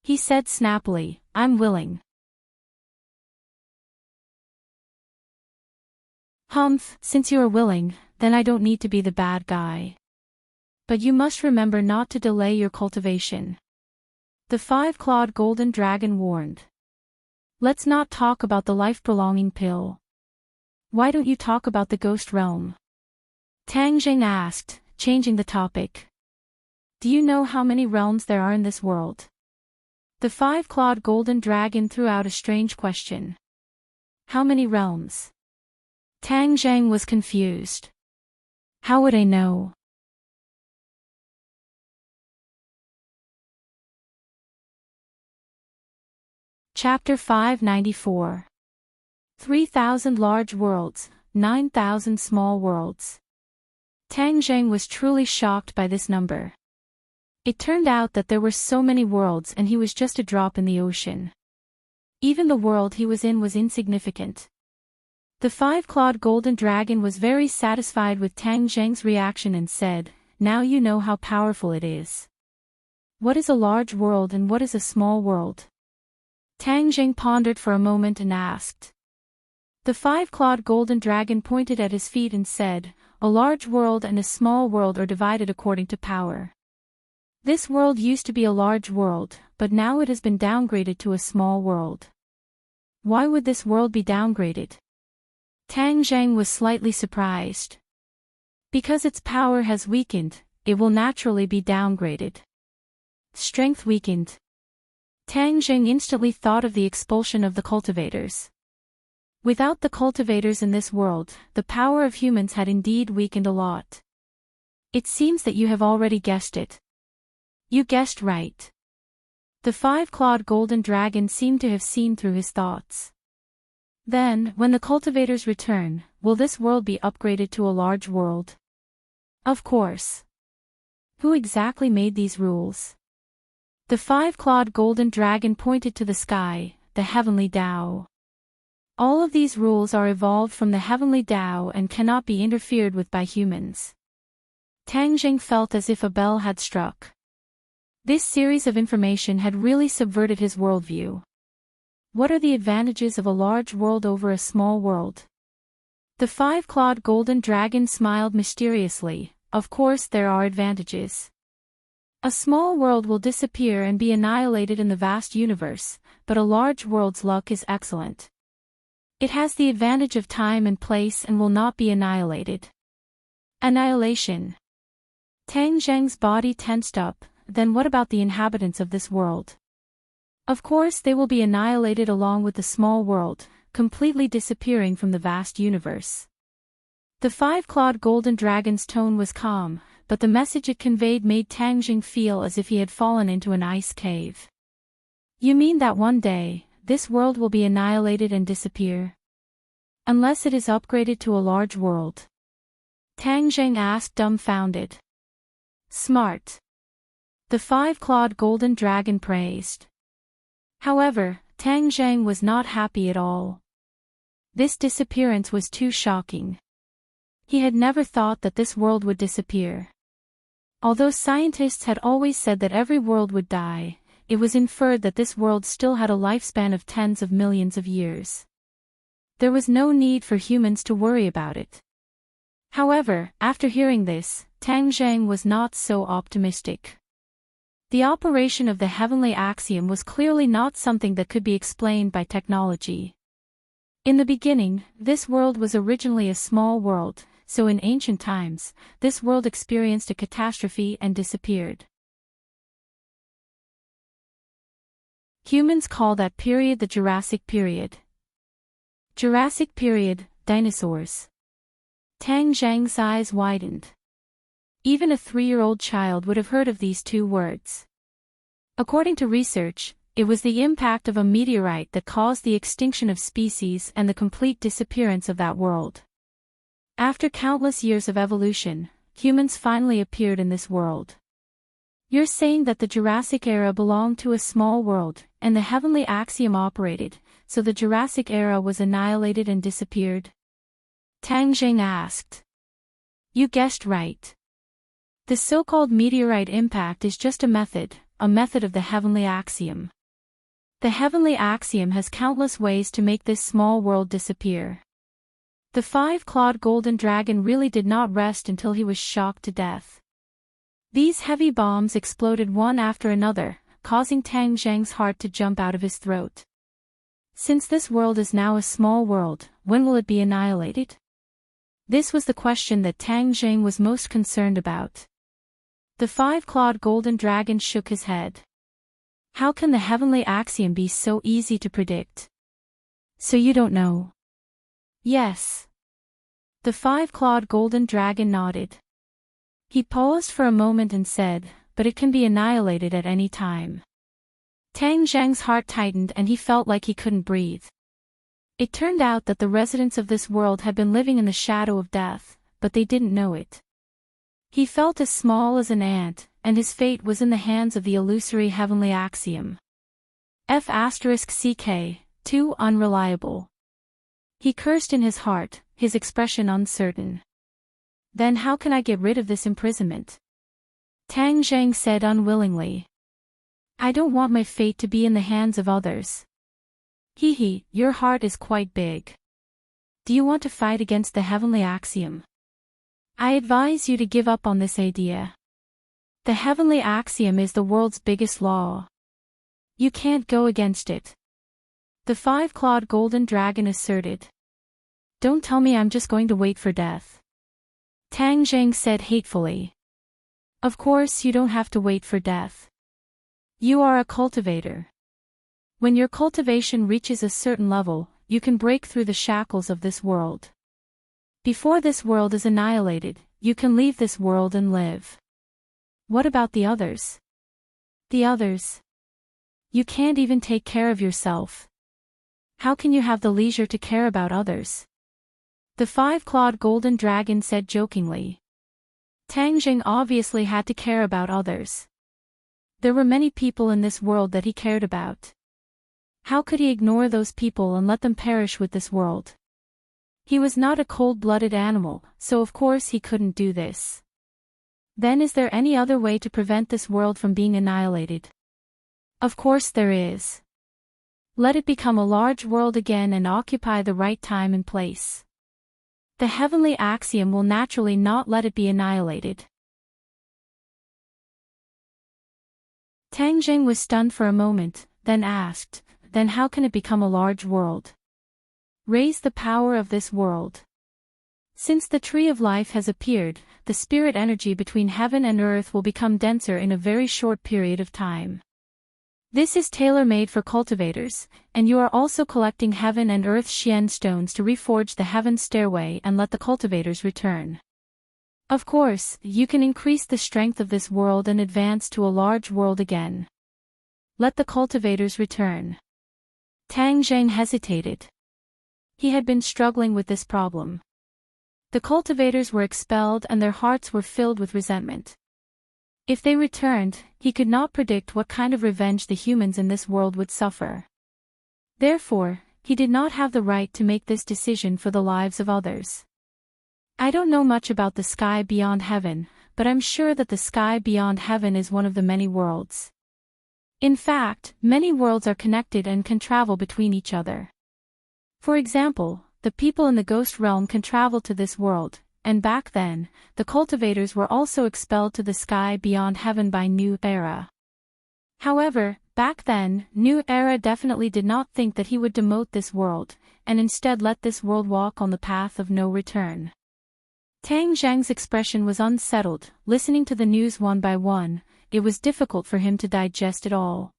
[SPEAKER 1] He said snappily, "I'm willing." "Humph, since you are willing, then I don't need to be the bad guy. But you must remember not to delay your cultivation," the 5-clawed golden dragon warned. "Let's not talk about the life-prolonging pill. Why don't you talk about the ghost realm?" Tang Jing asked, changing the topic. "Do you know how many realms there are in this world?" The 5-clawed golden dragon threw out a strange question. "How many realms?" Tang Zheng was confused. "How would I know?" Chapter 594. 3,000 large worlds, 9,000 small worlds. Tang Zheng was truly shocked by this number. It turned out that there were so many worlds and he was just a drop in the ocean. Even the world he was in was insignificant. The 5-clawed golden dragon was very satisfied with Tang Zheng's reaction and said, "Now you know how powerful it is. What is a large world and what is a small world?" Tang Zheng pondered for a moment and asked. The 5-clawed golden dragon pointed at his feet and said, "A large world and a small world are divided according to power. This world used to be a large world, but now it has been downgraded to a small world." "Why would this world be downgraded?" Tang Zheng was slightly surprised. "Because its power has weakened, it will naturally be downgraded." Strength weakened. Tang Zheng instantly thought of the expulsion of the cultivators. Without the cultivators in this world, the power of humans had indeed weakened a lot. "It seems that you have already guessed it." "You guessed right." The 5-clawed golden dragon seemed to have seen through his thoughts. "Then, when the cultivators return, will this world be upgraded to a large world?" "Of course." "Who exactly made these rules?" The five-clawed golden dragon pointed to the sky, the heavenly Tao. All of these rules are evolved from the heavenly Tao and cannot be interfered with by humans. Tang Jing felt as if a bell had struck. This series of information had really subverted his worldview. What are the advantages of a large world over a small world? The five-clawed golden dragon smiled mysteriously. Of course there are advantages. A small world will disappear and be annihilated in the vast universe, but a large world's luck is excellent. It has the advantage of time and place and will not be annihilated. Annihilation. Tang Zheng's body tensed up. Then what about the inhabitants of this world? Of course they will be annihilated along with the small world, completely disappearing from the vast universe. The five-clawed golden dragon's tone was calm, but the message it conveyed made Tang Jing feel as if he had fallen into an ice cave. You mean that one day, this world will be annihilated and disappear? Unless it is upgraded to a large world? Tang Jing asked, dumbfounded. Smart. The five-clawed golden dragon praised. However, Tang Jing was not happy at all. This disappearance was too shocking. He had never thought that this world would disappear. Although scientists had always said that every world would die, it was inferred that this world still had a lifespan of tens of millions of years. There was no need for humans to worry about it. However, after hearing this, Tang Zheng was not so optimistic. The operation of the heavenly axiom was clearly not something that could be explained by technology. In the beginning, this world was originally a small world, so in ancient times, this world experienced a catastrophe and disappeared. Humans call that period the Jurassic period. Jurassic period, dinosaurs. Tang Zheng's eyes widened. Even a 3-year-old child would have heard of these two words. According to research, it was the impact of a meteorite that caused the extinction of species and the complete disappearance of that world. After countless years of evolution, humans finally appeared in this world. You're saying that the Jurassic era belonged to a small world, and the heavenly axiom operated, so the Jurassic era was annihilated and disappeared? Tang Jing asked. You guessed right. The so-called meteorite impact is just a method of the heavenly axiom. The heavenly axiom has countless ways to make this small world disappear. The five-clawed golden dragon really did not rest until he was shocked to death. These heavy bombs exploded one after another, causing Tang Zheng's heart to jump out of his throat. Since this world is now a small world, when will it be annihilated? This was the question that Tang Zheng was most concerned about. The five-clawed golden dragon shook his head. How can the heavenly axiom be so easy to predict? So you don't know? Yes. The five-clawed golden dragon nodded. He paused for a moment and said, but it can be annihilated at any time. Tang Zheng's heart tightened and he felt like he couldn't breathe. It turned out that the residents of this world had been living in the shadow of death, but they didn't know it. He felt as small as an ant, and his fate was in the hands of the illusory heavenly axiom. F***ck, too unreliable. He cursed in his heart, his expression uncertain. Then how can I get rid of this imprisonment? Tang Zheng said unwillingly. I don't want my fate to be in the hands of others. Hee, your heart is quite big. Do you want to fight against the heavenly axiom? I advise you to give up on this idea. The heavenly axiom is the world's biggest law. You can't go against it. The five-clawed golden dragon asserted. Don't tell me I'm just going to wait for death. Tang Zheng said hatefully. Of course you don't have to wait for death. You are a cultivator. When your cultivation reaches a certain level, you can break through the shackles of this world. Before this world is annihilated, you can leave this world and live. What about the others? The others? You can't even take care of yourself. How can you have the leisure to care about others? The five-clawed golden dragon said jokingly. Tang Jing obviously had to care about others. There were many people in this world that he cared about. How could he ignore those people and let them perish with this world? He was not a cold-blooded animal, so of course he couldn't do this. Then is there any other way to prevent this world from being annihilated? Of course there is. Let it become a large world again and occupy the right time and place. The heavenly axiom will naturally not let it be annihilated. Tang Jing was stunned for a moment, then asked, then how can it become a large world? Raise the power of this world. Since the tree of life has appeared, the spirit energy between heaven and earth will become denser in a very short period of time. This is tailor-made for cultivators, and you are also collecting heaven and earth Xian stones to reforge the heaven stairway and let the cultivators return. Of course, you can increase the strength of this world and advance to a large world again. Let the cultivators return. Tang Zheng hesitated. He had been struggling with this problem. The cultivators were expelled and their hearts were filled with resentment. If they returned, he could not predict what kind of revenge the humans in this world would suffer. Therefore, he did not have the right to make this decision for the lives of others. I don't know much about the sky beyond heaven, but I'm sure that the sky beyond heaven is one of the many worlds. In fact, many worlds are connected and can travel between each other. For example, the people in the ghost realm can travel to this world, and back then, the cultivators were also expelled to the sky beyond heaven by New Era. However, back then, New Era definitely did not think that he would demote this world, and instead let this world walk on the path of no return. Tang Zhang's expression was unsettled. Listening to the news one by one, it was difficult for him to digest it all.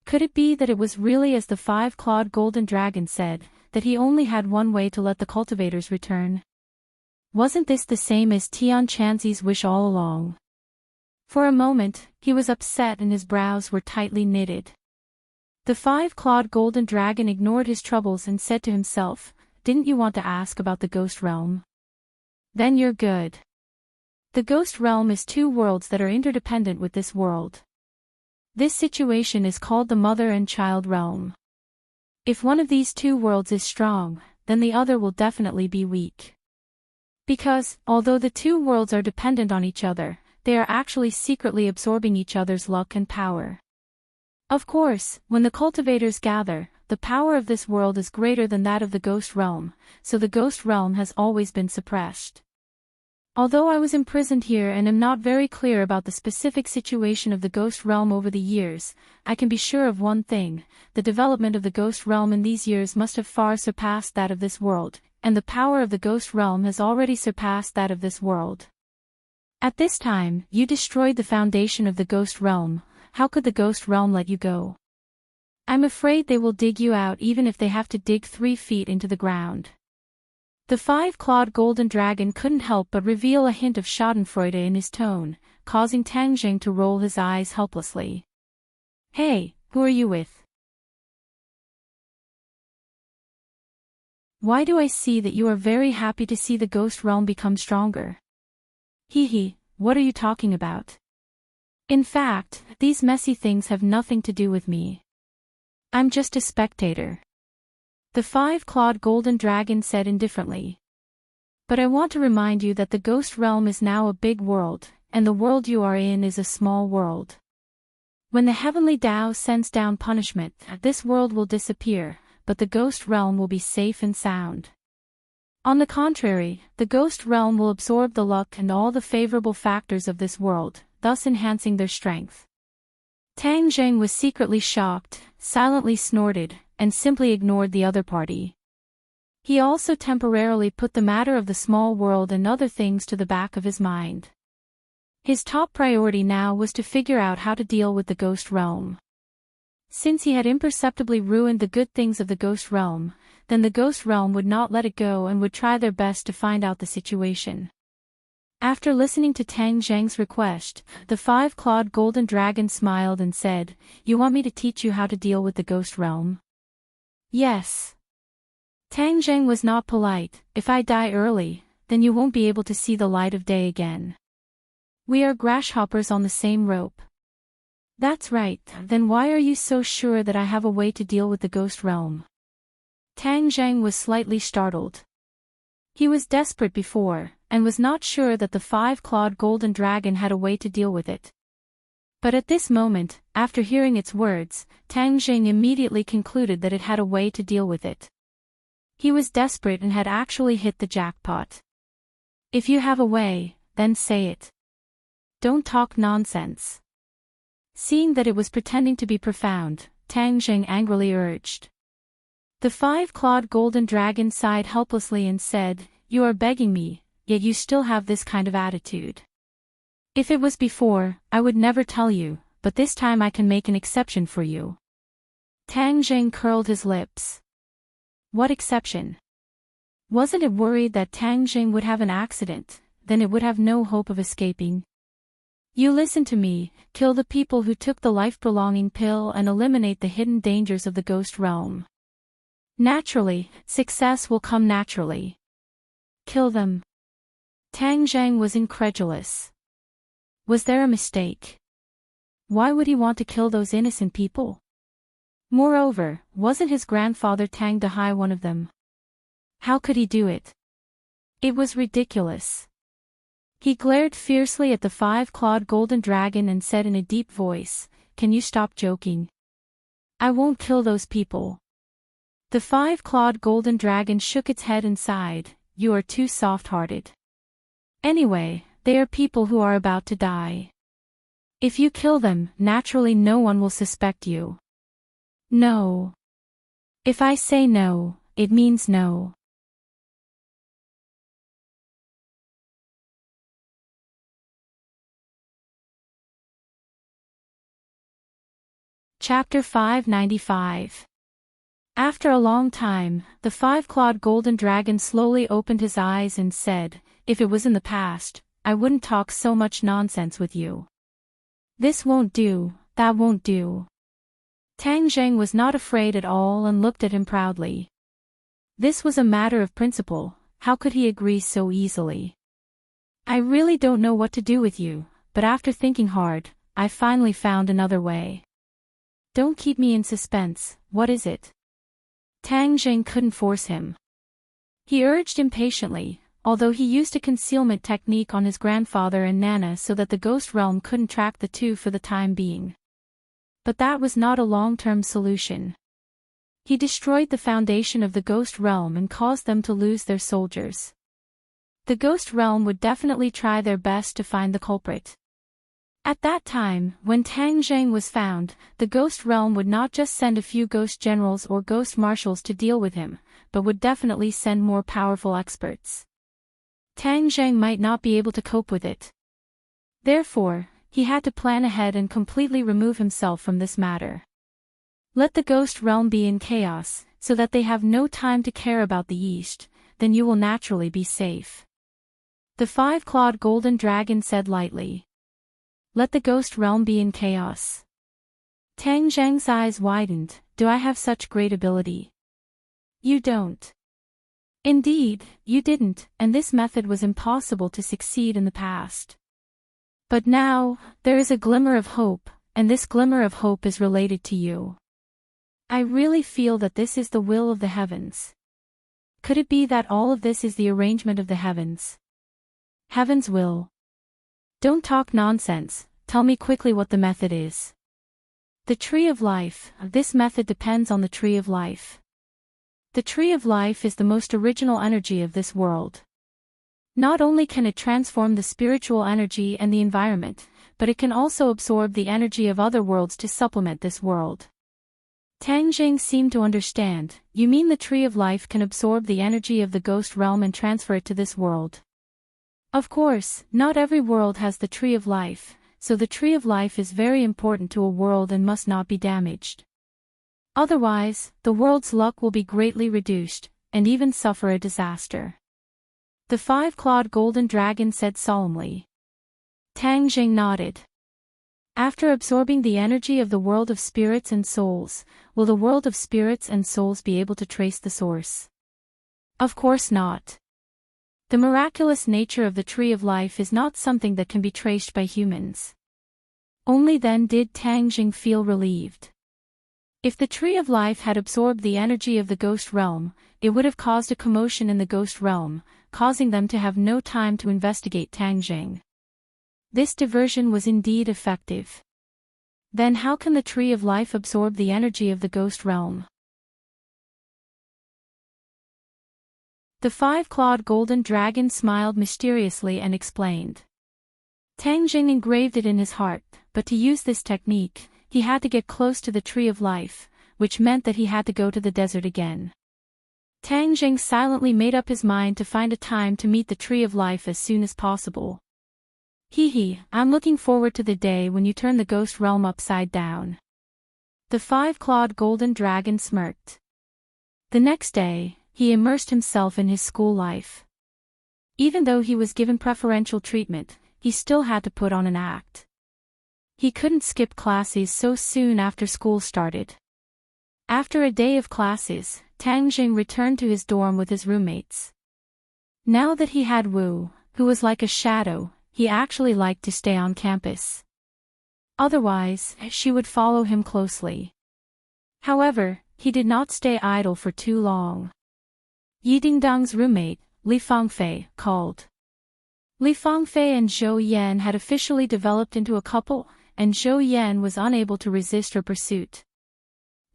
[SPEAKER 1] Could it be that it was really as the five-clawed golden dragon said, that he only had one way to let the cultivators return? Wasn't this the same as Tian Chanzi's wish all along? For a moment, he was upset and his brows were tightly knitted. The five-clawed golden dragon ignored his troubles and said to himself, "Didn't you want to ask about the ghost realm? Then you're good. The ghost realm is two worlds that are interdependent with this world. This situation is called the mother and child realm. If one of these two worlds is strong, then the other will definitely be weak. Because, although the two worlds are dependent on each other, they are actually secretly absorbing each other's luck and power. Of course, when the cultivators gather, the power of this world is greater than that of the ghost realm, so the ghost realm has always been suppressed. Although I was imprisoned here and am not very clear about the specific situation of the ghost realm over the years, I can be sure of one thing: the development of the ghost realm in these years must have far surpassed that of this world, and the power of the ghost realm has already surpassed that of this world. At this time, you destroyed the foundation of the ghost realm. How could the ghost realm let you go? I'm afraid they will dig you out even if they have to dig 3 feet into the ground." The five-clawed golden dragon couldn't help but reveal a hint of schadenfreude in his tone, causing Tang Jing to roll his eyes helplessly. "Hey, who are you with? Why do I see that you are very happy to see the ghost realm become stronger? Hee, what are you talking about? In fact, these messy things have nothing to do with me. I'm just a spectator," the five-clawed golden dragon said indifferently. "But I want to remind you that the ghost realm is now a big world, and the world you are in is a small world. When the heavenly Tao sends down punishment, this world will disappear, but the ghost realm will be safe and sound. On the contrary, the ghost realm will absorb the luck and all the favorable factors of this world, thus enhancing their strength." Tang Zheng was secretly shocked, silently snorted, and simply ignored the other party. He also temporarily put the matter of the small world and other things to the back of his mind. His top priority now was to figure out how to deal with the ghost realm. Since he had imperceptibly ruined the good things of the ghost realm, then the ghost realm would not let it go and would try their best to find out the situation. After listening to Tang Zheng's request, the five-clawed golden dragon smiled and said, "You want me to teach you how to deal with the ghost realm?" "Yes." Tang Zheng was not polite. "If I die early, then you won't be able to see the light of day again. We are grasshoppers on the same rope. That's right, then why are you so sure that I have a way to deal with the ghost realm? Tang Zheng was slightly startled. He was desperate before, and was not sure that the five-clawed golden dragon had a way to deal with it. But at this moment, after hearing its words, Tang Zheng immediately concluded that it had a way to deal with it. He was desperate and had actually hit the jackpot. If you have a way, then say it. Don't talk nonsense. Seeing that it was pretending to be profound, Tang Zheng angrily urged. The five-clawed golden dragon sighed helplessly and said, "You are begging me, yet you still have this kind of attitude. If it was before, I would never tell you, but this time I can make an exception for you." Tang Zheng curled his lips. What exception? Wasn't it worried that Tang Zheng would have an accident, then it would have no hope of escaping? You listen to me, kill the people who took the life-prolonging pill and eliminate the hidden dangers of the ghost realm. Naturally, success will come naturally. Kill them. Tang Zheng was incredulous. Was there a mistake? Why would he want to kill those innocent people? Moreover, wasn't his grandfather Tang Dahai one of them? How could he do it? It was ridiculous. He glared fiercely at the five-clawed golden dragon and said in a deep voice, "Can you stop joking? I won't kill those people." The five-clawed golden dragon shook its head and sighed, "You are too soft-hearted. Anyway, they are people who are about to die. If you kill them, naturally no one will suspect you. No. If I say no, it means no." Chapter 595. After a long time, the five-clawed golden dragon slowly opened his eyes and said, "If it was in the past, I wouldn't talk so much nonsense with you. This won't do, that won't do." Tang Zheng was not afraid at all and looked at him proudly. This was a matter of principle, how could he agree so easily? "I really don't know what to do with you, but after thinking hard, I finally found another way." "Don't keep me in suspense, what is it?" Tang Zheng couldn't force him. He urged impatiently, although he used a concealment technique on his grandfather and Nana so that the ghost realm couldn't track the two for the time being. But that was not a long-term solution. He destroyed the foundation of the ghost realm and caused them to lose their soldiers. The ghost realm would definitely try their best to find the culprit. At that time, when Tang Zheng was found, the ghost realm would not just send a few ghost generals or ghost marshals to deal with him, but would definitely send more powerful experts. Tang Zheng might not be able to cope with it. Therefore, he had to plan ahead and completely remove himself from this matter. Let the ghost realm be in chaos, so that they have no time to care about the East, then you will naturally be safe. The five-clawed golden dragon said lightly. Let the ghost realm be in chaos. Tang Zheng's eyes widened. Do I have such great ability? You don't. Indeed, you didn't, and this method was impossible to succeed in the past. But now, there is a glimmer of hope, and this glimmer of hope is related to you. I really feel that this is the will of the heavens. Could it be that all of this is the arrangement of the heavens? Heaven's will. Don't talk nonsense, tell me quickly what the method is. The tree of life, this method depends on the tree of life. The tree of life is the most original energy of this world. Not only can it transform the spiritual energy and the environment, but it can also absorb the energy of other worlds to supplement this world. Tang Zheng seemed to understand. You mean the tree of life can absorb the energy of the ghost realm and transfer it to this world? Of course, not every world has the tree of life, so the tree of life is very important to a world and must not be damaged. Otherwise, the world's luck will be greatly reduced, and even suffer a disaster. The five-clawed golden dragon said solemnly. Tang Zheng nodded. After absorbing the energy of the world of spirits and souls, will the world of spirits and souls be able to trace the source? Of course not. The miraculous nature of the tree of life is not something that can be traced by humans. Only then did Tang Jing feel relieved. If the Tree of Life had absorbed the energy of the ghost realm, it would have caused a commotion in the ghost realm, causing them to have no time to investigate Tang Jing. This diversion was indeed effective. Then how can the Tree of Life absorb the energy of the ghost realm? The five-clawed golden dragon smiled mysteriously and explained. Tang Jing engraved it in his heart, but to use this technique, he had to get close to the Tree of Life, which meant that he had to go to the desert again. Tang Jing silently made up his mind to find a time to meet the Tree of Life as soon as possible. I'm looking forward to the day when you turn the ghost realm upside down. The five-clawed golden dragon smirked. The next day, he immersed himself in his school life. Even though he was given preferential treatment, he still had to put on an act. He couldn't skip classes so soon after school started. After a day of classes, Tang Jing returned to his dorm with his roommates. Now that he had Wu, who was like a shadow, he actually liked to stay on campus. Otherwise, she would follow him closely. However, he did not stay idle for too long. Yi Dingdang's roommate, Li Fangfei, called. Li Fangfei and Zhou Yan had officially developed into a couple, and Zhou Yan was unable to resist her pursuit.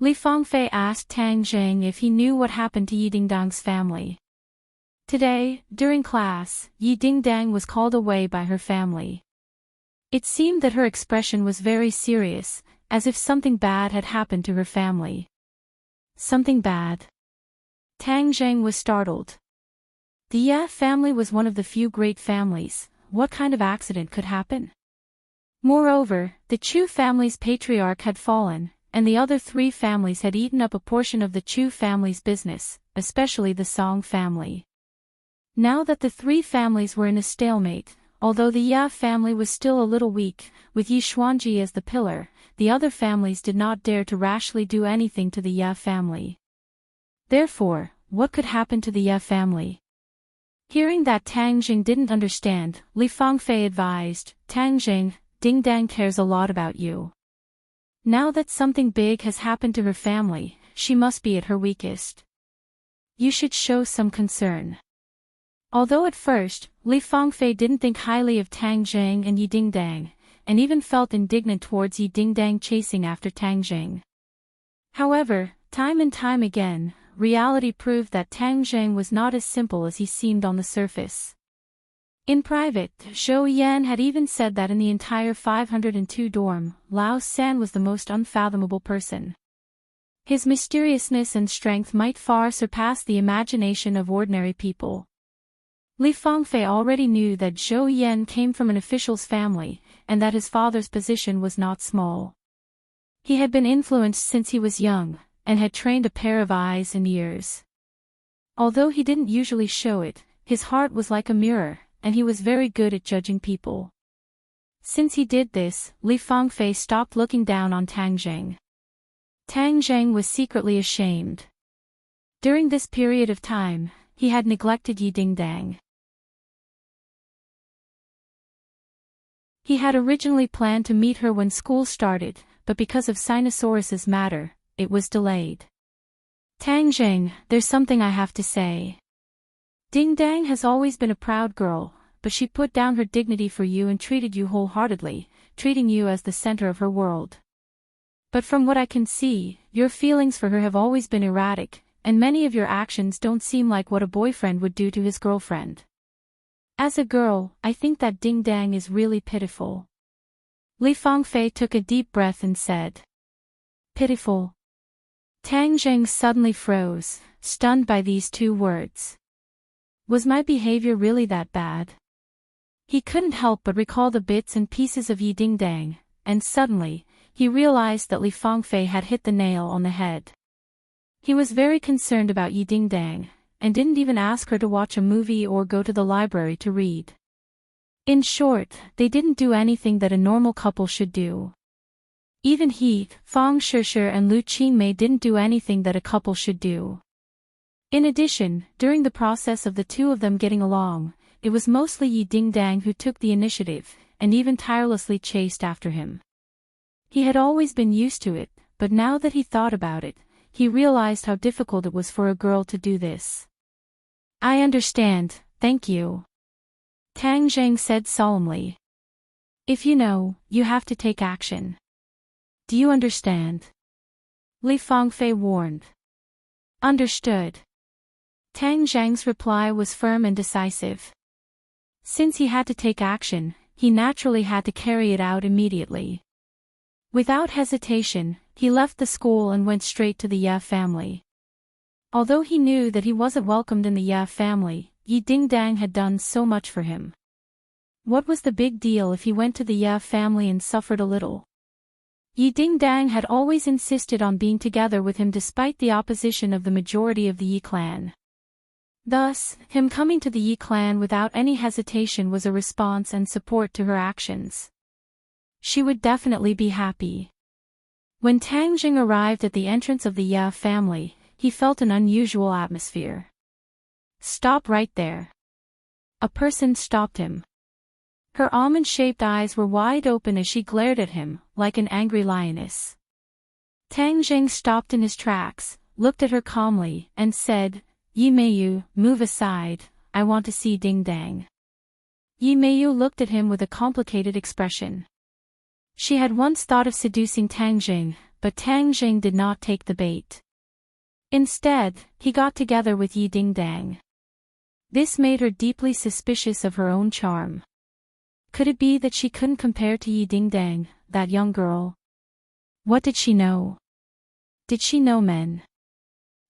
[SPEAKER 1] Li Fangfei asked Tang Jing if he knew what happened to Yi Dingdang's family. Today, during class, Yi Dingdang was called away by her family. It seemed that her expression was very serious, as if something bad had happened to her family. Something bad? Tang Jing was startled. The Ye family was one of the few great families. What kind of accident could happen? Moreover, the Chu family's patriarch had fallen, and the other three families had eaten up a portion of the Chu family's business, especially the Song family. Now that the three families were in a stalemate, although the Ye family was still a little weak, with Yi Xuanji as the pillar, the other families did not dare to rashly do anything to the Ye family. Therefore, what could happen to the Ye family? Hearing that Tang Jing didn't understand, Li Fangfei advised, Tang Jing, Dingdang cares a lot about you. Now that something big has happened to her family, she must be at her weakest. You should show some concern. Although at first, Li Fangfei didn't think highly of Tang Jing and Yi Dingdang, and even felt indignant towards Yi Dingdang chasing after Tang Jing. However, time and time again, reality proved that Tang Jing was not as simple as he seemed on the surface. In private, Zhou Yan had even said that in the entire 502 dorm, Lao San was the most unfathomable person. His mysteriousness and strength might far surpass the imagination of ordinary people. Li Fangfei already knew that Zhou Yan came from an official's family, and that his father's position was not small. He had been influenced since he was young, and had trained a pair of eyes and ears. Although he didn't usually show it, his heart was like a mirror, and he was very good at judging people. Since he did this, Li Fangfei stopped looking down on Tang Jing. Tang Jing was secretly ashamed. During this period of time, he had neglected Yi Dingdang. He had originally planned to meet her when school started, but because of Sinusaurus's matter, it was delayed. Tang Jing, there's something I have to say. Dingdang has always been a proud girl, but she put down her dignity for you and treated you wholeheartedly, treating you as the center of her world. But from what I can see, your feelings for her have always been erratic, and many of your actions don't seem like what a boyfriend would do to his girlfriend. As a girl, I think that Dingdang is really pitiful. Li Fangfei took a deep breath and said. Pitiful. Tang Jing suddenly froze, stunned by these two words. Was my behavior really that bad? He couldn't help but recall the bits and pieces of Yi Dingdang, and suddenly, he realized that Li Fangfei had hit the nail on the head. He was very concerned about Yi Dingdang, and didn't even ask her to watch a movie or go to the library to read. In short, they didn't do anything that a normal couple should do. Even he, Fang Shishir and Lu Qingmei didn't do anything that a couple should do. In addition, during the process of the two of them getting along, it was mostly Yi Dingdang who took the initiative, and even tirelessly chased after him. He had always been used to it, but now that he thought about it, he realized how difficult it was for a girl to do this. I understand, thank you. Tang Zheng said solemnly. If you know, you have to take action. Do you understand? Li Fangfei warned. Understood. Tang Zheng's reply was firm and decisive. Since he had to take action, he naturally had to carry it out immediately. Without hesitation, he left the school and went straight to the Ye family. Although he knew that he wasn't welcomed in the Ye family, Yi Dingdang had done so much for him. What was the big deal if he went to the Ye family and suffered a little? Yi Dingdang had always insisted on being together with him despite the opposition of the majority of the Yi clan. Thus, him coming to the Yi clan without any hesitation was a response and support to her actions. She would definitely be happy. When Tang Jing arrived at the entrance of the Ye family, he felt an unusual atmosphere. Stop right there. A person stopped him. Her almond-shaped eyes were wide open as she glared at him, like an angry lioness. Tang Jing stopped in his tracks, looked at her calmly, and said, Yi Meiyu, move aside, I want to see Ding Dang. Yi Meiyu looked at him with a complicated expression. She had once thought of seducing Tang Jing, but Tang Jing did not take the bait. Instead, he got together with Yi Dingdang. This made her deeply suspicious of her own charm. Could it be that she couldn't compare to Yi Dingdang, that young girl? What did she know? Did she know men?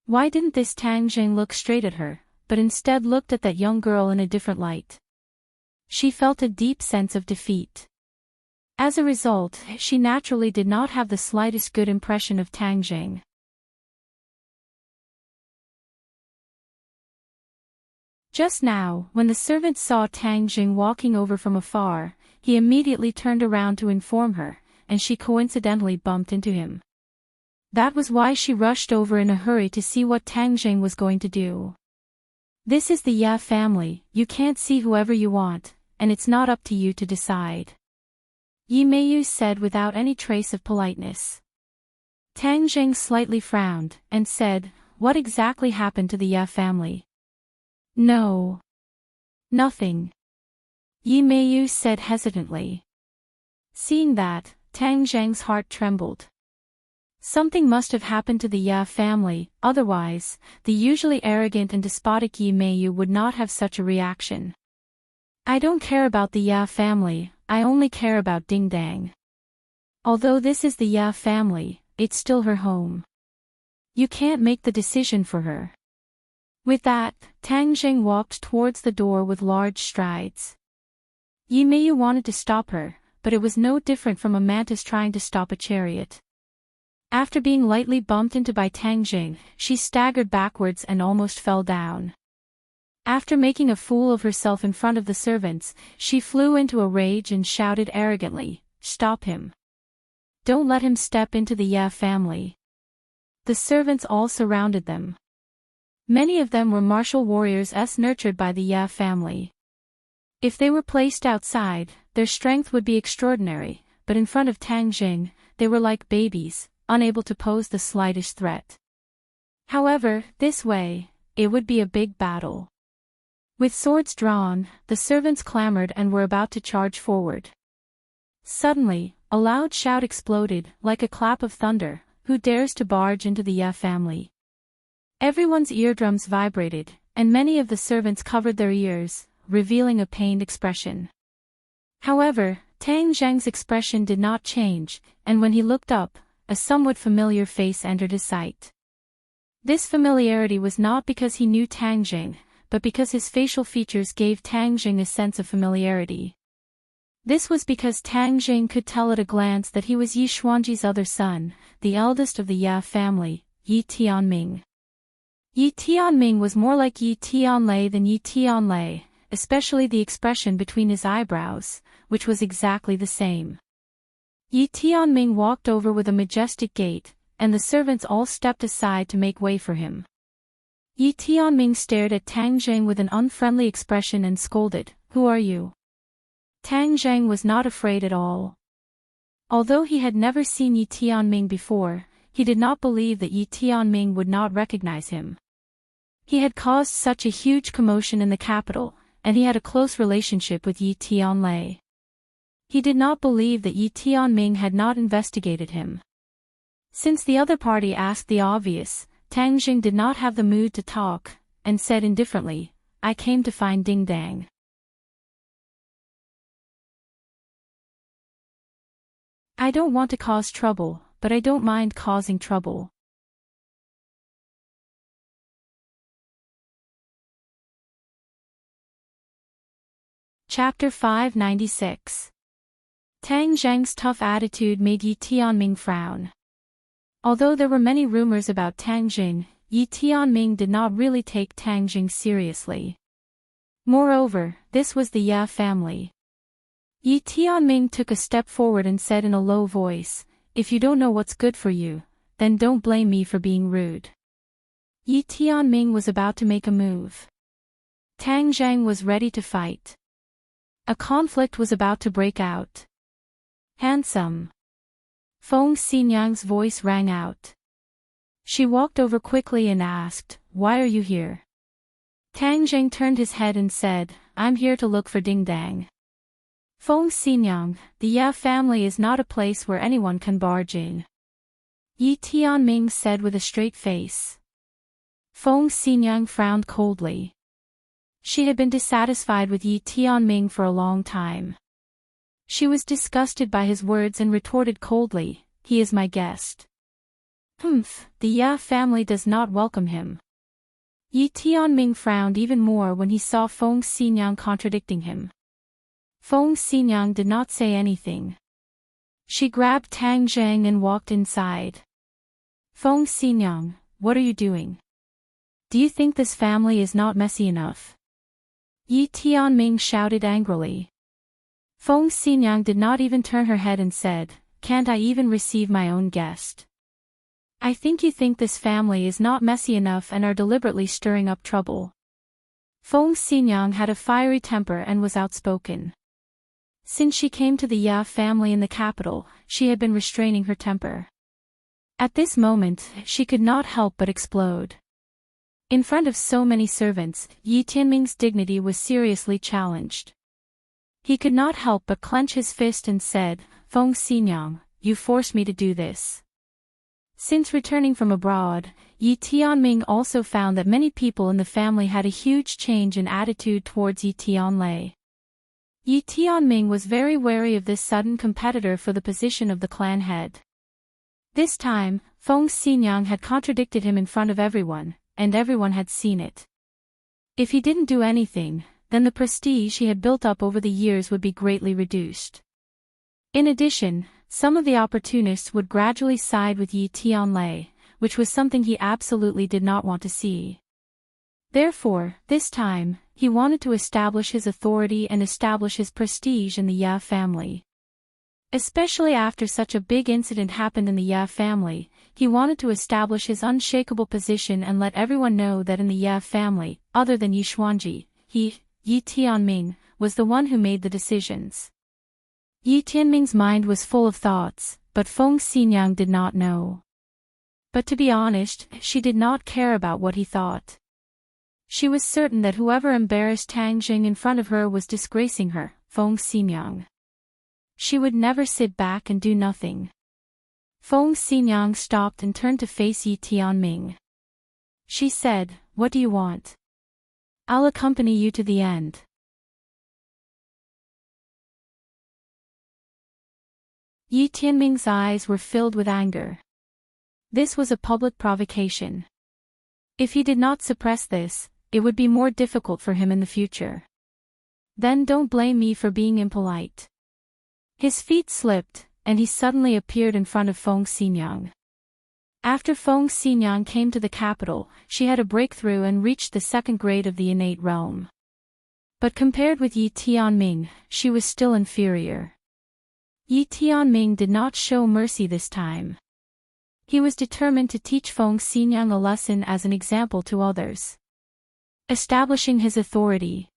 [SPEAKER 1] Why didn't this Tang Jing look straight at her, but instead looked at that young girl in a different light? She felt a deep sense of defeat. As a result, she naturally did not have the slightest good impression of Tang Jing. Just now, when the servant saw Tang Jing walking over from afar, he immediately turned around to inform her, and she coincidentally bumped into him. That was why she rushed over in a hurry to see what Tang Jing was going to do. This is the Ye family, you can't see whoever you want, and it's not up to you to decide. Yi Meiyu said without any trace of politeness. Tang Jing slightly frowned, and said, What exactly happened to the Ye family? No. Nothing. Yi Meiyu said hesitantly. Seeing that, Tang Zheng's heart trembled. Something must have happened to the Ye family, otherwise, the usually arrogant and despotic Yi Meiyu would not have such a reaction. I don't care about the Ye family, I only care about Ding Dang. Although this is the Ye family, it's still her home. You can't make the decision for her. With that, Tang Jing walked towards the door with large strides. Yi Meiyu wanted to stop her, but it was no different from a mantis trying to stop a chariot. After being lightly bumped into by Tang Jing, she staggered backwards and almost fell down. After making a fool of herself in front of the servants, she flew into a rage and shouted arrogantly, Stop him. Don't let him step into the Ye family. The servants all surrounded them. Many of them were martial warriors nurtured by the Ye family. If they were placed outside, their strength would be extraordinary, but in front of Tang Jing, they were like babies, unable to pose the slightest threat. However, this way, it would be a big battle. With swords drawn, the servants clamored and were about to charge forward. Suddenly, a loud shout exploded, like a clap of thunder, Who dares to barge into the Ye family? Everyone's eardrums vibrated, and many of the servants covered their ears, revealing a pained expression. However, Tang Zheng's expression did not change, and when he looked up, a somewhat familiar face entered his sight. This familiarity was not because he knew Tang Jing, but because his facial features gave Tang Jing a sense of familiarity. This was because Tang Jing could tell at a glance that he was Yi Xuanji's other son, the eldest of the Ye family, Yi Tianming. Yi Tianming was more like Yi Tianlei than Yi Tianlei, especially the expression between his eyebrows, which was exactly the same. Yi Tianming walked over with a majestic gait, and the servants all stepped aside to make way for him. Yi Tianming stared at Tang Jing with an unfriendly expression and scolded, Who are you? Tang Jing was not afraid at all. Although he had never seen Yi Tianming before, he did not believe that Yi Tianming would not recognize him. He had caused such a huge commotion in the capital, and he had a close relationship with Yi Tianlei. He did not believe that Yi Tianming had not investigated him. Since the other party asked the obvious, Tang Jing did not have the mood to talk, and said indifferently, "I came to find Ding Dang." I don't want to cause trouble, but I don't mind causing trouble. Chapter 596. Tang Zheng's tough attitude made Yi Tianming frown. Although there were many rumors about Tang Jing, Yi Tianming did not really take Tang Jing seriously. Moreover, this was the Ya family. Yi Tianming took a step forward and said in a low voice, "If you don't know what's good for you, then don't blame me for being rude." Yi Tianming was about to make a move. Tang Zheng was ready to fight. A conflict was about to break out. "Handsome." Feng Xinyang's voice rang out. She walked over quickly and asked, "Why are you here?" Tang Zheng turned his head and said, "I'm here to look for Ding Dang." "Feng Xinyang, the Ya family is not a place where anyone can barge in," Yi Tianming said with a straight face. Feng Xinyang frowned coldly. She had been dissatisfied with Yi Tianming for a long time. She was disgusted by his words and retorted coldly, "He is my guest." "Humph, the Ya family does not welcome him." Yi Tianming frowned even more when he saw Feng Xinyang contradicting him. Feng Xinyang did not say anything. She grabbed Tang Zheng and walked inside. "Feng Xinyang, what are you doing? Do you think this family is not messy enough?" Yi Tianming shouted angrily. Feng Xinyang did not even turn her head and said, "Can't I even receive my own guest? I think you think this family is not messy enough and are deliberately stirring up trouble." Feng Xinyang had a fiery temper and was outspoken. Since she came to the Ya family in the capital, she had been restraining her temper. At this moment, she could not help but explode. In front of so many servants, Yi Tianming's dignity was seriously challenged. He could not help but clench his fist and said, "Feng Xinyang, you forced me to do this." Since returning from abroad, Yi Tianming also found that many people in the family had a huge change in attitude towards Yi Tianlei. Yi Tianming was very wary of this sudden competitor for the position of the clan head. This time, Feng Xinyang had contradicted him in front of everyone, and everyone had seen it. If he didn't do anything, then the prestige he had built up over the years would be greatly reduced. In addition, some of the opportunists would gradually side with Yi Tianlei, which was something he absolutely did not want to see. Therefore, this time, he wanted to establish his authority and establish his prestige in the Ya family. Especially after such a big incident happened in the Ya family, he wanted to establish his unshakable position and let everyone know that in the Ya family, other than Yi Xuanji, he, Yi Tianming, was the one who made the decisions. Yi Tianming's mind was full of thoughts, but Feng Xinyang did not know. But to be honest, she did not care about what he thought. She was certain that whoever embarrassed Tang Jing in front of her was disgracing her, Feng Xinyang. She would never sit back and do nothing. Feng Xinyang stopped and turned to face Yi Tianming. She said, "What do you want? I'll accompany you to the end." Yi Tianming's eyes were filled with anger. This was a public provocation. If he did not suppress this, it would be more difficult for him in the future. "Then don't blame me for being impolite." His feet slipped, and he suddenly appeared in front of Feng Xinyang. After Feng Xinyang came to the capital, she had a breakthrough and reached the second grade of the innate realm. But compared with Yi Tianming, she was still inferior. Yi Tianming did not show mercy this time. He was determined to teach Feng Xinyang a lesson as an example to others, establishing his authority.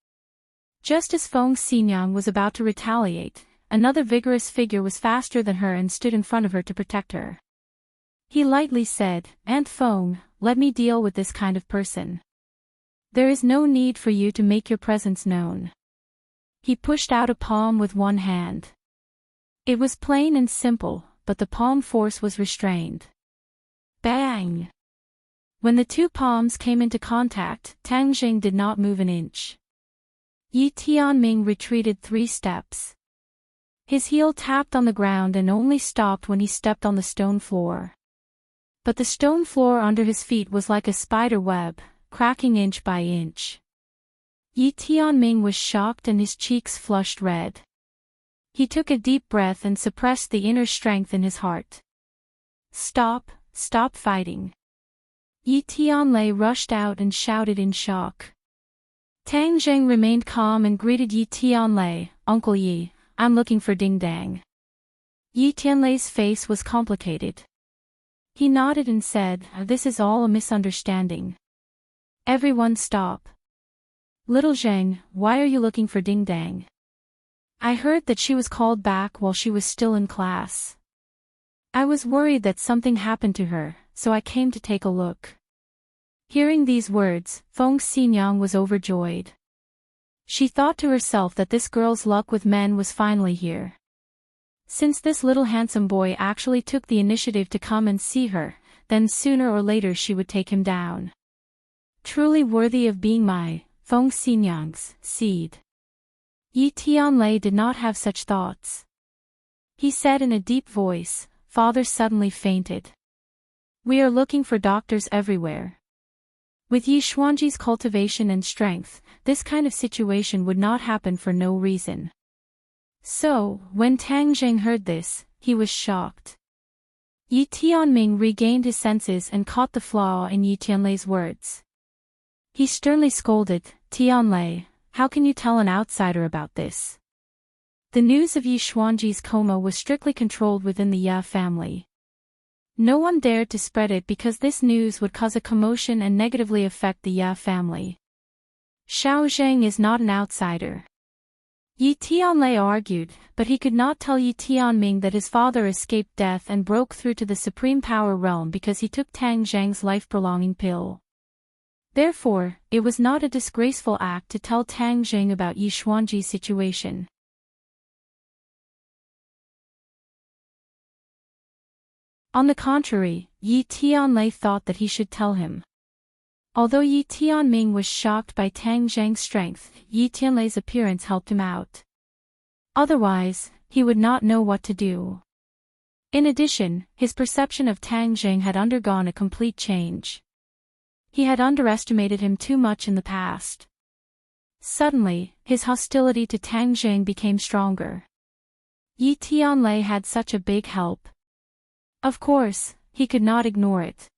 [SPEAKER 1] Just as Feng Xinyang was about to retaliate, another vigorous figure was faster than her and stood in front of her to protect her. He lightly said, "Aunt Feng, let me deal with this kind of person. There is no need for you to make your presence known." He pushed out a palm with one hand. It was plain and simple, but the palm force was restrained. Bang! When the two palms came into contact, Tang Jing did not move an inch. Yi Tianming retreated 3 steps. His heel tapped on the ground and only stopped when he stepped on the stone floor. But the stone floor under his feet was like a spider web, cracking inch by inch. Yi Tianming was shocked and his cheeks flushed red. He took a deep breath and suppressed the inner strength in his heart. Stop fighting." Yi Tianlei rushed out and shouted in shock. Tang Jing remained calm and greeted Yi Tianlei, "Uncle Yi, I'm looking for Ding Dang." Yi Tianlei's face was complicated. He nodded and said, "This is all a misunderstanding. Everyone stop. Little Zheng, why are you looking for Ding Dang? I heard that she was called back while she was still in class. I was worried that something happened to her, so I came to take a look." Hearing these words, Feng Xinyang was overjoyed. She thought to herself that this girl's luck with men was finally here. Since this little handsome boy actually took the initiative to come and see her, then sooner or later she would take him down. Truly worthy of being my Feng Xinyang's seed. Yi Tianlei did not have such thoughts. He said in a deep voice, "Father suddenly fainted. We are looking for doctors everywhere." With Yi Xuanji's cultivation and strength, this kind of situation would not happen for no reason. So, when Tang Jing heard this, he was shocked. Yi Tianming regained his senses and caught the flaw in Yi Tianlei's words. He sternly scolded, "Tianlei, how can you tell an outsider about this?" The news of Yi Xuanji's coma was strictly controlled within the Ya family. No one dared to spread it because this news would cause a commotion and negatively affect the Ya family. Xiao Zheng is not an outsider. Yi Tianlei argued, but he could not tell Yi Tianming that his father escaped death and broke through to the supreme power realm because he took Tang Zheng's life-prolonging pill. Therefore, it was not a disgraceful act to tell Tang Jing about Yi Xuanji's situation. On the contrary, Yi Tianlei thought that he should tell him. Although Yi Tianming was shocked by Tang Zheng's strength, Yi Tianlei's appearance helped him out. Otherwise, he would not know what to do. In addition, his perception of Tang Jing had undergone a complete change. He had underestimated him too much in the past. Suddenly, his hostility to Tang Jing became stronger. Yi Tianlei had such a big help. Of course, he could not ignore it.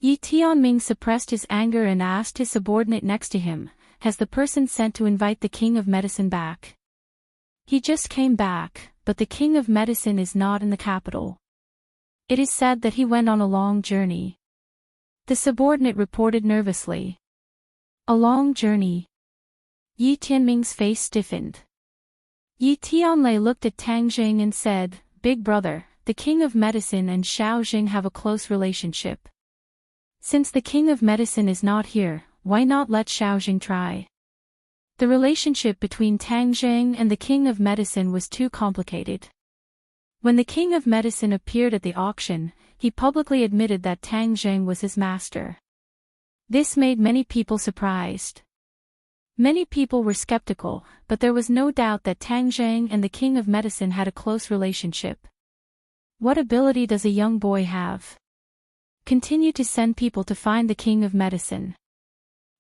[SPEAKER 1] Yi Tianming suppressed his anger and asked his subordinate next to him, "Has the person sent to invite the King of Medicine back?" "He just came back, but the King of Medicine is not in the capital. It is said that he went on a long journey." The subordinate reported nervously. "A long journey?" Yi Tianming's face stiffened. Yi Tianlei looked at Tang Jing and said, "Big brother, the King of Medicine and Xiao Jing have a close relationship. Since the King of Medicine is not here, why not let Xiao Jing try?" The relationship between Tang Jing and the King of Medicine was too complicated. When the King of Medicine appeared at the auction, he publicly admitted that Tang Jing was his master. This made many people surprised. Many people were skeptical, but there was no doubt that Tang Jing and the King of Medicine had a close relationship. What ability does a young boy have? Continue to send people to find the King of Medicine.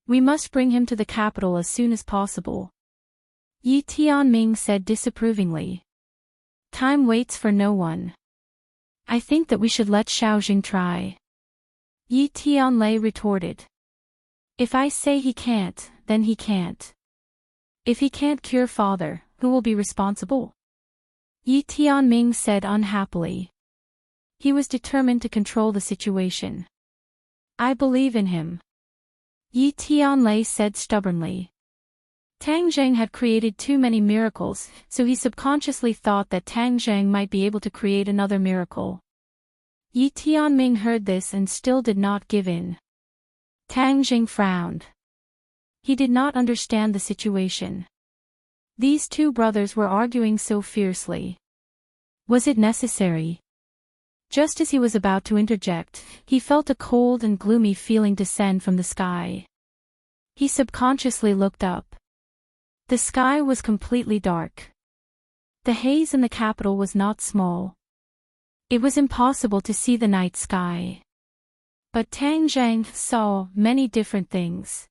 [SPEAKER 1] We must bring him to the capital as soon as possible. Yi Tianming said disapprovingly. Time waits for no one. I think that we should let Xiao Jing try. Yi Tianlei retorted. If I say he can't, then he can't. If he can't cure father, who will be responsible? Yi Tianming said unhappily. He was determined to control the situation. I believe in him. Yi Tianlei said stubbornly. Tang Zheng had created too many miracles, so he subconsciously thought that Tang Zheng might be able to create another miracle. Yi Tianming heard this and still did not give in. Tang Zheng frowned. He did not understand the situation. These two brothers were arguing so fiercely. Was it necessary? Just as he was about to interject, he felt a cold and gloomy feeling descend from the sky. He subconsciously looked up. The sky was completely dark. The haze in the capital was not small. It was impossible to see the night sky. But Tang Zheng saw many different things.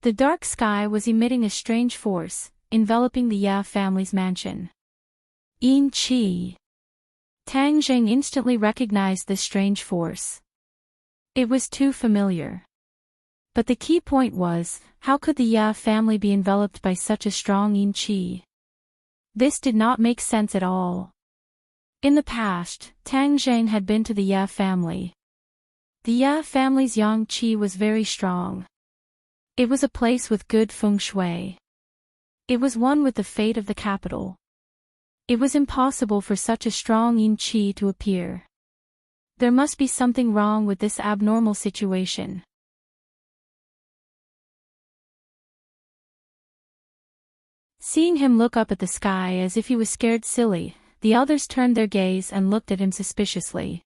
[SPEAKER 1] The dark sky was emitting a strange force, enveloping the Ya family's mansion. Yin Qi. Tang Zheng instantly recognized this strange force. It was too familiar. But the key point was, how could the Ya family be enveloped by such a strong Yin Qi? This did not make sense at all. In the past, Tang Zheng had been to the Ya family. The Ya family's Yang Qi was very strong. It was a place with good feng shui. It was one with the fate of the capital. It was impossible for such a strong Yin Qi to appear. There must be something wrong with this abnormal situation. Seeing him look up at the sky as if he was scared silly, the others turned their gaze and looked at him suspiciously.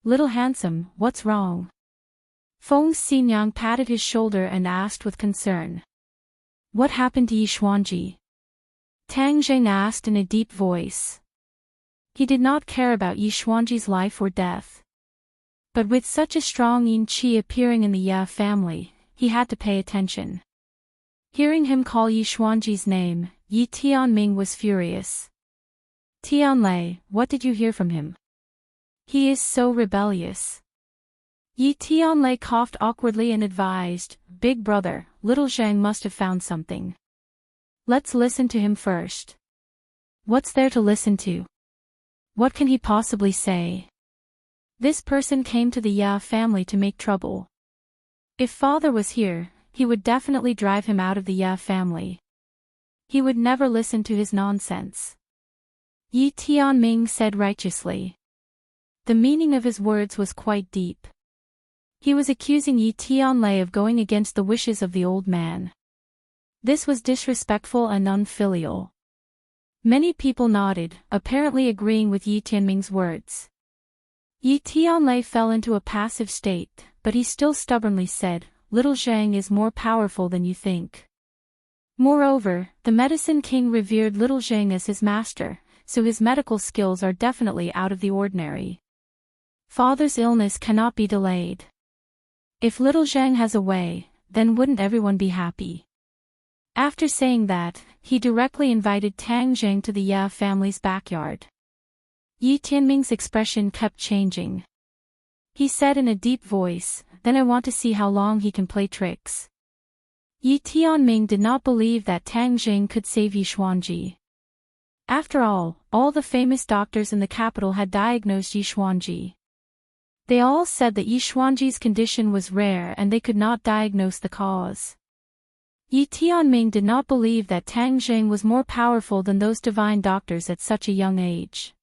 [SPEAKER 1] Little handsome, what's wrong? Feng Xinyang patted his shoulder and asked with concern. What happened to Yi Xuanji? Tang Zheng asked in a deep voice. He did not care about Yi Xuanji's life or death. But with such a strong Yin Qi appearing in the Ya family, he had to pay attention. Hearing him call Yi Xuanji's name, Yi Tianming was furious. Tianlei, what did you hear from him? He is so rebellious. Yi Tianlei coughed awkwardly and advised, Big brother, little Zhang must have found something. Let's listen to him first. What's there to listen to? What can he possibly say? This person came to the Ya family to make trouble. If father was here, he would definitely drive him out of the Ya family. He would never listen to his nonsense. Yi Tianming said righteously. The meaning of his words was quite deep. He was accusing Yi Tianlei of going against the wishes of the old man. This was disrespectful and unfilial. Many people nodded, apparently agreeing with Yi Tianming's words. Yi Tianlei fell into a passive state, but he still stubbornly said, Little Zhang is more powerful than you think. Moreover, the medicine king revered Little Zhang as his master, so his medical skills are definitely out of the ordinary. Father's illness cannot be delayed. If Little Zhang has a way, then wouldn't everyone be happy? After saying that, he directly invited Tang Zheng to the Ya family's backyard. Yi Tianming's expression kept changing. He said in a deep voice, Then I want to see how long he can play tricks. Yi Tianming did not believe that Tang Zheng could save Yi Xuanji. After all the famous doctors in the capital had diagnosed Yi Xuanji. They all said that Yi Xuanji's condition was rare and they could not diagnose the cause. Yi Tianming did not believe that Tang Zheng was more powerful than those divine doctors at such a young age.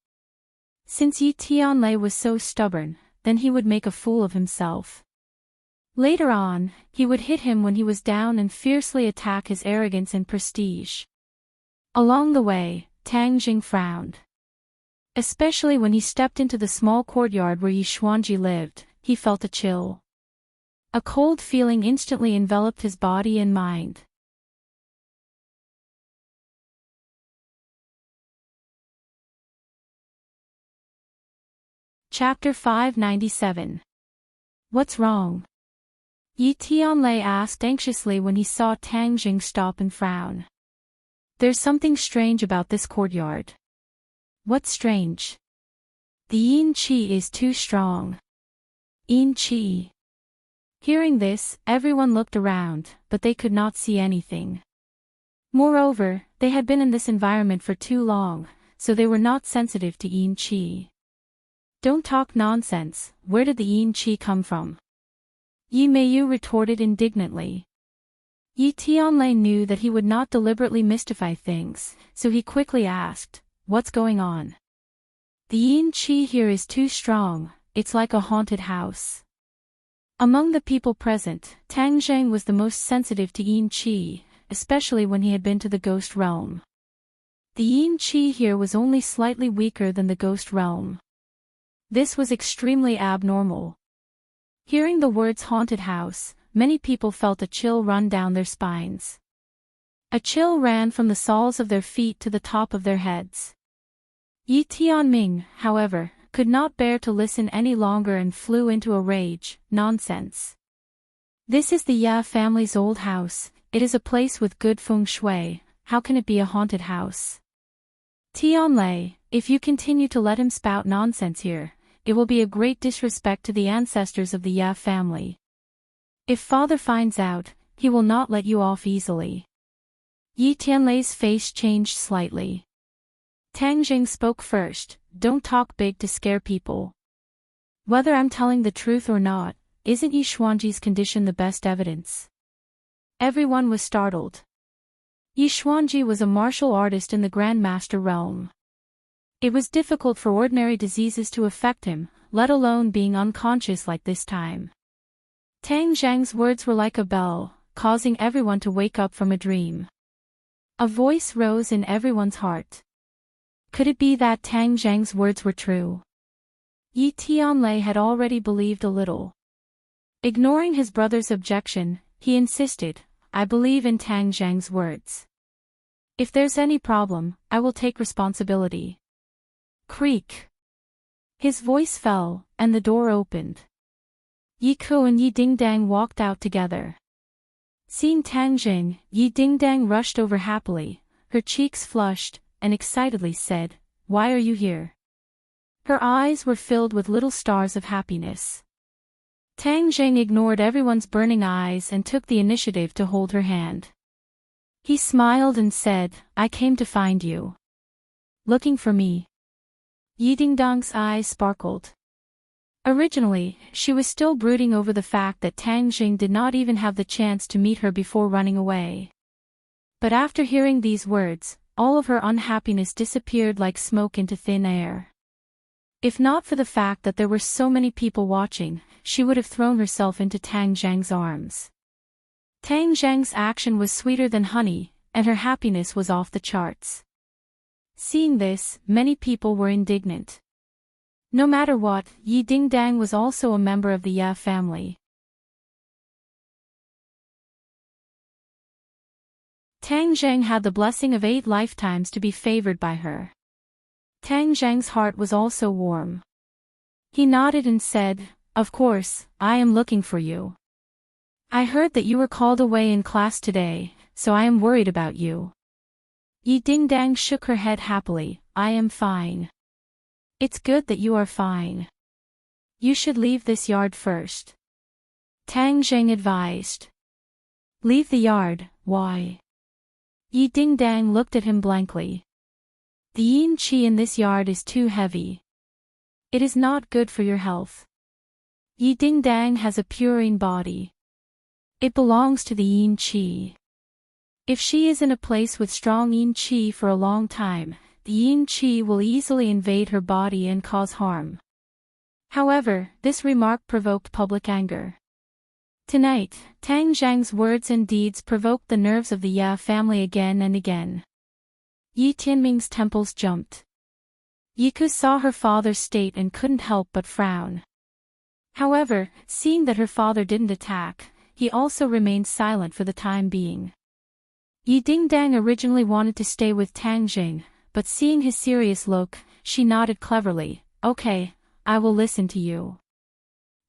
[SPEAKER 1] Since Yi Tianlei was so stubborn, then he would make a fool of himself. Later on, he would hit him when he was down and fiercely attack his arrogance and prestige. Along the way, Tang Zheng frowned. Especially when he stepped into the small courtyard where Yi Xuanji lived, he felt a chill. A cold feeling instantly enveloped his body and mind. Chapter 597. What's wrong? Yi Tianlei asked anxiously when he saw Tang Zheng stop and frown. There's something strange about this courtyard. What's strange? The Yin Qi is too strong. Yin Qi. Hearing this, everyone looked around, but they could not see anything. Moreover, they had been in this environment for too long, so they were not sensitive to Yin Qi. Don't talk nonsense, where did the Yin Qi come from? Yi Meiyu retorted indignantly. Yi Tianlei knew that he would not deliberately mystify things, so he quickly asked, "What's going on?" "The yin qi here is too strong, it's like a haunted house." Among the people present, Tang Zheng was the most sensitive to yin qi, especially when he had been to the ghost realm. The yin qi here was only slightly weaker than the ghost realm. This was extremely abnormal. Hearing the words haunted house, many people felt a chill run down their spines. A chill ran from the soles of their feet to the top of their heads. Yi Tianming, however, could not bear to listen any longer and flew into a rage. "Nonsense. This is the Ya family's old house, it is a place with good feng shui, how can it be a haunted house? Tianlei, if you continue to let him spout nonsense here, it will be a great disrespect to the ancestors of the Ya family. If father finds out, he will not let you off easily." Yi Tianlei's face changed slightly. Tang Jing spoke first, "Don't talk big to scare people. Whether I'm telling the truth or not, isn't Yi Xuanji's condition the best evidence?" Everyone was startled. Yi Xuanji was a martial artist in the Grandmaster realm. It was difficult for ordinary diseases to affect him, let alone being unconscious like this time. Tang Zhang's words were like a bell, causing everyone to wake up from a dream. A voice rose in everyone's heart. Could it be that Tang Zhang's words were true? Yi Tianlei had already believed a little. Ignoring his brother's objection, he insisted, "I believe in Tang Zhang's words. If there's any problem, I will take responsibility." Creak. His voice fell, and the door opened. Yi Ku and Yi Dingdang walked out together. Seeing Tang Jing, Yi Dingdang rushed over happily, her cheeks flushed, and excitedly said, "Why are you here?" Her eyes were filled with little stars of happiness. Tang Jing ignored everyone's burning eyes and took the initiative to hold her hand. He smiled and said, "I came to find you." "Looking for me?" Yi Dingdang's eyes sparkled. Originally, she was still brooding over the fact that Tang Jing did not even have the chance to meet her before running away. But after hearing these words, all of her unhappiness disappeared like smoke into thin air. If not for the fact that there were so many people watching, she would have thrown herself into Tang Zhang's arms. Tang Zhang's action was sweeter than honey, and her happiness was off the charts. Seeing this, many people were indignant. No matter what, Yi Dingdang was also a member of the Ya family. Tang Zhang had the blessing of 8 lifetimes to be favored by her. Tang Zhang's heart was also warm. He nodded and said, "Of course, I am looking for you. I heard that you were called away in class today, so I am worried about you." Yi Dingdang shook her head happily, "I am fine. It's good that you are fine. You should leave this yard first." Tang Zheng advised. "Leave the yard, why?" Yi Dingdang looked at him blankly. "The yin qi in this yard is too heavy. It is not good for your health. Yi Dingdang has a purine body. It belongs to the yin qi. If she is in a place with strong yin qi for a long time, the yin qi will easily invade her body and cause harm." However, this remark provoked public anger. Tonight, Tang Zhang's words and deeds provoked the nerves of the Ya family again and again. Yi Tianming's temples jumped. Yiku saw her father's state and couldn't help but frown. However, seeing that her father didn't attack, he also remained silent for the time being. Yi Dingdang originally wanted to stay with Tang Jing, but seeing his serious look, she nodded cleverly, "Okay, I will listen to you."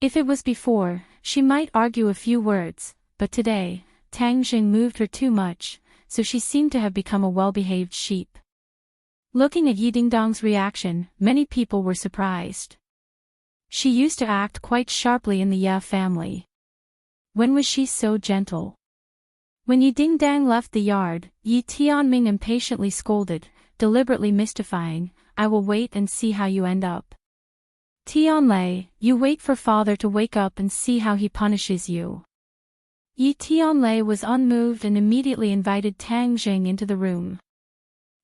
[SPEAKER 1] If it was before, she might argue a few words, but today, Tang Jing moved her too much, so she seemed to have become a well-behaved sheep. Looking at Yi Dingdang's reaction, many people were surprised. She used to act quite sharply in the Ya family. When was she so gentle? When Yi Dingdang left the yard, Yi Tianming impatiently scolded, deliberately mystifying, "I will wait and see how you end up. Tianlei, you wait for father to wake up and see how he punishes you." Yi Tianlei was unmoved and immediately invited Tang Jing into the room.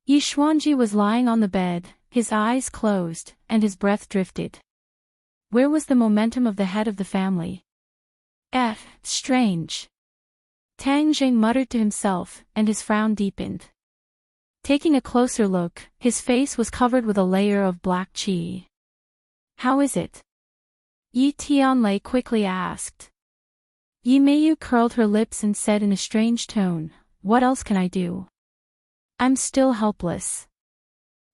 [SPEAKER 1] Yi Xuanji was lying on the bed, his eyes closed, and his breath drifted. Where was the momentum of the head of the family? Strange. Tang Jing muttered to himself, and his frown deepened. Taking a closer look, his face was covered with a layer of black qi. How is it? Yi Tianlei quickly asked. Yi Meiyu curled her lips and said in a strange tone, "What else can I do? I'm still helpless."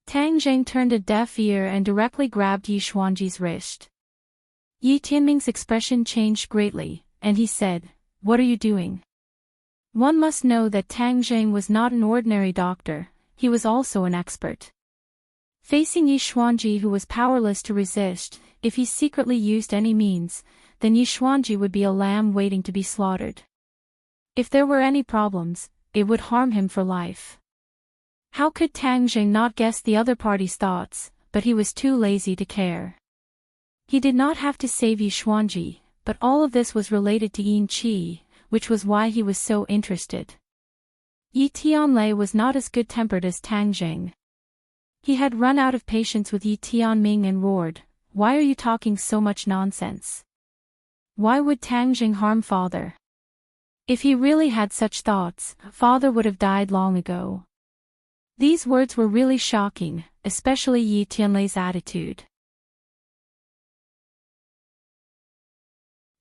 [SPEAKER 1] Tang Jing turned a deaf ear and directly grabbed Yi Xuanji's wrist. Yi Tianming's expression changed greatly, and he said, "What are you doing?" One must know that Tang Jing was not an ordinary doctor, he was also an expert. Facing Yi Xuanji, who was powerless to resist, if he secretly used any means, then Yi Xuanji would be a lamb waiting to be slaughtered. If there were any problems, it would harm him for life. How could Tang Jing not guess the other party's thoughts, but he was too lazy to care. He did not have to save Yi Xuanji, but all of this was related to Yin Qi, which was why he was so interested. Yi Tianlei was not as good-tempered as Tang Jing. He had run out of patience with Yi Tianming and roared, "Why are you talking so much nonsense? Why would Tang Jing harm father? If he really had such thoughts, father would have died long ago." These words were really shocking, especially Yi Tianlei's attitude.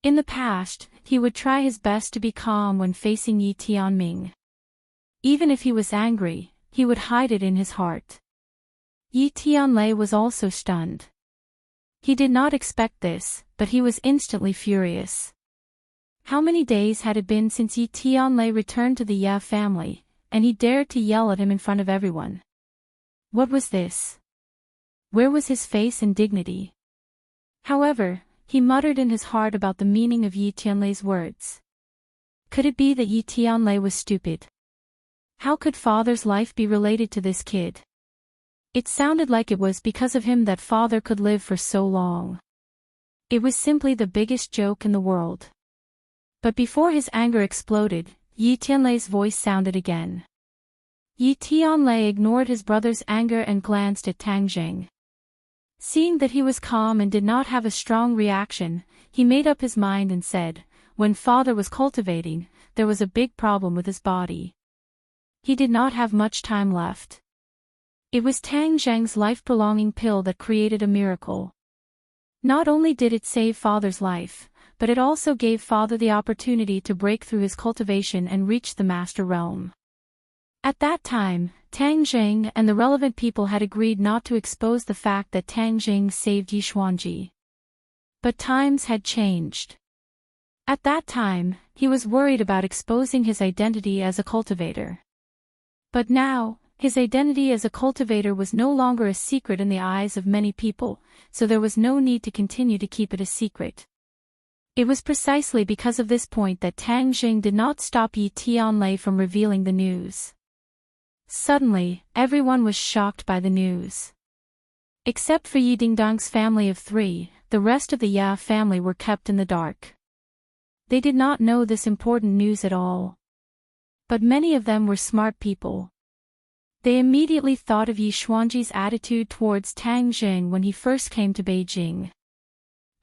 [SPEAKER 1] In the past, he would try his best to be calm when facing Yi Tianming. Even if he was angry, he would hide it in his heart. Yi Tianlei was also stunned. He did not expect this, but he was instantly furious. How many days had it been since Yi Tianlei returned to the Ye family, and he dared to yell at him in front of everyone? What was this? Where was his face and dignity? However, he muttered in his heart about the meaning of Yi Tianlei's words. Could it be that Yi Tianlei was stupid? How could father's life be related to this kid? It sounded like it was because of him that father could live for so long. It was simply the biggest joke in the world. But before his anger exploded, Yi Tianlei's voice sounded again. Yi Tianlei ignored his brother's anger and glanced at Tang Jing. Seeing that he was calm and did not have a strong reaction, he made up his mind and said, "When father was cultivating, there was a big problem with his body. He did not have much time left. It was Tang Zheng's life-prolonging pill that created a miracle. Not only did it save father's life, but it also gave father the opportunity to break through his cultivation and reach the master realm." At that time, Tang Jing and the relevant people had agreed not to expose the fact that Tang Jing saved Yi Xuanji. But times had changed. At that time, he was worried about exposing his identity as a cultivator. But now, his identity as a cultivator was no longer a secret in the eyes of many people, so there was no need to continue to keep it a secret. It was precisely because of this point that Tang Jing did not stop Yi Tianlei from revealing the news. Suddenly, everyone was shocked by the news. Except for Yi Dingdong's family of 3, the rest of the Ya family were kept in the dark. They did not know this important news at all. But many of them were smart people. They immediately thought of Yi Xuanji's attitude towards Tang Jing when he first came to Beijing.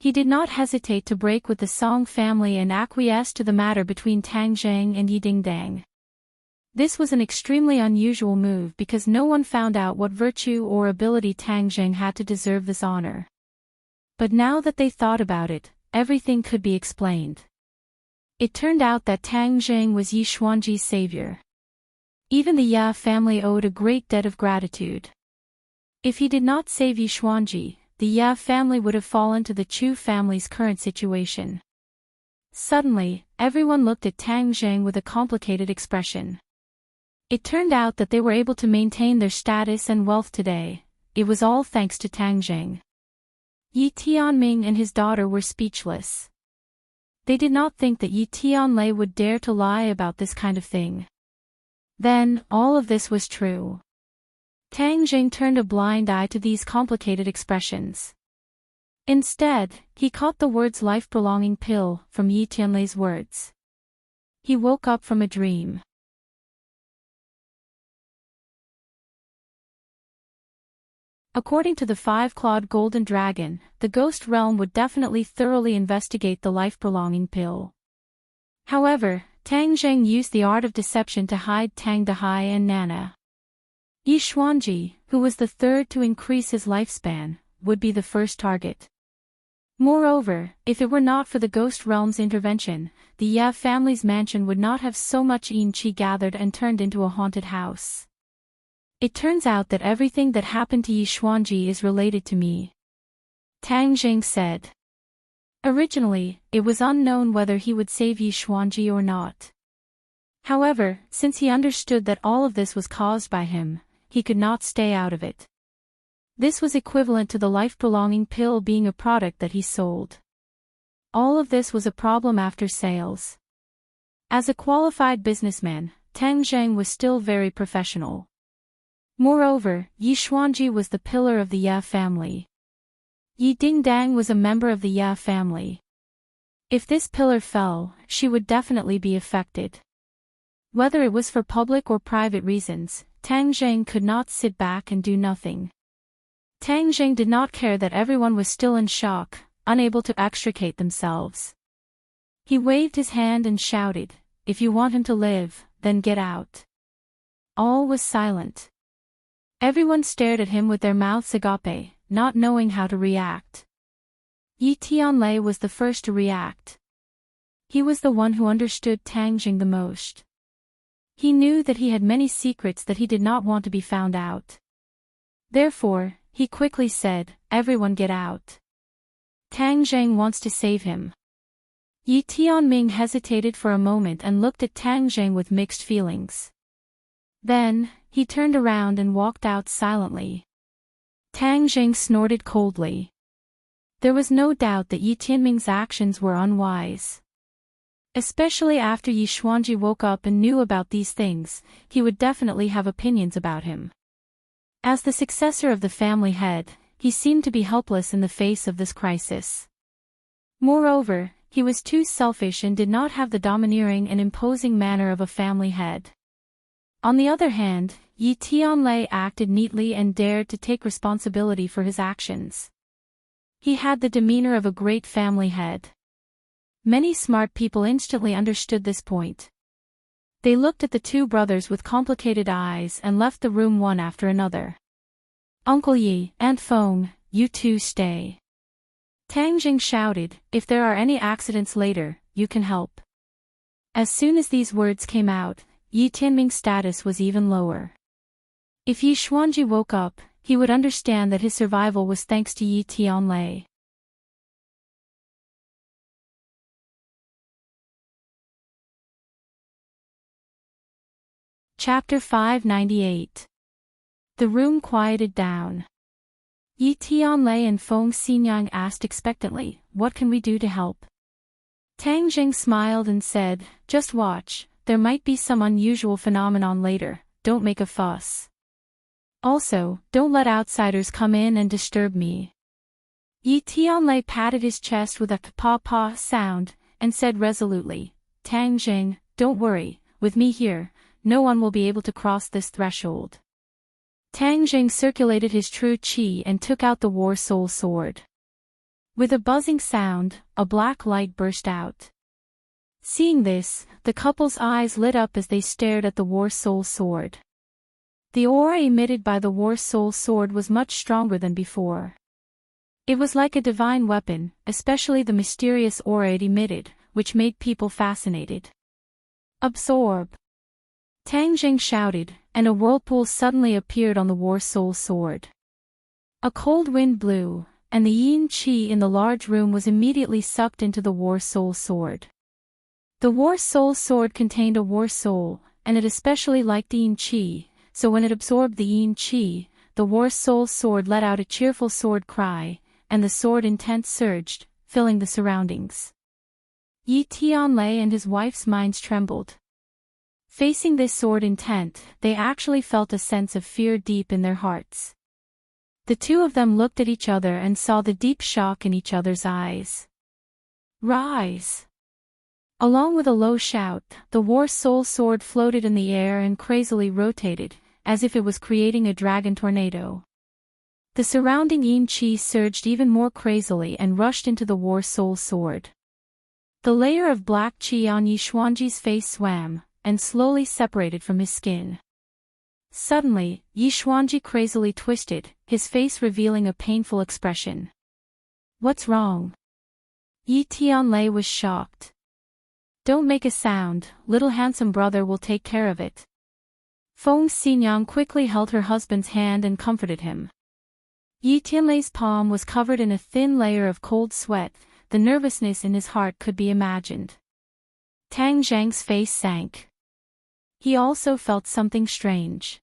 [SPEAKER 1] He did not hesitate to break with the Song family and acquiesce to the matter between Tang Jing and Yi Dingdang. This was an extremely unusual move because no one found out what virtue or ability Tang Jing had to deserve this honor. But now that they thought about it, everything could be explained. It turned out that Tang Jing was Yi Xuanji's savior. Even the Ya family owed a great debt of gratitude. If he did not save Yi Xuanji, the Ya family would have fallen to the Chu family's current situation. Suddenly, everyone looked at Tang Jing with a complicated expression. It turned out that they were able to maintain their status and wealth today. It was all thanks to Tang Jing. Yi Tianming and his daughter were speechless. They did not think that Yi Tianlei would dare to lie about this kind of thing. Then, all of this was true. Tang Jing turned a blind eye to these complicated expressions. Instead, he caught the words life-prolonging pill from Yi Tianlei's words. He woke up from a dream. According to the five-clawed golden dragon, the ghost realm would definitely thoroughly investigate the life-prolonging pill. However, Tang Zheng used the art of deception to hide Tang Dahai and Nana. Yi Xuanji, who was the third to increase his lifespan, would be the first target. Moreover, if it were not for the ghost realm's intervention, the Ye family's mansion would not have so much yin qi gathered and turned into a haunted house. It turns out that everything that happened to Yi Xuanji is related to me, Tang Zheng said. Originally, it was unknown whether he would save Yi Xuanji or not. However, since he understood that all of this was caused by him, he could not stay out of it. This was equivalent to the life-prolonging pill being a product that he sold. All of this was a problem after sales. As a qualified businessman, Tang Zheng was still very professional. Moreover, Yi Xuanji was the pillar of the Ye family. Yi Dingdang was a member of the Ye family. If this pillar fell, she would definitely be affected. Whether it was for public or private reasons, Tang Zheng could not sit back and do nothing. Tang Zheng did not care that everyone was still in shock, unable to extricate themselves. He waved his hand and shouted, "If you want him to live, then get out." All was silent. Everyone stared at him with their mouths agape, not knowing how to react. Yi Tianlei was the first to react. He was the one who understood Tang Zheng the most. He knew that he had many secrets that he did not want to be found out. Therefore, he quickly said, "Everyone get out. Tang Zheng wants to save him." Yi Tianming hesitated for a moment and looked at Tang Zheng with mixed feelings. Then, he turned around and walked out silently. Tang Zheng snorted coldly. There was no doubt that Yi Tianming's actions were unwise. Especially after Yi Xuanji woke up and knew about these things, he would definitely have opinions about him. As the successor of the family head, he seemed to be helpless in the face of this crisis. Moreover, he was too selfish and did not have the domineering and imposing manner of a family head. On the other hand, Yi Tianlei acted neatly and dared to take responsibility for his actions. He had the demeanor of a great family head. Many smart people instantly understood this point. They looked at the two brothers with complicated eyes and left the room one after another. "Uncle Yi, Aunt Feng, you two stay." Tang Zheng shouted, "If there are any accidents later, you can help." As soon as these words came out, Yi Tianming's status was even lower. If Yi Xuanji woke up, he would understand that his survival was thanks to Yi Tianlei. Chapter 598. The room quieted down. Yi Tianlei and Feng Xinyang asked expectantly, "What can we do to help?" Tang Zheng smiled and said, "Just watch, there might be some unusual phenomenon later, don't make a fuss. Also, don't let outsiders come in and disturb me." Yi Tianlei patted his chest with a pa-pa sound, and said resolutely, "Tang Zheng, don't worry, with me here, no one will be able to cross this threshold." Tang Zheng circulated his true qi and took out the war soul sword. With a buzzing sound, a black light burst out. Seeing this, the couple's eyes lit up as they stared at the war soul sword. The aura emitted by the war soul sword was much stronger than before. It was like a divine weapon, especially the mysterious aura it emitted, which made people fascinated. "Absorb!" Tang Zheng shouted, and a whirlpool suddenly appeared on the war soul sword. A cold wind blew, and the yin qi in the large room was immediately sucked into the war soul sword. The war soul sword contained a war soul, and it especially liked yin qi, so when it absorbed the yin qi, the war soul sword let out a cheerful sword cry, and the sword intent surged, filling the surroundings. Yi Tianlei and his wife's minds trembled. Facing this sword intent, they actually felt a sense of fear deep in their hearts. The two of them looked at each other and saw the deep shock in each other's eyes. "Rise!" Along with a low shout, the War Soul sword floated in the air and crazily rotated, as if it was creating a dragon tornado. The surrounding yin qi surged even more crazily and rushed into the War Soul sword. The layer of black qi on Yixuanji's face swam, and slowly separated from his skin. Suddenly, Yixuanji crazily twisted, his face revealing a painful expression. "What's wrong?" Yi Tianlei was shocked. "Don't make a sound, little handsome brother will take care of it." Feng Xinyang quickly held her husband's hand and comforted him. Yi Tianlei's palm was covered in a thin layer of cold sweat, the nervousness in his heart could be imagined. Tang Zhang's face sank. He also felt something strange.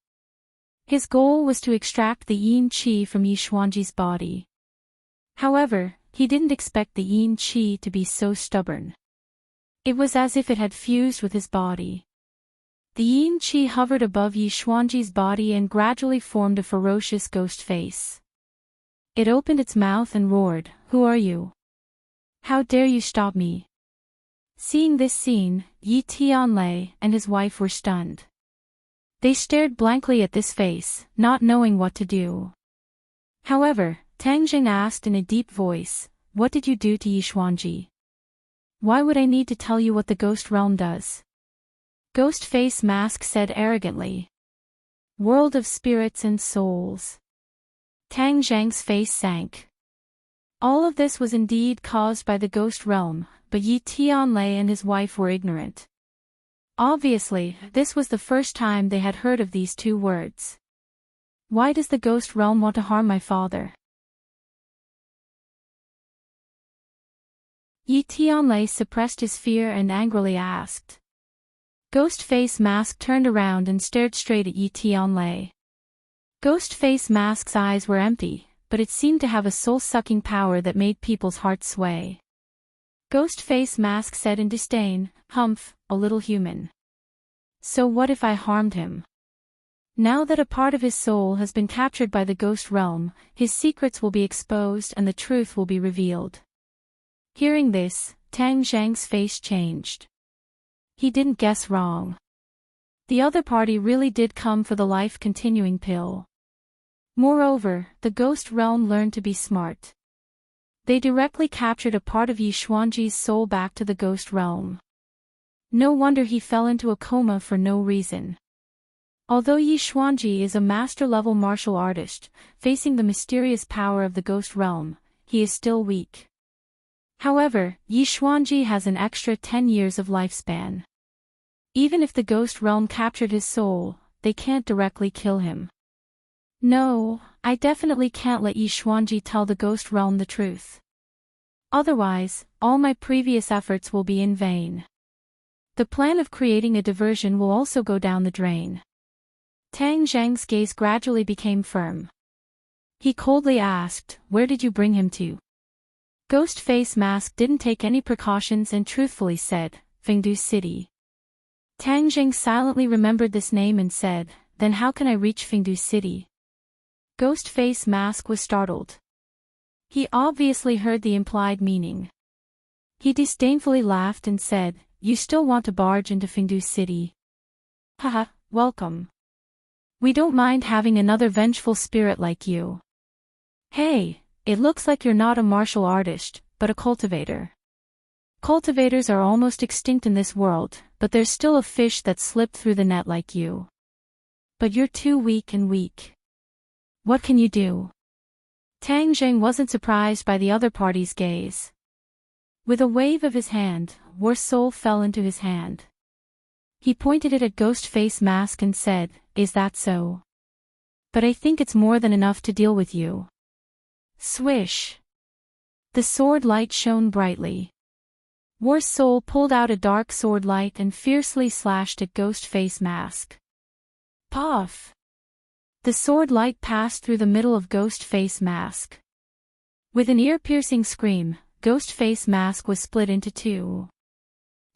[SPEAKER 1] His goal was to extract the yin qi from Yixuanji's body. However, he didn't expect the yin qi to be so stubborn. It was as if it had fused with his body. The yin qi hovered above Yixuanji's body and gradually formed a ferocious ghost face. It opened its mouth and roared, "Who are you? How dare you stop me?" Seeing this scene, Yi Tianlei and his wife were stunned. They stared blankly at this face, not knowing what to do. However, Tang Jing asked in a deep voice, "What did you do to Yixuanji? Why would I need to tell you what the ghost realm does?" Ghost Face Mask said arrogantly. "World of spirits and souls." Tang Zhang's face sank. All of this was indeed caused by the ghost realm, but Yi Tianlei and his wife were ignorant. Obviously, this was the first time they had heard of these two words. Why does the ghost realm want to harm my father? Yi Tianlei suppressed his fear and angrily asked. Ghost Face Mask turned around and stared straight at Yi Tianlei. Ghost Face Mask's eyes were empty, but it seemed to have a soul-sucking power that made people's hearts sway. Ghost Face Mask said in disdain, "Humph, a little human. So what if I harmed him? Now that a part of his soul has been captured by the ghost realm, his secrets will be exposed and the truth will be revealed." Hearing this, Tang Zhang's face changed. He didn't guess wrong. The other party really did come for the life-continuing pill. Moreover, the ghost realm learned to be smart. They directly captured a part of Yixuanji's soul back to the ghost realm. No wonder he fell into a coma for no reason. Although Yixuanji is a master-level martial artist, facing the mysterious power of the ghost realm, he is still weak. However, Yixuanji has an extra 10 years of lifespan. Even if the ghost realm captured his soul, they can't directly kill him. No, I definitely can't let Yixuanji tell the ghost realm the truth. Otherwise, all my previous efforts will be in vain. The plan of creating a diversion will also go down the drain. Tang Zhang's gaze gradually became firm. He coldly asked, "Where did you bring him to?" Ghost Face Mask didn't take any precautions and truthfully said, "Fengdu City." Tang Zhang silently remembered this name and said, "Then how can I reach Fengdu City?" Ghost Face Mask was startled. He obviously heard the implied meaning. He disdainfully laughed and said, "You still want to barge into Fengdu City? Haha, welcome. We don't mind having another vengeful spirit like you. Hey, it looks like you're not a martial artist, but a cultivator. Cultivators are almost extinct in this world, but there's still a fish that slipped through the net like you. But you're too weak and weak. What can you do?" Tang Zhang wasn't surprised by the other party's gaze. With a wave of his hand, War Soul fell into his hand. He pointed it at Ghost Face Mask and said, "Is that so? But I think it's more than enough to deal with you." Swish! The sword light shone brightly. War Soul pulled out a dark sword light and fiercely slashed at Ghost Face Mask. Puff! The sword light passed through the middle of Ghost Face Mask. With an ear-piercing scream, Ghost Face Mask was split into two.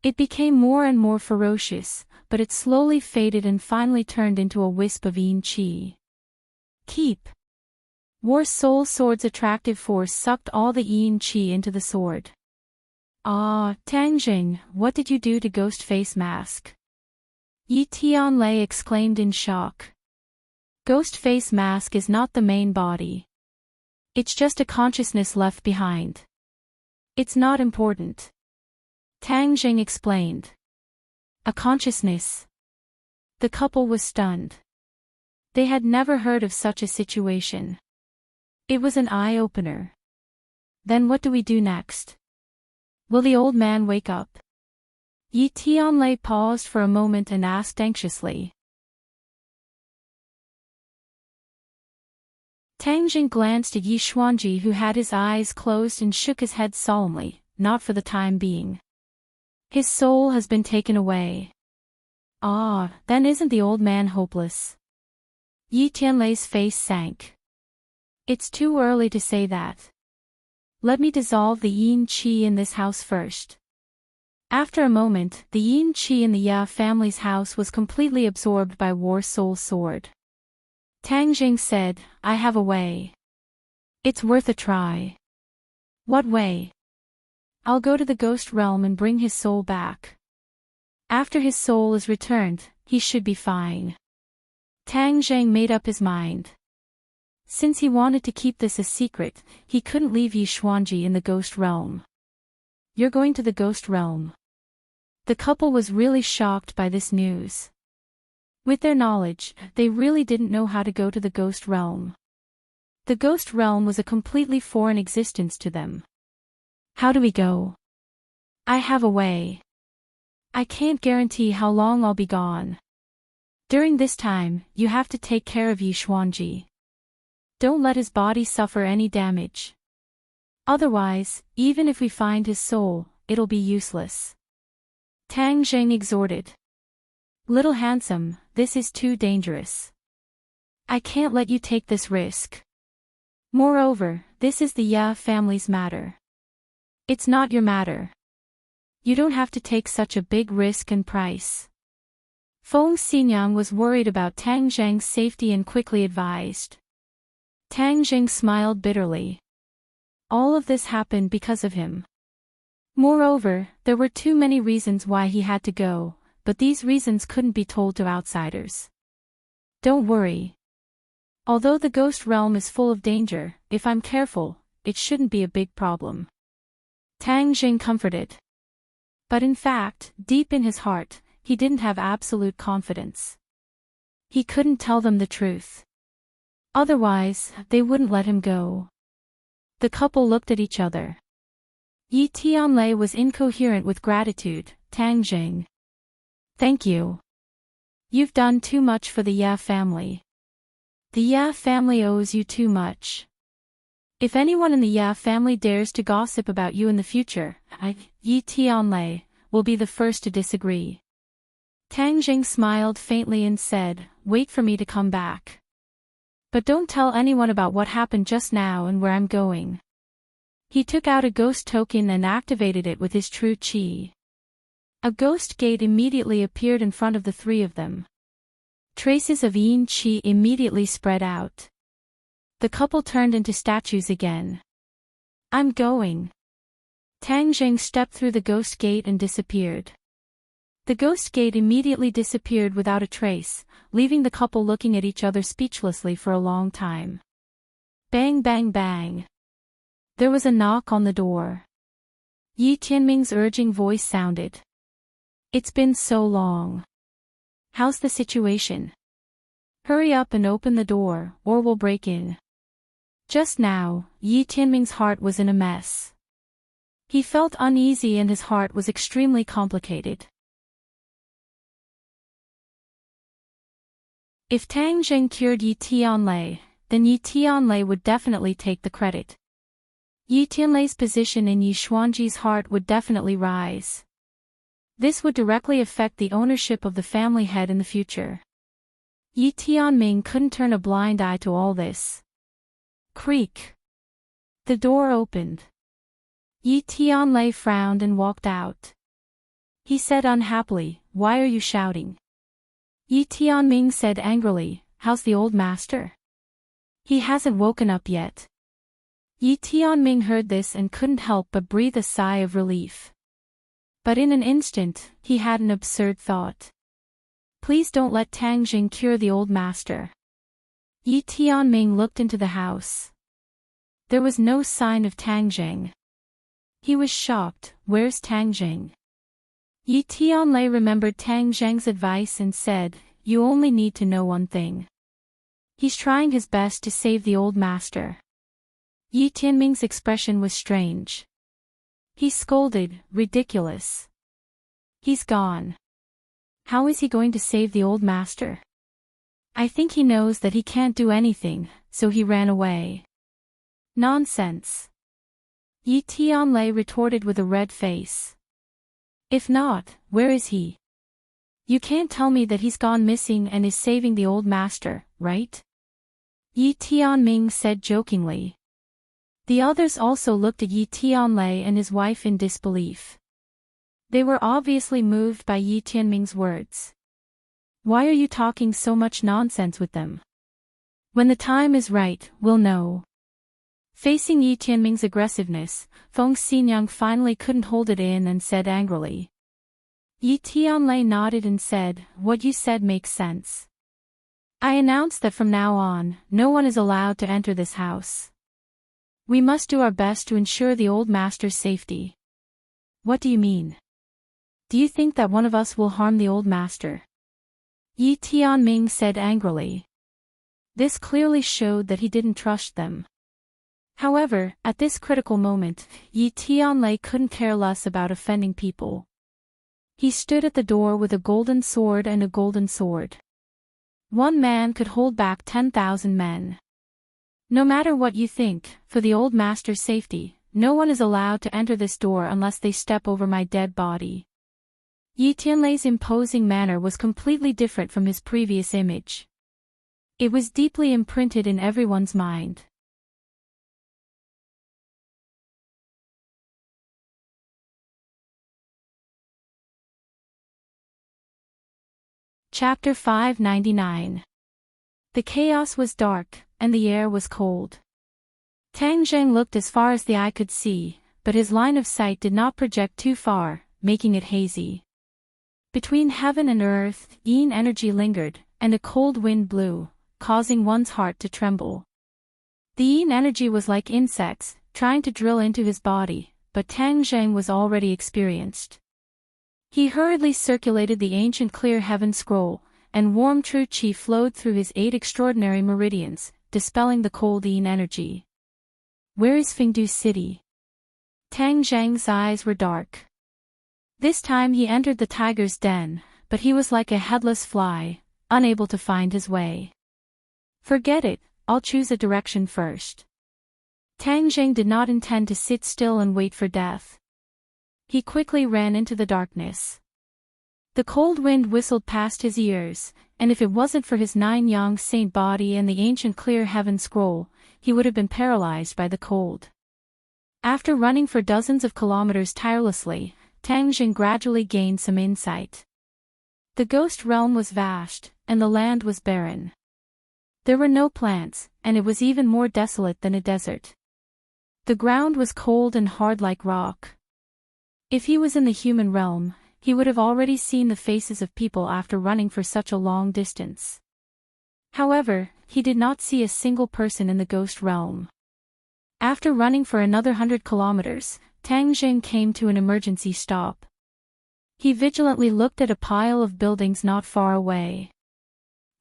[SPEAKER 1] It became more and more ferocious, but it slowly faded and finally turned into a wisp of yin qi. Keep! War Soul Sword's attractive force sucked all the yin qi into the sword. Ah, Tangjing, what did you do to Ghost Face Mask? Yi Tianlei exclaimed in shock. Ghost Face Mask is not the main body. It's just a consciousness left behind. It's not important. Tangjing explained. A consciousness. The couple was stunned. They had never heard of such a situation. It was an eye-opener. Then what do we do next? Will the old man wake up? Yi Tianlei paused for a moment and asked anxiously. Tangjing glanced at Yi Xuanji, who had his eyes closed and shook his head solemnly, not for the time being. His soul has been taken away. Ah, then isn't the old man hopeless? Yi Tianlei's face sank. It's too early to say that. Let me dissolve the yin qi in this house first. After a moment, the yin qi in the Ya family's house was completely absorbed by War Soul Sword. Tangjing said, I have a way. It's worth a try. What way? I'll go to the ghost realm and bring his soul back. After his soul is returned, he should be fine. Tangjing made up his mind. Since he wanted to keep this a secret, he couldn't leave Yi Xuanji in the ghost realm. You're going to the ghost realm? The couple was really shocked by this news. With their knowledge, they really didn't know how to go to the ghost realm. The ghost realm was a completely foreign existence to them. How do we go? I have a way. I can't guarantee how long I'll be gone. During this time, you have to take care of Yi Xuanji. Don't let his body suffer any damage. Otherwise, even if we find his soul, it'll be useless. Tangjing exhorted. Little handsome, this is too dangerous. I can't let you take this risk. Moreover, this is the Ya family's matter. It's not your matter. You don't have to take such a big risk and price. Feng Xinyang was worried about Tangjing's safety and quickly advised. Tangjing smiled bitterly. All of this happened because of him. Moreover, there were too many reasons why he had to go, but these reasons couldn't be told to outsiders. Don't worry. Although the ghost realm is full of danger, if I'm careful, it shouldn't be a big problem. Tangjing comforted. But in fact, deep in his heart, he didn't have absolute confidence. He couldn't tell them the truth. Otherwise, they wouldn't let him go. The couple looked at each other. Yi Tianlei was incoherent with gratitude. Tangjing. Thank you. You've done too much for the Ya family. The Ya family owes you too much. If anyone in the Ya family dares to gossip about you in the future, Yi Tianlei, will be the first to disagree. Tangjing smiled faintly and said, wait for me to come back. But don't tell anyone about what happened just now and where I'm going. He took out a ghost token and activated it with his true qi. A ghost gate immediately appeared in front of the three of them. Traces of yin qi immediately spread out. The couple turned into statues again. I'm going. Tangjing stepped through the ghost gate and disappeared. The ghost gate immediately disappeared without a trace, leaving the couple looking at each other speechlessly for a long time. Bang bang bang. There was a knock on the door. Yi Tianming's urging voice sounded. It's been so long. How's the situation? Hurry up and open the door, or we'll break in. Just now, Yi Tianming's heart was in a mess. He felt uneasy and his heart was extremely complicated. If Tangjing cured Yi Tianlei, then Yi Tianlei would definitely take the credit. Yi Tianlei's position in Yi Xuanji's heart would definitely rise. This would directly affect the ownership of the family head in the future. Yi Tianming couldn't turn a blind eye to all this. Creak. The door opened. Yi Tianlei frowned and walked out. He said unhappily, why are you shouting? Yi Tianming said angrily, how's the old master? He hasn't woken up yet. Yi Tianming heard this and couldn't help but breathe a sigh of relief. But in an instant, he had an absurd thought. Please don't let Tang Jing cure the old master. Yi Tianming looked into the house. There was no sign of Tang Jing. He was shocked. Where's Tang Jing? Yi Tianlei remembered Tang Zheng's advice and said, you only need to know one thing. He's trying his best to save the old master. Yi Tianming's expression was strange. He scolded, ridiculous. He's gone. How is he going to save the old master? I think he knows that he can't do anything, so he ran away. Nonsense. Yi Tianlei retorted with a red face. If not, where is he? You can't tell me that he's gone missing and is saving the old master, right? Yi Tianming said jokingly. The others also looked at Yi Tianlei and his wife in disbelief. They were obviously moved by Yi Tianming's words. Why are you talking so much nonsense with them? When the time is right, we'll know. Facing Yi Tianming's aggressiveness, Feng Xinyang finally couldn't hold it in and said angrily. Yi Tianlei nodded and said, what you said makes sense. I announce that from now on, no one is allowed to enter this house. We must do our best to ensure the old master's safety. What do you mean? Do you think that one of us will harm the old master? Yi Tianming said angrily. This clearly showed that he didn't trust them. However, at this critical moment, Yi Tianlei couldn't care less about offending people. He stood at the door with a golden sword and a golden sword. One man could hold back 10,000 men. No matter what you think, for the old master's safety, no one is allowed to enter this door unless they step over my dead body. Yi Tianlei's imposing manner was completely different from his previous image. It was deeply imprinted in everyone's mind. Chapter 599. The chaos was dark, and the air was cold. Tang Zheng looked as far as the eye could see, but his line of sight did not project too far, making it hazy. Between heaven and earth, yin energy lingered, and a cold wind blew, causing one's heart to tremble. The yin energy was like insects, trying to drill into his body, but Tang Zheng was already experienced. He hurriedly circulated the ancient clear heaven scroll, and warm true qi flowed through his 8 extraordinary meridians, dispelling the cold yin energy. Where is Fengdu City? Tang Zheng's eyes were dark. This time he entered the tiger's den, but he was like a headless fly, unable to find his way. Forget it, I'll choose a direction first. Tang Zheng did not intend to sit still and wait for death. He quickly ran into the darkness. The cold wind whistled past his ears, and if it wasn't for his 9 yang saint body and the ancient clear heaven scroll, he would have been paralyzed by the cold. After running for dozens of kilometers tirelessly, Tang Zheng gradually gained some insight. The ghost realm was vast, and the land was barren. There were no plants, and it was even more desolate than a desert. The ground was cold and hard like rock. If he was in the human realm, he would have already seen the faces of people after running for such a long distance. However, he did not see a single person in the ghost realm. After running for another 100 kilometers, Tang Zheng came to an emergency stop. He vigilantly looked at a pile of buildings not far away.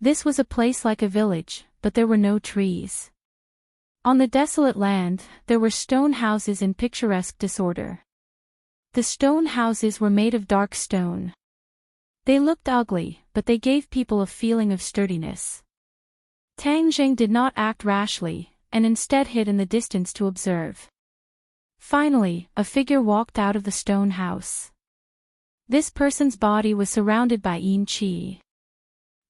[SPEAKER 1] This was a place like a village, but there were no trees. On the desolate land, there were stone houses in picturesque disorder. The stone houses were made of dark stone. They looked ugly, but they gave people a feeling of sturdiness. Tang Zheng did not act rashly, and instead hid in the distance to observe. Finally, a figure walked out of the stone house. This person's body was surrounded by yin qi.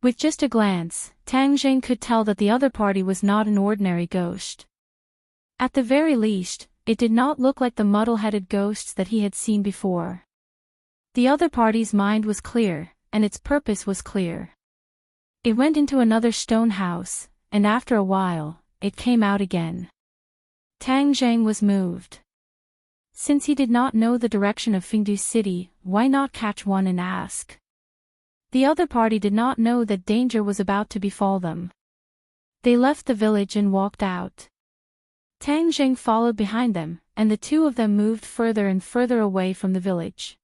[SPEAKER 1] With just a glance, Tang Zheng could tell that the other party was not an ordinary ghost. At the very least, it did not look like the muddle-headed ghosts that he had seen before. The other party's mind was clear, and its purpose was clear. It went into another stone house, and after a while, it came out again. Tang Zheng was moved. Since he did not know the direction of Fingdu City, why not catch one and ask? The other party did not know that danger was about to befall them. They left the village and walked out. Tang Jing followed behind them, and the two of them moved further and further away from the village.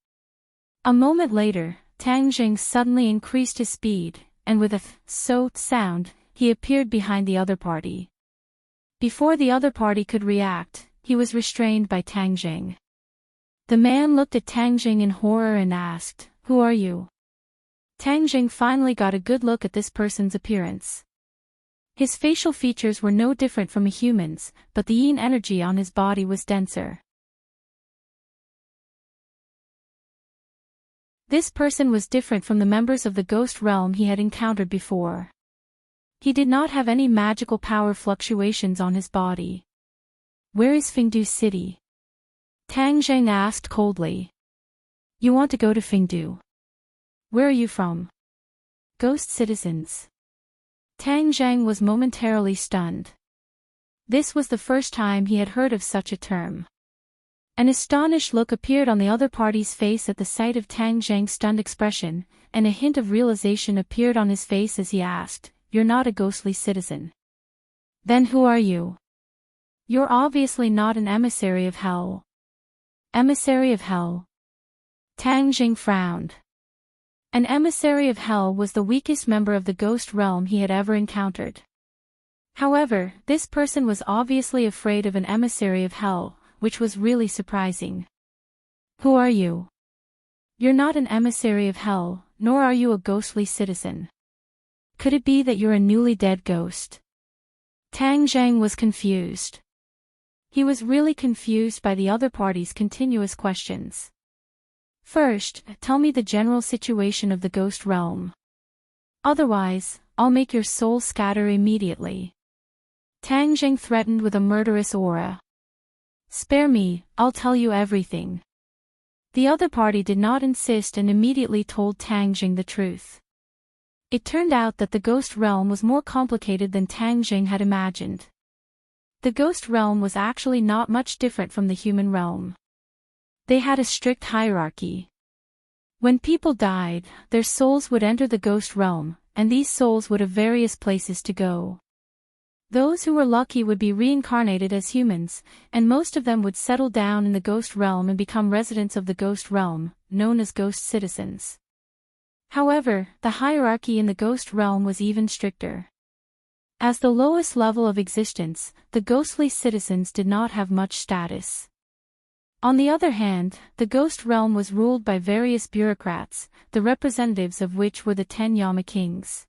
[SPEAKER 1] A moment later, Tang Jing suddenly increased his speed, and with a so sound, he appeared behind the other party. Before the other party could react, he was restrained by Tang Jing. The man looked at Tang Jing in horror and asked, "Who are you?" Tang Jing finally got a good look at this person's appearance. His facial features were no different from a human's, but the yin energy on his body was denser. This person was different from the members of the ghost realm he had encountered before. He did not have any magical power fluctuations on his body. "Where is Fingdu City?" Tang Jing asked coldly. "You want to go to Fingdu? Where are you from?" "Ghost citizens." Tang Jing was momentarily stunned. This was the first time he had heard of such a term. An astonished look appeared on the other party's face at the sight of Tang Jing's stunned expression, and a hint of realization appeared on his face as he asked, "You're not a ghostly citizen. Then who are you? You're obviously not an emissary of hell." "Emissary of hell?" Tang Jing frowned. An emissary of hell was the weakest member of the ghost realm he had ever encountered. However, this person was obviously afraid of an emissary of hell, which was really surprising. "Who are you? You're not an emissary of hell, nor are you a ghostly citizen. Could it be that you're a newly dead ghost?" Tang Jing was confused. He was really confused by the other party's continuous questions. "First, tell me the general situation of the ghost realm. Otherwise, I'll make your soul scatter immediately." Tang Jing threatened with a murderous aura. "Spare me, I'll tell you everything." The other party did not insist and immediately told Tang Jing the truth. It turned out that the ghost realm was more complicated than Tang Jing had imagined. The ghost realm was actually not much different from the human realm. They had a strict hierarchy. When people died, their souls would enter the ghost realm, and these souls would have various places to go. Those who were lucky would be reincarnated as humans, and most of them would settle down in the ghost realm and become residents of the ghost realm, known as ghost citizens. However, the hierarchy in the ghost realm was even stricter. As the lowest level of existence, the ghostly citizens did not have much status. On the other hand, the ghost realm was ruled by various bureaucrats, the representatives of which were the 10 Yama kings.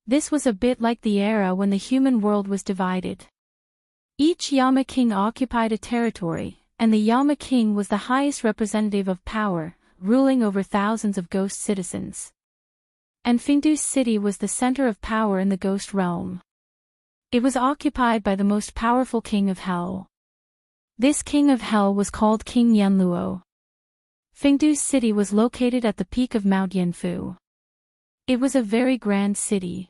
[SPEAKER 1] This was a bit like the era when the human world was divided. Each Yama king occupied a territory, and the Yama king was the highest representative of power, ruling over thousands of ghost citizens. And Fingdu City was the center of power in the ghost realm. It was occupied by the most powerful king of hell. This king of hell was called King Yanluo. Fingdu City was located at the peak of Mount Yanfu. It was a very grand city.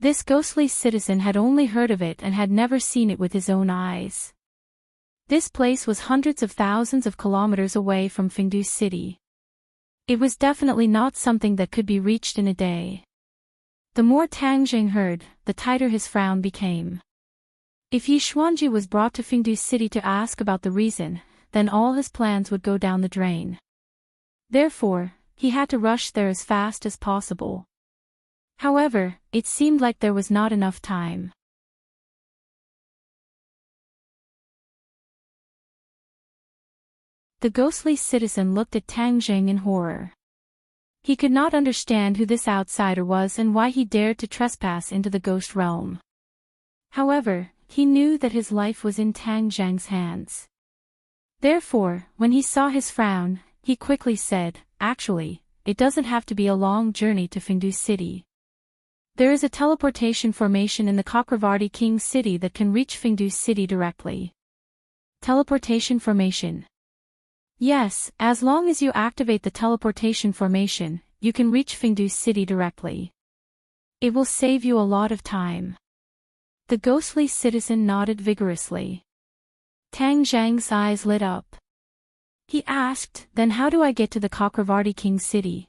[SPEAKER 1] This ghostly citizen had only heard of it and had never seen it with his own eyes. This place was hundreds of thousands of kilometers away from Fingdu City. It was definitely not something that could be reached in a day. The more Tang Jing heard, the tighter his frown became. If Yi Xuanji was brought to Fingdu City to ask about the reason, then all his plans would go down the drain. Therefore, he had to rush there as fast as possible. However, it seemed like there was not enough time. The ghostly citizen looked at Tang Jing in horror. He could not understand who this outsider was and why he dared to trespass into the ghost realm. However, he knew that his life was in Tang Jing's hands. Therefore, when he saw his frown, he quickly said, "Actually, it doesn't have to be a long journey to Fingdu City. There is a teleportation formation in the Chakravarti King's city that can reach Fingdu City directly." Teleportation formation. Yes, as long as you activate the teleportation formation, you can reach Fingdu City directly. It will save you a lot of time. The ghostly citizen nodded vigorously. Tang Zhang's eyes lit up. He asked, "Then how do I get to the Chakravarti King's city?"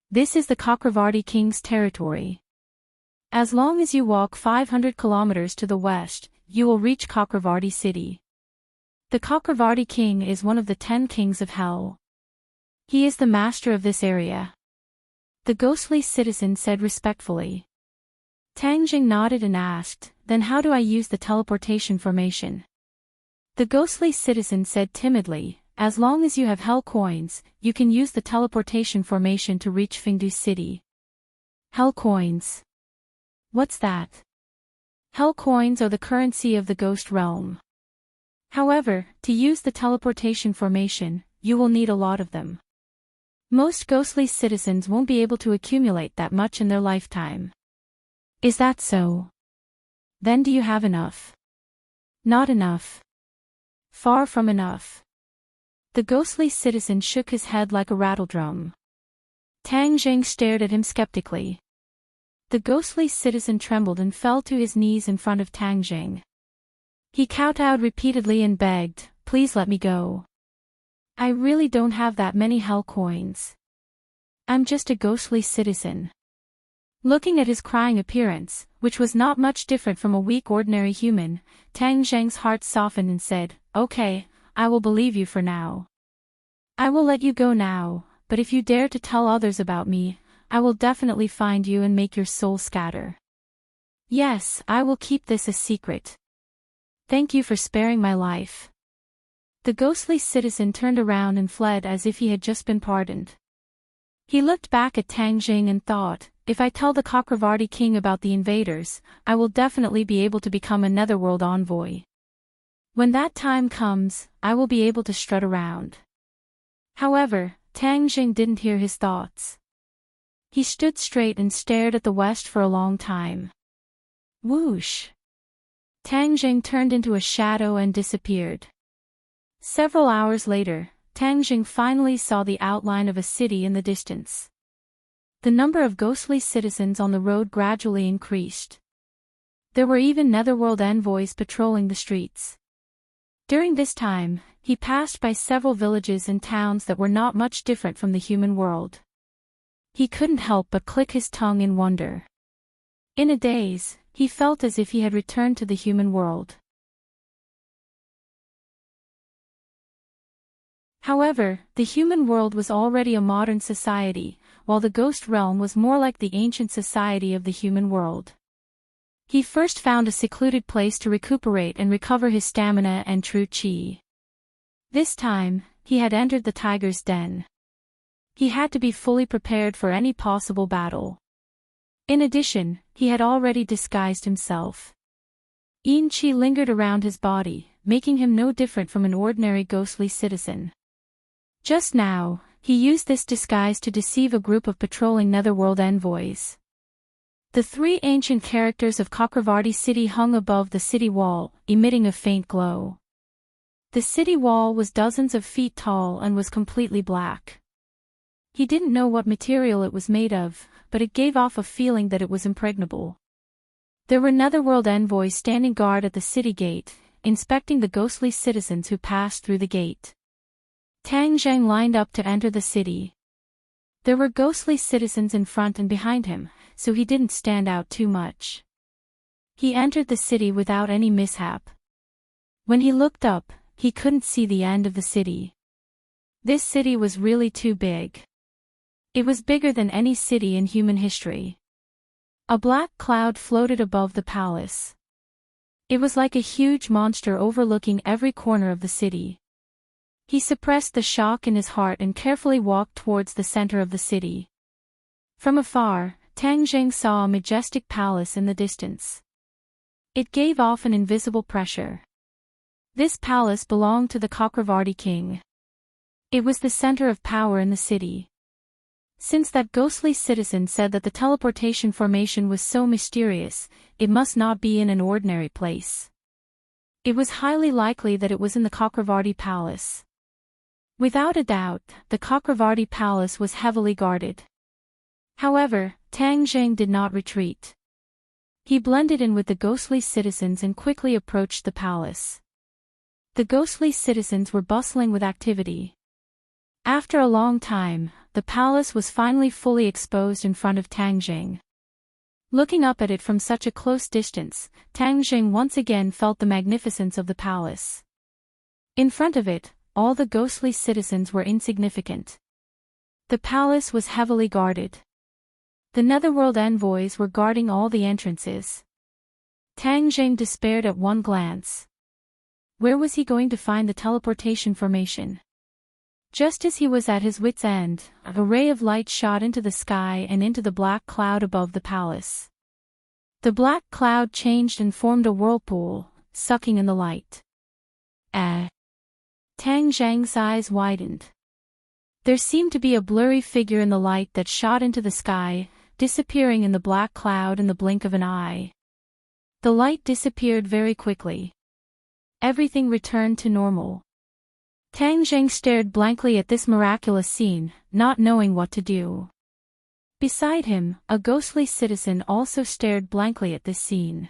[SPEAKER 1] "This is the Chakravarti King's territory. As long as you walk 500 kilometers to the west, you will reach Chakravarti city. The Chakravarti King is one of the 10 kings of hell. He is the master of this area," the ghostly citizen said respectfully. Tang Jing nodded and asked, "Then how do I use the teleportation formation?" The ghostly citizen said timidly, "As long as you have hell coins, you can use the teleportation formation to reach Fengdu city." Hell coins. What's that? Hell coins are the currency of the ghost realm. However, to use the teleportation formation, you will need a lot of them. Most ghostly citizens won't be able to accumulate that much in their lifetime. Is that so? Then do you have enough? Not enough. Far from enough. The ghostly citizen shook his head like a rattledrum. Tang Jing stared at him skeptically. The ghostly citizen trembled and fell to his knees in front of Tang Jing. He kowtowed repeatedly and begged, "Please let me go. I really don't have that many hell coins. I'm just a ghostly citizen." Looking at his crying appearance, which was not much different from a weak ordinary human, Tang Zheng's heart softened and said, "Okay, I will believe you for now. I will let you go now, but if you dare to tell others about me, I will definitely find you and make your soul scatter. Yes, I will keep this a secret. Thank you for sparing my life." The ghostly citizen turned around and fled as if he had just been pardoned. He looked back at Tang Jing and thought, "If I tell the Chakravarti King about the invaders, I will definitely be able to become a netherworld envoy. When that time comes, I will be able to strut around." However, Tang Jing didn't hear his thoughts. He stood straight and stared at the west for a long time. Whoosh! Tang Jing turned into a shadow and disappeared. Several hours later, Tang Jing finally saw the outline of a city in the distance. The number of ghostly citizens on the road gradually increased. There were even netherworld envoys patrolling the streets. During this time, he passed by several villages and towns that were not much different from the human world. He couldn't help but click his tongue in wonder. In a daze, he felt as if he had returned to the human world. However, the human world was already a modern society, while the ghost realm was more like the ancient society of the human world. He first found a secluded place to recuperate and recover his stamina and true chi. This time, he had entered the tiger's den. He had to be fully prepared for any possible battle. In addition, he had already disguised himself. Yin Qi lingered around his body, making him no different from an ordinary ghostly citizen. Just now, he used this disguise to deceive a group of patrolling netherworld envoys. The 3 ancient characters of Chakravarti city hung above the city wall, emitting a faint glow. The city wall was dozens of feet tall and was completely black. He didn't know what material it was made of, but it gave off a feeling that it was impregnable. There were netherworld envoys standing guard at the city gate, inspecting the ghostly citizens who passed through the gate. Tang Zheng lined up to enter the city. There were ghostly citizens in front and behind him, so he didn't stand out too much. He entered the city without any mishap. When he looked up, he couldn't see the end of the city. This city was really too big. It was bigger than any city in human history. A black cloud floated above the palace. It was like a huge monster overlooking every corner of the city. He suppressed the shock in his heart and carefully walked towards the center of the city. From afar, Tang Zheng saw a majestic palace in the distance. It gave off an invisible pressure. This palace belonged to the Chakravarti king. It was the center of power in the city. Since that ghostly citizen said that the teleportation formation was so mysterious, it must not be in an ordinary place. It was highly likely that it was in the Chakravarti palace. Without a doubt, the Chakravarti palace was heavily guarded. However, Tang Zheng did not retreat. He blended in with the ghostly citizens and quickly approached the palace. The ghostly citizens were bustling with activity. After a long time, the palace was finally fully exposed in front of Tang Jing. Looking up at it from such a close distance, Tang Jing once again felt the magnificence of the palace. In front of it, all the ghostly citizens were insignificant. The palace was heavily guarded. The Netherworld envoys were guarding all the entrances. Tang Jing despaired at one glance. Where was he going to find the teleportation formation? Just as he was at his wit's end, a ray of light shot into the sky and into the black cloud above the palace. The black cloud changed and formed a whirlpool, sucking in the light. Tang Zhang's eyes widened. There seemed to be a blurry figure in the light that shot into the sky, disappearing in the black cloud in the blink of an eye. The light disappeared very quickly. Everything returned to normal. Tang Zhang stared blankly at this miraculous scene, not knowing what to do. Beside him, a ghostly citizen also stared blankly at this scene.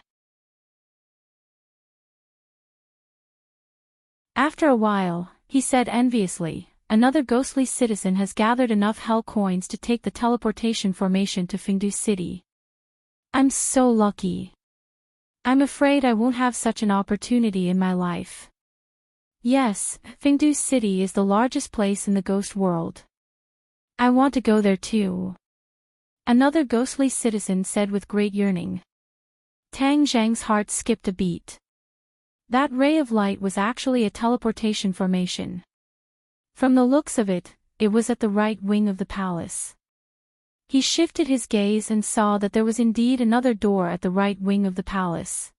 [SPEAKER 1] After a while, he said enviously, "Another ghostly citizen has gathered enough hell coins to take the teleportation formation to Fengdu City. I'm so lucky. I'm afraid I won't have such an opportunity in my life." Yes, Fengdu City is the largest place in the ghost world. I want to go there too. Another ghostly citizen said with great yearning. Tang Zhang's heart skipped a beat. That ray of light was actually a teleportation formation. From the looks of it, it was at the right wing of the palace. He shifted his gaze and saw that there was indeed another door at the right wing of the palace.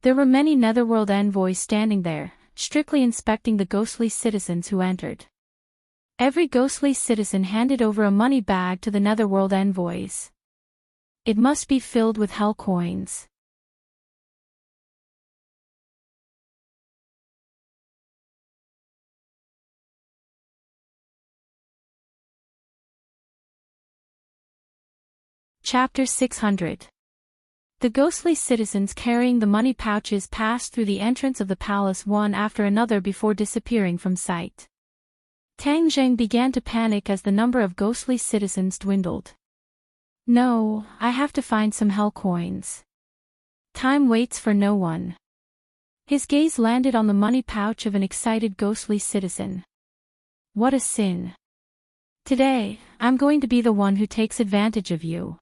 [SPEAKER 1] There were many Netherworld envoys standing there, strictly inspecting the ghostly citizens who entered. Every ghostly citizen handed over a money bag to the Netherworld envoys. It must be filled with hell coins. Chapter 600. The ghostly citizens carrying the money pouches passed through the entrance of the palace one after another before disappearing from sight. Tang Zheng began to panic as the number of ghostly citizens dwindled. No, I have to find some hell coins. Time waits for no one. His gaze landed on the money pouch of an excited ghostly citizen. What a sin. Today, I'm going to be the one who takes advantage of you.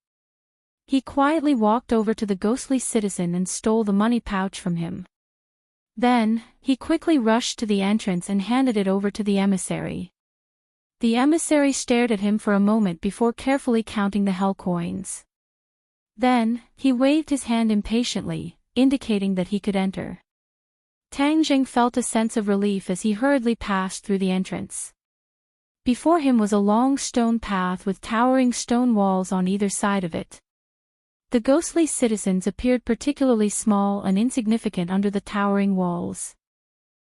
[SPEAKER 1] He quietly walked over to the ghostly citizen and stole the money pouch from him. Then, he quickly rushed to the entrance and handed it over to the emissary. The emissary stared at him for a moment before carefully counting the hell coins. Then, he waved his hand impatiently, indicating that he could enter. Tang Jing felt a sense of relief as he hurriedly passed through the entrance. Before him was a long stone path with towering stone walls on either side of it. The ghostly citizens appeared particularly small and insignificant under the towering walls.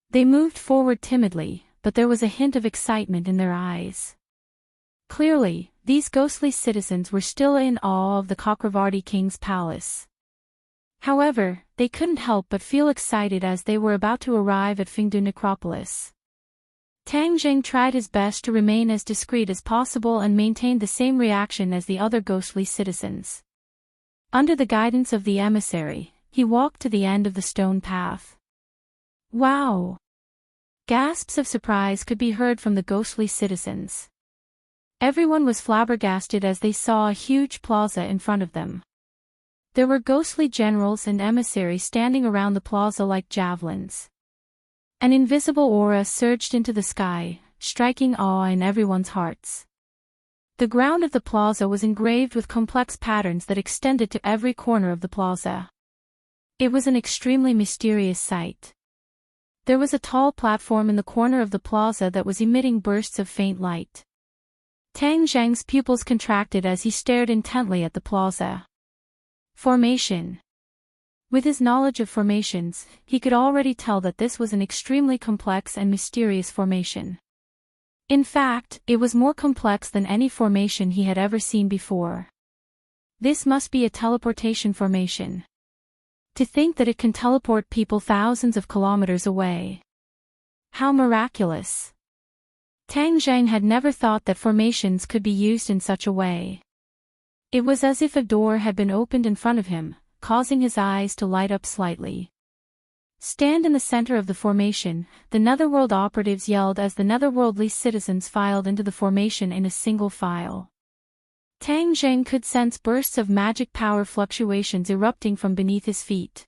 [SPEAKER 1] They moved forward timidly, but there was a hint of excitement in their eyes. Clearly, these ghostly citizens were still in awe of the Chakravarti king's palace. However, they couldn't help but feel excited as they were about to arrive at Fengdu Necropolis. Tang Jing tried his best to remain as discreet as possible and maintained the same reaction as the other ghostly citizens. Under the guidance of the emissary, he walked to the end of the stone path. Wow! Gasps of surprise could be heard from the ghostly citizens. Everyone was flabbergasted as they saw a huge plaza in front of them. There were ghostly generals and emissaries standing around the plaza like javelins. An invisible aura surged into the sky, striking awe in everyone's hearts. The ground of the plaza was engraved with complex patterns that extended to every corner of the plaza. It was an extremely mysterious sight. There was a tall platform in the corner of the plaza that was emitting bursts of faint light. Tang Zheng's pupils contracted as he stared intently at the plaza. Formation. With his knowledge of formations, he could already tell that this was an extremely complex and mysterious formation. In fact, it was more complex than any formation he had ever seen before. This must be a teleportation formation. To think that it can teleport people thousands of kilometers away. How miraculous! Tang Zhang had never thought that formations could be used in such a way. It was as if a door had been opened in front of him, causing his eyes to light up slightly. Stand in the center of the formation, the Netherworld operatives yelled as the netherworldly citizens filed into the formation in a single file. Tang Zheng could sense bursts of magic power fluctuations erupting from beneath his feet.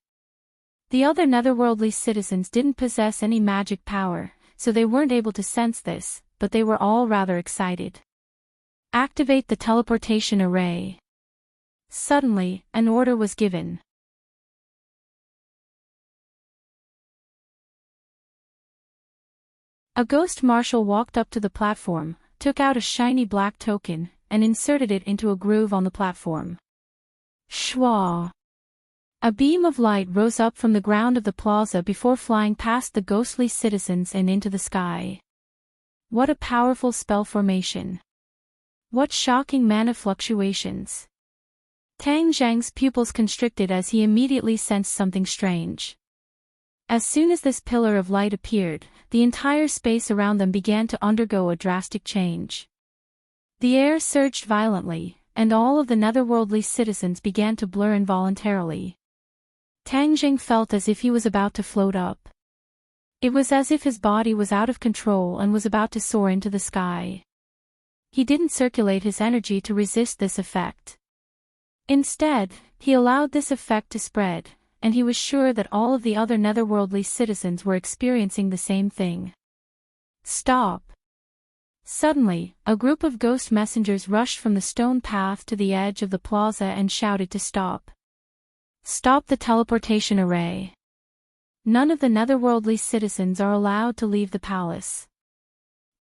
[SPEAKER 1] The other netherworldly citizens didn't possess any magic power, so they weren't able to sense this, but they were all rather excited. Activate the teleportation array. Suddenly, an order was given. A ghost marshal walked up to the platform, took out a shiny black token, and inserted it into a groove on the platform. Shwa! A beam of light rose up from the ground of the plaza before flying past the ghostly citizens and into the sky. What a powerful spell formation! What shocking mana fluctuations! Tang Zhang's pupils constricted as he immediately sensed something strange. As soon as this pillar of light appeared, the entire space around them began to undergo a drastic change. The air surged violently, and all of the netherworldly citizens began to blur involuntarily. Tang Jing felt as if he was about to float up. It was as if his body was out of control and was about to soar into the sky. He didn't circulate his energy to resist this effect. Instead, he allowed this effect to spread, and he was sure that all of the other netherworldly citizens were experiencing the same thing. Stop! Suddenly, a group of ghost messengers rushed from the stone path to the edge of the plaza and shouted to stop. Stop the teleportation array. None of the netherworldly citizens are allowed to leave the palace.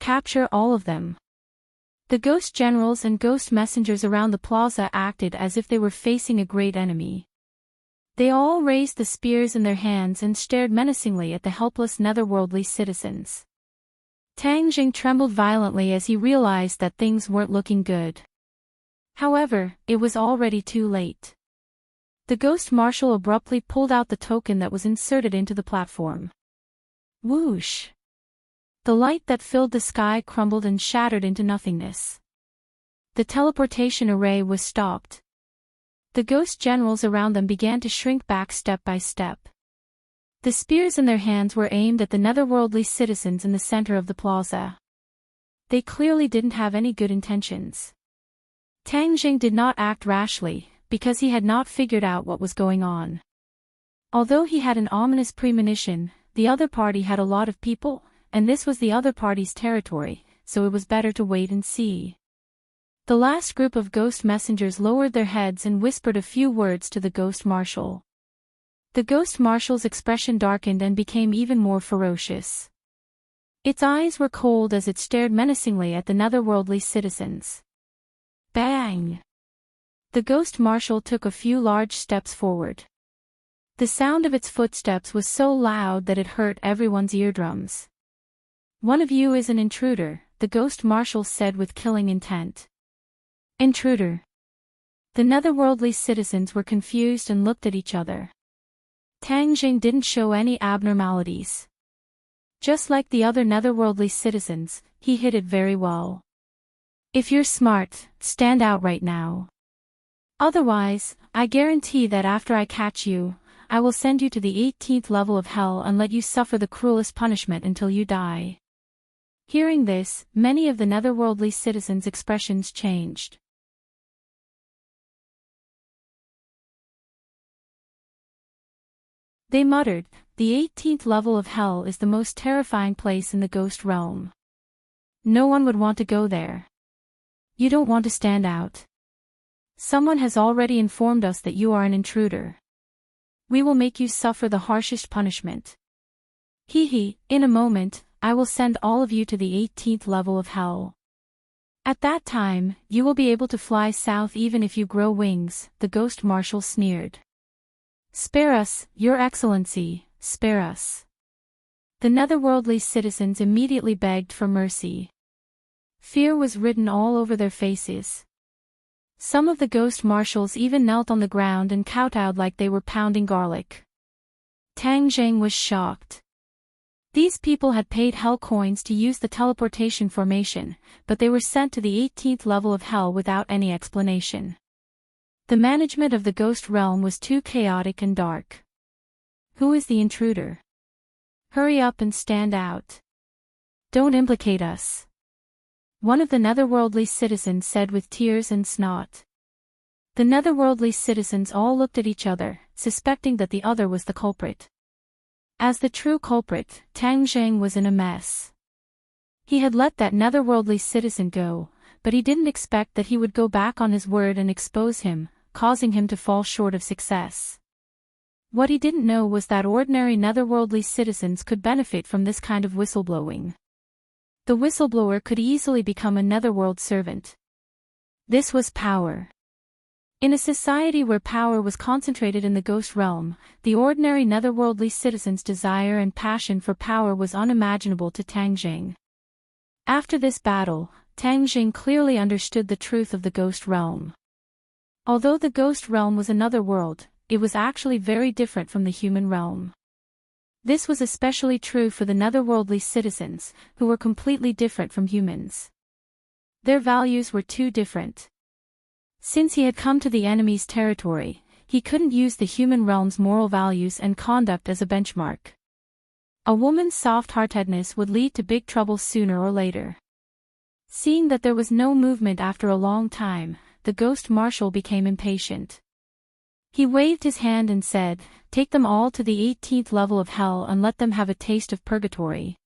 [SPEAKER 1] Capture all of them. The ghost generals and ghost messengers around the plaza acted as if they were facing a great enemy. They all raised the spears in their hands and stared menacingly at the helpless netherworldly citizens. Tang Jing trembled violently as he realized that things weren't looking good. However, it was already too late. The ghost marshal abruptly pulled out the token that was inserted into the platform. Whoosh! The light that filled the sky crumbled and shattered into nothingness. The teleportation array was stopped. The ghost generals around them began to shrink back step by step. The spears in their hands were aimed at the netherworldly citizens in the center of the plaza. They clearly didn't have any good intentions. Tang Jing did not act rashly, because he had not figured out what was going on. Although he had an ominous premonition, the other party had a lot of people, and this was the other party's territory, so it was better to wait and see. The last group of ghost messengers lowered their heads and whispered a few words to the ghost marshal. The ghost marshal's expression darkened and became even more ferocious. Its eyes were cold as it stared menacingly at the netherworldly citizens. Bang! The ghost marshal took a few large steps forward. The sound of its footsteps was so loud that it hurt everyone's eardrums. One of you is an intruder, the ghost marshal said with killing intent. Intruder. The netherworldly citizens were confused and looked at each other. Tang Jing didn't show any abnormalities. Just like the other netherworldly citizens, he hid it very well. If you're smart, stand out right now. Otherwise, I guarantee that after I catch you, I will send you to the 18th level of hell and let you suffer the cruelest punishment until you die. Hearing this, many of the netherworldly citizens' expressions changed. They muttered, the 18th level of hell is the most terrifying place in the ghost realm. No one would want to go there. You don't want to stand out. Someone has already informed us that you are an intruder. We will make you suffer the harshest punishment. In a moment, I will send all of you to the 18th level of hell. At that time, you will be able to fly south even if you grow wings, the ghost marshal sneered. Spare us, Your Excellency, spare us. The netherworldly citizens immediately begged for mercy. Fear was written all over their faces. Some of the ghost marshals even knelt on the ground and kowtowed like they were pounding garlic. Tang Jing was shocked. These people had paid hell coins to use the teleportation formation, but they were sent to the 18th level of hell without any explanation. The management of the ghost realm was too chaotic and dark. Who is the intruder? Hurry up and stand out. Don't implicate us. One of the netherworldly citizens said with tears and snot. The netherworldly citizens all looked at each other, suspecting that the other was the culprit. As the true culprit, Tang Zheng was in a mess. He had let that netherworldly citizen go, but he didn't expect that he would go back on his word and expose him, causing him to fall short of success. What he didn't know was that ordinary netherworldly citizens could benefit from this kind of whistleblowing. The whistleblower could easily become a netherworld servant. This was power. In a society where power was concentrated in the ghost realm, the ordinary netherworldly citizen's desire and passion for power was unimaginable to Tang Zheng. After this battle, Tang Zheng clearly understood the truth of the ghost realm. Although the ghost realm was another world, it was actually very different from the human realm. This was especially true for the netherworldly citizens, who were completely different from humans. Their values were too different. Since he had come to the enemy's territory, he couldn't use the human realm's moral values and conduct as a benchmark. A woman's soft-heartedness would lead to big trouble sooner or later. Seeing that there was no movement after a long time, the ghost marshal became impatient. He waved his hand and said, "Take them all to the 18th level of hell and let them have a taste of purgatory."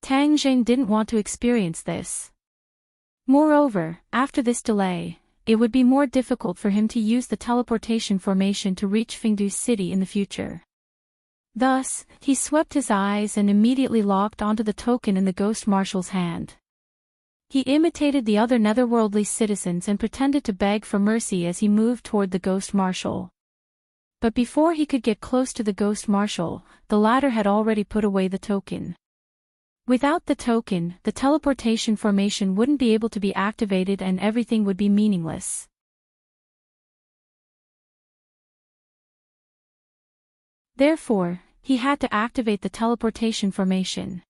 [SPEAKER 1] Tang Zheng didn't want to experience this. Moreover, after this delay, it would be more difficult for him to use the teleportation formation to reach Fengdu's city in the future. Thus, he swept his eyes and immediately locked onto the token in the ghost marshal's hand. He imitated the other netherworldly citizens and pretended to beg for mercy as he moved toward the ghost marshal. But before he could get close to the ghost marshal, the latter had already put away the token. Without the token, the teleportation formation wouldn't be able to be activated and everything would be meaningless. Therefore, he had to activate the teleportation formation.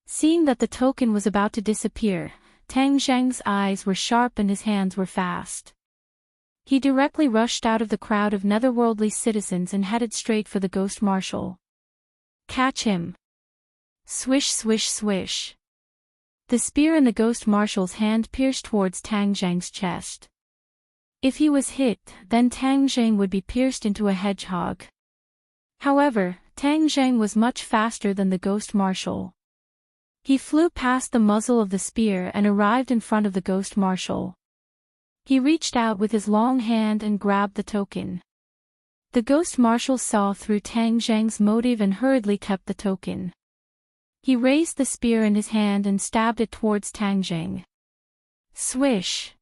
[SPEAKER 1] Seeing that the token was about to disappear, Tang Zheng's eyes were sharp and his hands were fast. He directly rushed out of the crowd of netherworldly citizens and headed straight for the ghost marshal. Catch him! Swish swish swish. The spear in the ghost marshal's hand pierced towards Tang Zheng's chest. If he was hit, then Tang Zheng would be pierced into a hedgehog. However, Tang Zheng was much faster than the ghost marshal. He flew past the muzzle of the spear and arrived in front of the ghost marshal. He reached out with his long hand and grabbed the token. The ghost marshal saw through Tang Zheng's motive and hurriedly kept the token. He raised the spear in his hand and stabbed it towards Tang Zheng. Swish!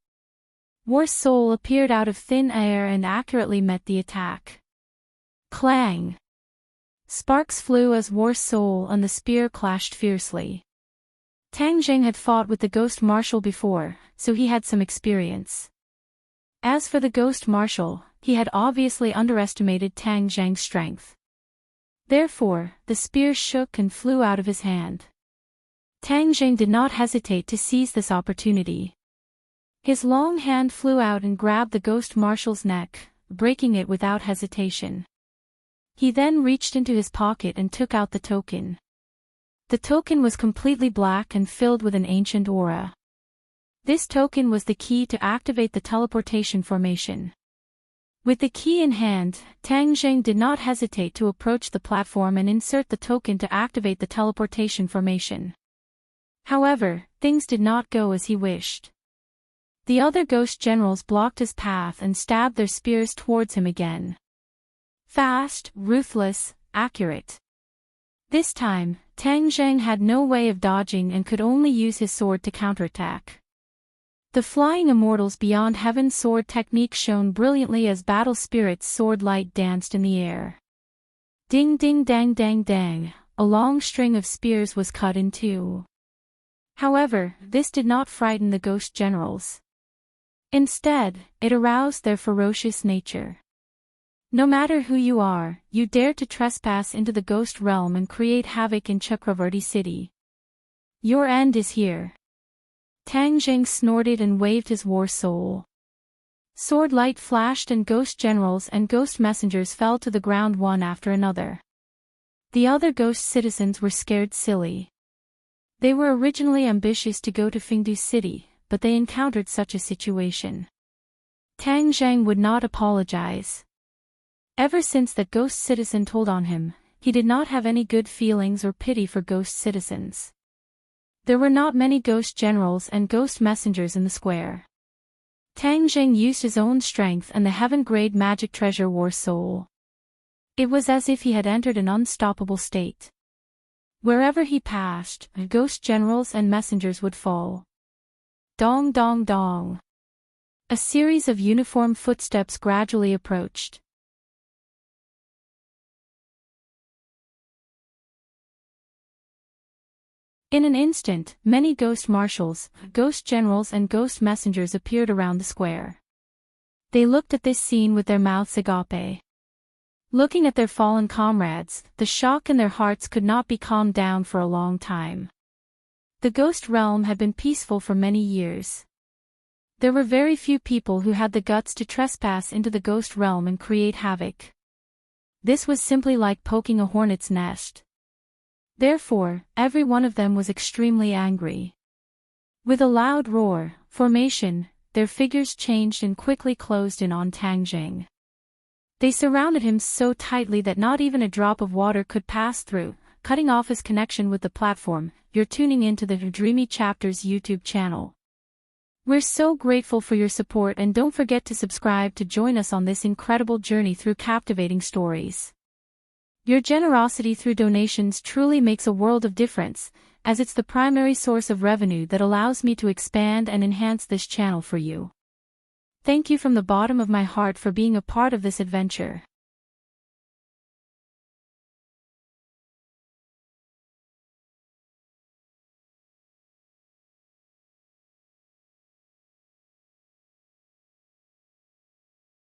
[SPEAKER 1] War Soul appeared out of thin air and accurately met the attack. Clang! Sparks flew as War Soul and the spear clashed fiercely. Tang Zheng had fought with the ghost marshal before, so he had some experience. As for the ghost marshal, he had obviously underestimated Tang Zheng's strength. Therefore, the spear shook and flew out of his hand. Tang Zheng did not hesitate to seize this opportunity. His long hand flew out and grabbed the ghost marshal's neck, breaking it without hesitation. He then reached into his pocket and took out the token. The token was completely black and filled with an ancient aura. This token was the key to activate the teleportation formation. With the key in hand, Tang Zheng did not hesitate to approach the platform and insert the token to activate the teleportation formation. However, things did not go as he wished. The other ghost generals blocked his path and stabbed their spears towards him again. Fast, ruthless, accurate. This time, Tang Zheng had no way of dodging and could only use his sword to counterattack. The flying immortals beyond heaven's sword technique shone brilliantly as battle spirit's sword light danced in the air. Ding ding dang dang dang, a long string of spears was cut in two. However, this did not frighten the ghost generals. Instead, it aroused their ferocious nature. No matter who you are, you dare to trespass into the ghost realm and create havoc in Chakravarti city. Your end is here. Tang Jing snorted and waved his war soul. Sword light flashed and ghost generals and ghost messengers fell to the ground one after another. The other ghost citizens were scared silly. They were originally ambitious to go to Fingdu city, but they encountered such a situation. Tang Zhang would not apologize. Ever since that ghost citizen told on him, he did not have any good feelings or pity for ghost citizens. There were not many ghost generals and ghost messengers in the square. Tang Zheng used his own strength and the heaven-grade magic treasure war soul. It was as if he had entered an unstoppable state. Wherever he passed, ghost generals and messengers would fall. Dong dong dong. A series of uniform footsteps gradually approached. In an instant, many ghost marshals, ghost generals and ghost messengers appeared around the square. They looked at this scene with their mouths agape. Looking at their fallen comrades, the shock in their hearts could not be calmed down for a long time. The ghost realm had been peaceful for many years. There were very few people who had the guts to trespass into the ghost realm and create havoc. This was simply like poking a hornet's nest. Therefore, every one of them was extremely angry. With a loud roar, formation, their figures changed and quickly closed in on Tang Jing. They surrounded him so tightly that not even a drop of water could pass through, cutting off his connection with the platform. You're tuning into the Dreamy Chapters YouTube channel. We're so grateful for your support and don't forget to subscribe to join us on this incredible journey through captivating stories. Your generosity through donations truly makes a world of difference, as it's the primary source of revenue that allows me to expand and enhance this channel for you. Thank you from the bottom of my heart for being a part of this adventure.